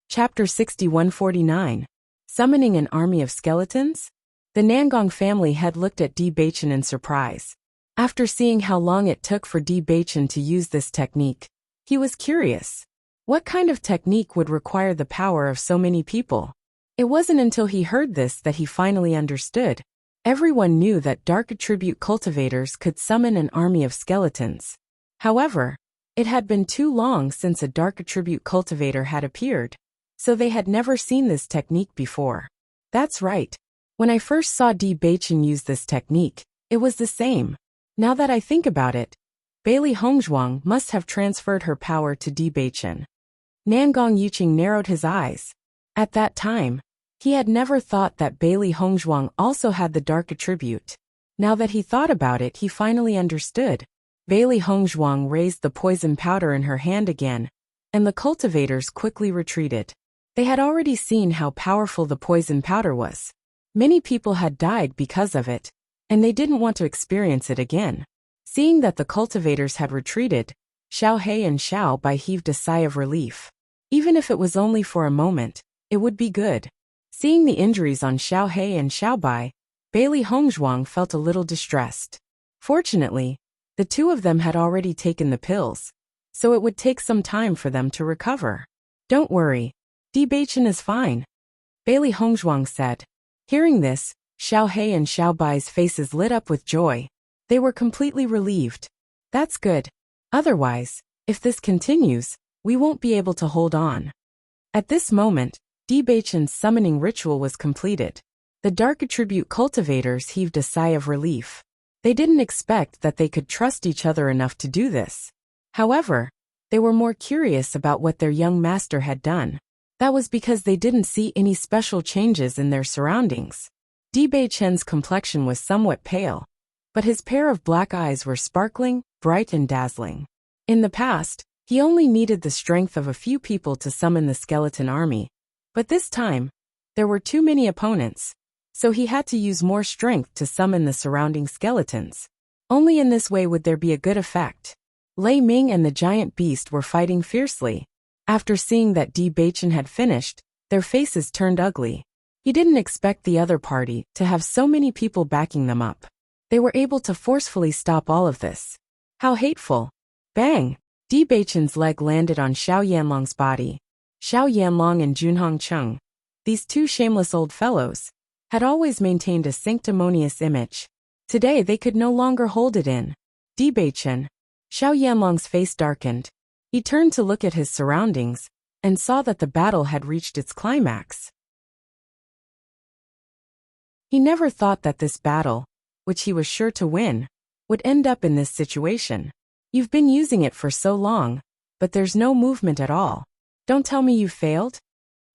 Chapter 6149. Summoning an army of skeletons? The Nangong family had looked at Di Beichen in surprise. After seeing how long it took for Di Beichen to use this technique, he was curious. What kind of technique would require the power of so many people? It wasn't until he heard this that he finally understood. Everyone knew that dark attribute cultivators could summon an army of skeletons. However, it had been too long since a dark attribute cultivator had appeared, so they had never seen this technique before. That's right. When I first saw Di Beichen use this technique, it was the same. Now that I think about it, Bailey Hongzhuang must have transferred her power to Di Beichen. Nangong Yuqing narrowed his eyes. At that time, he had never thought that Bailey Hongzhuang also had the dark attribute. Now that he thought about it, he finally understood. Bailey Hongzhuang raised the poison powder in her hand again, and the cultivators quickly retreated. They had already seen how powerful the poison powder was. Many people had died because of it, and they didn't want to experience it again. Seeing that the cultivators had retreated, Xiao He and Xiao Bai heaved a sigh of relief. Even if it was only for a moment, it would be good. Seeing the injuries on Xiao He and Xiao Bai, Bailey Hongzhuang felt a little distressed. Fortunately, the two of them had already taken the pills, so it would take some time for them to recover. Don't worry, Di Beichen is fine, Bailey Hongzhuang said. Hearing this, Xiao He and Xiao Bai's faces lit up with joy. They were completely relieved. That's good. Otherwise, if this continues, we won't be able to hold on. At this moment, Di Beichen's summoning ritual was completed. The dark attribute cultivators heaved a sigh of relief. They didn't expect that they could trust each other enough to do this. However, they were more curious about what their young master had done. That was because they didn't see any special changes in their surroundings. Di Beichen's complexion was somewhat pale, but his pair of black eyes were sparkling, bright and dazzling. In the past, he only needed the strength of a few people to summon the skeleton army. But this time, there were too many opponents, so he had to use more strength to summon the surrounding skeletons. Only in this way would there be a good effect. Lei Ming and the giant beast were fighting fiercely. After seeing that Di Beichen had finished, their faces turned ugly. He didn't expect the other party to have so many people backing them up. They were able to forcefully stop all of this. How hateful! Bang! Di Beichen's leg landed on Xiao Yanlong's body. Xiao Yanlong and Junhong Cheng, these two shameless old fellows, had always maintained a sanctimonious image. Today they could no longer hold it in. Di Beichen, Xiao Yanlong's face darkened. He turned to look at his surroundings and saw that the battle had reached its climax. He never thought that this battle, which he was sure to win, would end up in this situation. You've been using it for so long, but there's no movement at all. Don't tell me you failed?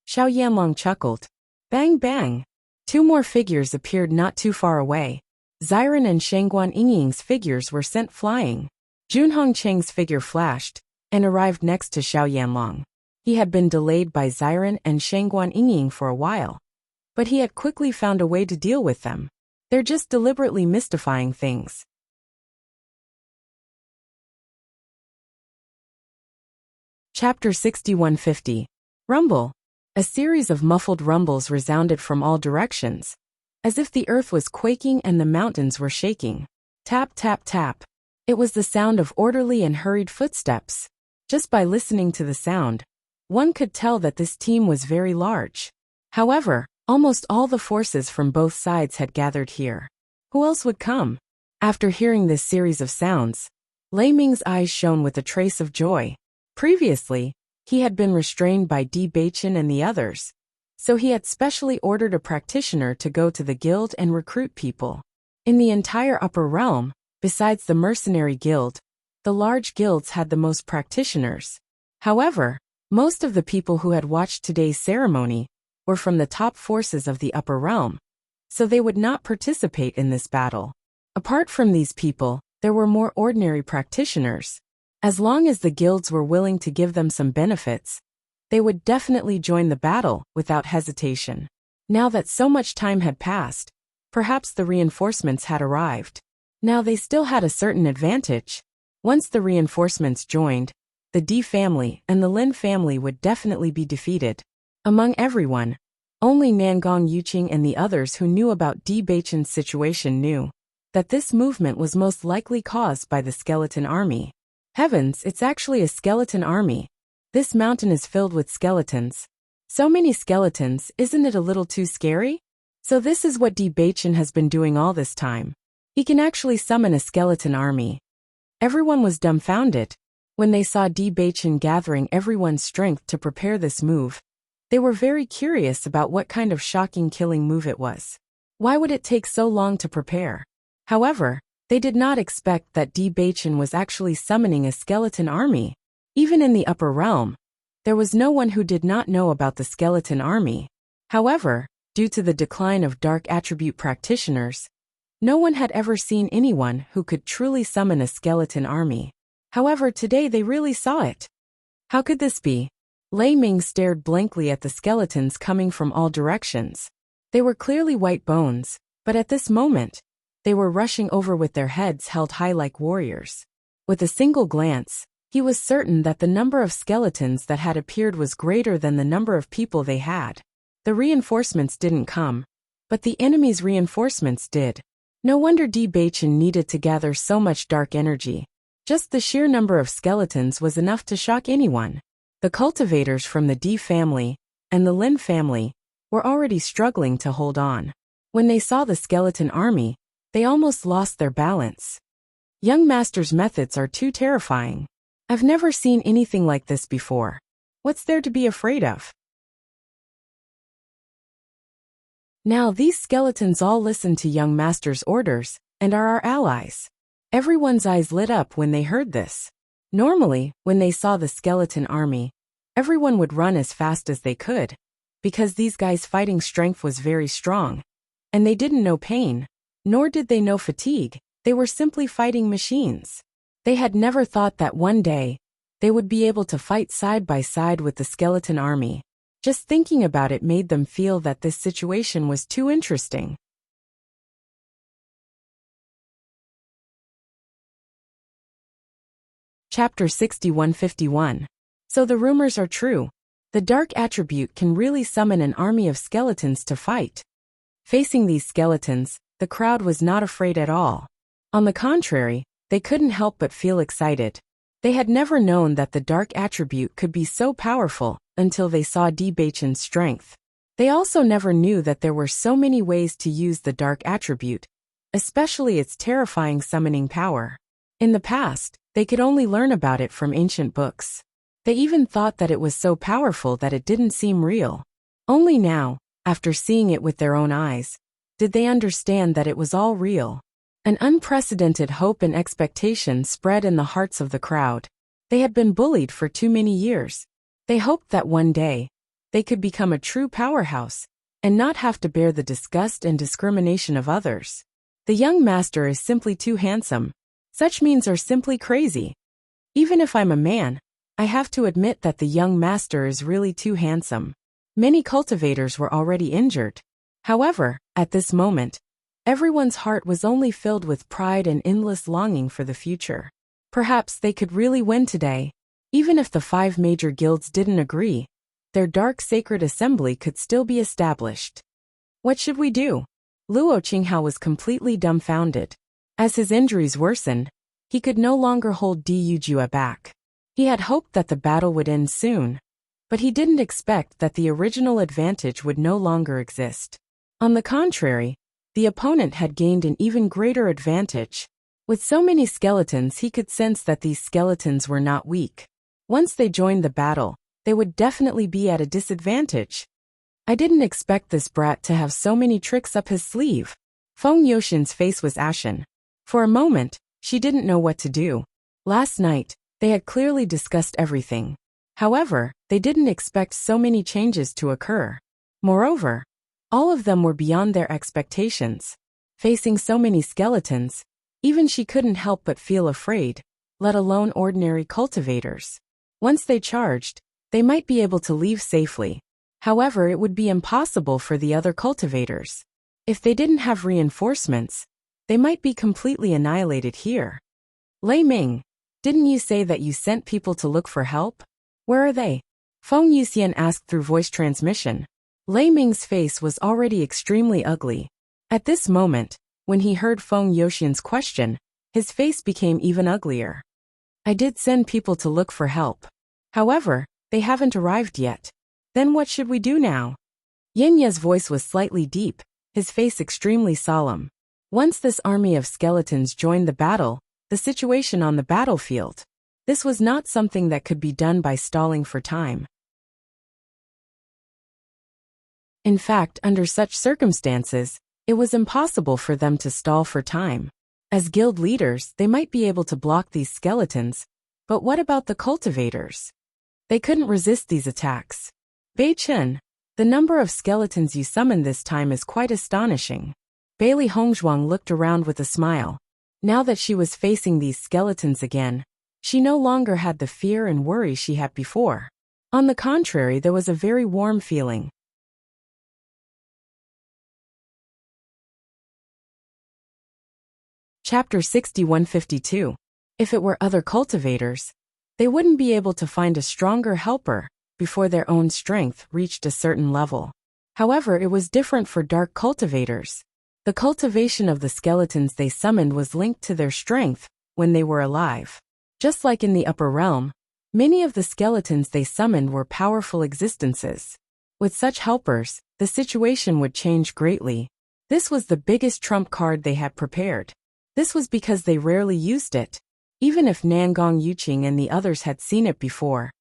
Xiao Yanlong chuckled. Bang bang! 2 more figures appeared not too far away. Xiren and Shangguan Yingying's figures were sent flying. Junhong Cheng's figure flashed and arrived next to Xiao Yanlong. He had been delayed by Xiren and Shangguan Yingying for a while, but he had quickly found a way to deal with them. They're just deliberately mystifying things. Chapter 6150. Rumble. A series of muffled rumbles resounded from all directions, as if the earth was quaking and the mountains were shaking. Tap, tap, tap. It was the sound of orderly and hurried footsteps. Just by listening to the sound, one could tell that this team was very large. However, almost all the forces from both sides had gathered here. Who else would come? After hearing this series of sounds, Lei Ming's eyes shone with a trace of joy. Previously, he had been restrained by Bewitching and the others, so he had specially ordered a practitioner to go to the guild and recruit people. In the entire upper realm, besides the mercenary guild, the large guilds had the most practitioners. However, most of the people who had watched today's ceremony were from the top forces of the upper realm, so they would not participate in this battle. Apart from these people, there were more ordinary practitioners. As long as the guilds were willing to give them some benefits, they would definitely join the battle without hesitation. Now that so much time had passed, perhaps the reinforcements had arrived. Now they still had a certain advantage. Once the reinforcements joined, the D family and the Lin family would definitely be defeated. Among everyone, only Nangong Yuqing and the others who knew about Di Beichen's situation knew that this movement was most likely caused by the skeleton army. Heavens, it's actually a skeleton army. This mountain is filled with skeletons. So many skeletons, isn't it a little too scary? So this is what Di Beichen has been doing all this time. He can actually summon a skeleton army. Everyone was dumbfounded. When they saw Di Beichen gathering everyone's strength to prepare this move, they were very curious about what kind of shocking killing move it was. Why would it take so long to prepare? However, they did not expect that Di Beichen was actually summoning a skeleton army. Even in the upper realm, there was no one who did not know about the skeleton army. However, due to the decline of dark attribute practitioners, no one had ever seen anyone who could truly summon a skeleton army. However, today they really saw it. How could this be? Lei Ming stared blankly at the skeletons coming from all directions. They were clearly white bones, but at this moment, they were rushing over with their heads held high like warriors. With a single glance, he was certain that the number of skeletons that had appeared was greater than the number of people they had. The reinforcements didn't come, but the enemy's reinforcements did. No wonder Di Beichen needed to gather so much dark energy. Just the sheer number of skeletons was enough to shock anyone. The cultivators from the Di family and the Lin family were already struggling to hold on. When they saw the skeleton army, they almost lost their balance. Young Master's methods are too terrifying. I've never seen anything like this before. What's there to be afraid of? Now these skeletons all listen to Young Master's orders and are our allies. Everyone's eyes lit up when they heard this. Normally, when they saw the skeleton army, everyone would run as fast as they could, because these guys' fighting strength was very strong, and they didn't know pain. Nor did they know fatigue, they were simply fighting machines. They had never thought that one day, they would be able to fight side by side with the skeleton army. Just thinking about it made them feel that this situation was too interesting. Chapter 6151. So the rumors are true. The dark attribute can really summon an army of skeletons to fight. Facing these skeletons, the crowd was not afraid at all. On the contrary, they couldn't help but feel excited. They had never known that the dark attribute could be so powerful until they saw Di Beichen's strength. They also never knew that there were so many ways to use the dark attribute, especially its terrifying summoning power. In the past, They could only learn about it from ancient books. They even thought that it was so powerful that it didn't seem real. Only now, after seeing it with their own eyes, did they understand that it was all real. An unprecedented hope and expectation spread in the hearts of the crowd. They had been bullied for too many years. They hoped that one day, they could become a true powerhouse, and not have to bear the disgust and discrimination of others. The young master is simply too handsome. Such means are simply crazy. Even if I'm a man, I have to admit that the young master is really too handsome. Many cultivators were already injured. However, at this moment, everyone's heart was only filled with pride and endless longing for the future. Perhaps they could really win today. Even if the 5 major guilds didn't agree, their dark sacred assembly could still be established. What should we do? Luo Qinghao was completely dumbfounded. As his injuries worsened, he could no longer hold Du Jue back. He had hoped that the battle would end soon, but he didn't expect that the original advantage would no longer exist. On the contrary, the opponent had gained an even greater advantage. With so many skeletons, he could sense that these skeletons were not weak. Once they joined the battle, they would definitely be at a disadvantage. I didn't expect this brat to have so many tricks up his sleeve. Feng Youxin's face was ashen. For a moment, she didn't know what to do. Last night, they had clearly discussed everything. However, they didn't expect so many changes to occur. Moreover, all of them were beyond their expectations. Facing so many skeletons, even she couldn't help but feel afraid, let alone ordinary cultivators. Once they charged, they might be able to leave safely. However, it would be impossible for the other cultivators. If they didn't have reinforcements, they might be completely annihilated here. Lei Ming, didn't you say that you sent people to look for help? Where are they? Feng Yuxian asked through voice transmission. Lei Ming's face was already extremely ugly. At this moment, when he heard Feng Youxian's question, his face became even uglier. I did send people to look for help. However, they haven't arrived yet. Then what should we do now? Yin Ye's voice was slightly deep, his face extremely solemn. Once this army of skeletons joined the battle, the situation on the battlefield, this was not something that could be done by stalling for time. In fact, under such circumstances, it was impossible for them to stall for time. As guild leaders, they might be able to block these skeletons, but what about the cultivators? They couldn't resist these attacks. Bei Chen, the number of skeletons you summoned this time is quite astonishing. Bailey Hongzhuang looked around with a smile. Now that she was facing these skeletons again, she no longer had the fear and worry she had before. On the contrary, there was a very warm feeling. Chapter 6152. If it were other cultivators, they wouldn't be able to find a stronger helper before their own strength reached a certain level. However, it was different for dark cultivators. The cultivation of the skeletons they summoned was linked to their strength when they were alive. Just like in the upper realm, many of the skeletons they summoned were powerful existences. With such helpers, the situation would change greatly. This was the biggest trump card they had prepared. This was because they rarely used it. Even if Nangong Yuqing and the others had seen it before,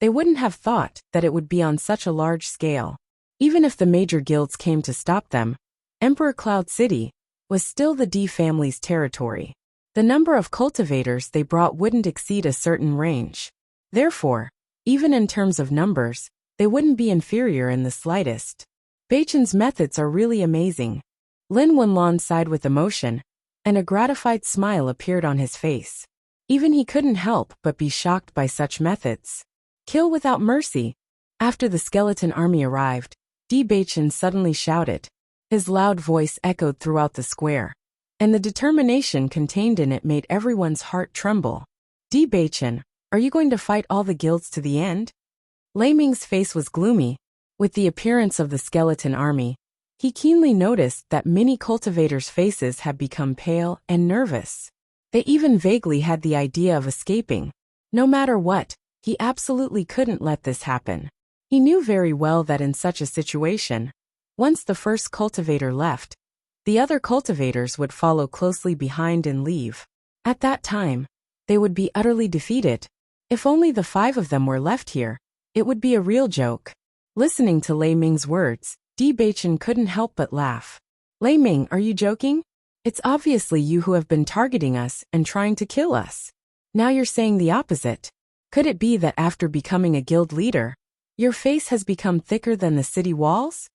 they wouldn't have thought that it would be on such a large scale. Even if the major guilds came to stop them, Emperor Cloud City was still the D family's territory. The number of cultivators they brought wouldn't exceed a certain range. Therefore, even in terms of numbers, they wouldn't be inferior in the slightest. Bei Chen's methods are really amazing. Lin Wenlan sighed with emotion, and a gratified smile appeared on his face. Even he couldn't help but be shocked by such methods. Kill without mercy. After the skeleton army arrived, Bei Chen suddenly shouted. His loud voice echoed throughout the square, and the determination contained in it made everyone's heart tremble. Bei Chen, are you going to fight all the guilds to the end? Lei Ming's face was gloomy. With the appearance of the skeleton army, he keenly noticed that many cultivators' faces had become pale and nervous. They even vaguely had the idea of escaping. No matter what, he absolutely couldn't let this happen. He knew very well that in such a situation, once the first cultivator left, the other cultivators would follow closely behind and leave. At that time, They would be utterly defeated. If only the 5 of them were left here, it would be a real joke. Listening to Lei Ming's words, Bewitching couldn't help but laugh. Lei Ming, are you joking? It's obviously you who have been targeting us and trying to kill us. Now you're saying the opposite. Could it be that after becoming a guild leader, your face has become thicker than the city walls?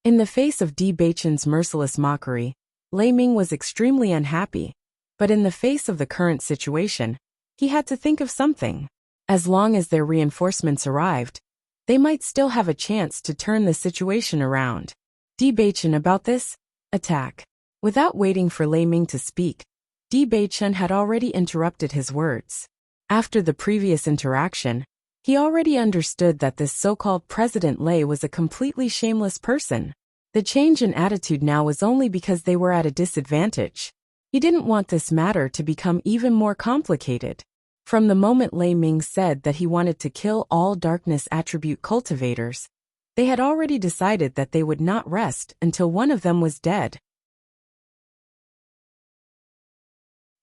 In the face of Bewitching's merciless mockery, Lei Ming was extremely unhappy. But in the face of the current situation, he had to think of something. As long as their reinforcements arrived, they might still have a chance to turn the situation around. Bewitching about this attack. Without waiting for Lei Ming to speak, Bewitching had already interrupted his words. After the previous interaction, he already understood that this so-called President Lei was a completely shameless person. The change in attitude now was only because they were at a disadvantage. He didn't want this matter to become even more complicated. From the moment Lei Ming said that he wanted to kill all darkness attribute cultivators, they had already decided that they would not rest until one of them was dead.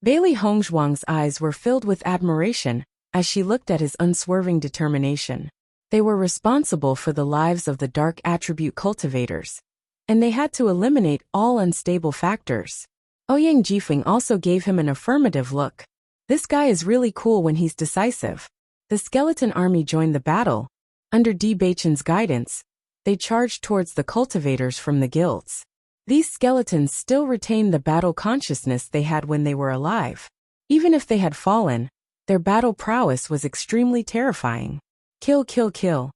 Bailey Hongzhuang's eyes were filled with admiration as she looked at his unswerving determination. They were responsible for the lives of the dark attribute cultivators, and they had to eliminate all unstable factors. Ouyang Jifeng also gave him an affirmative look. This guy is really cool when he's decisive. The skeleton army joined the battle. Under Bewitching's guidance, they charged towards the cultivators from the guilds. These skeletons still retained the battle consciousness they had when they were alive. Even if they had fallen, their battle prowess was extremely terrifying. Kill, kill, kill.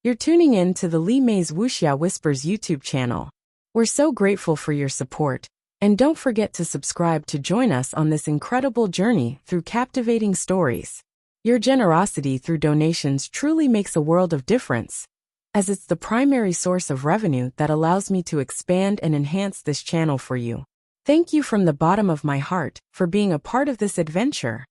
You're tuning in to the Li Mei's Wuxia Whispers YouTube channel. We're so grateful for your support. And don't forget to subscribe to join us on this incredible journey through captivating stories. Your generosity through donations truly makes a world of difference, as it's the primary source of revenue that allows me to expand and enhance this channel for you. Thank you from the bottom of my heart for being a part of this adventure.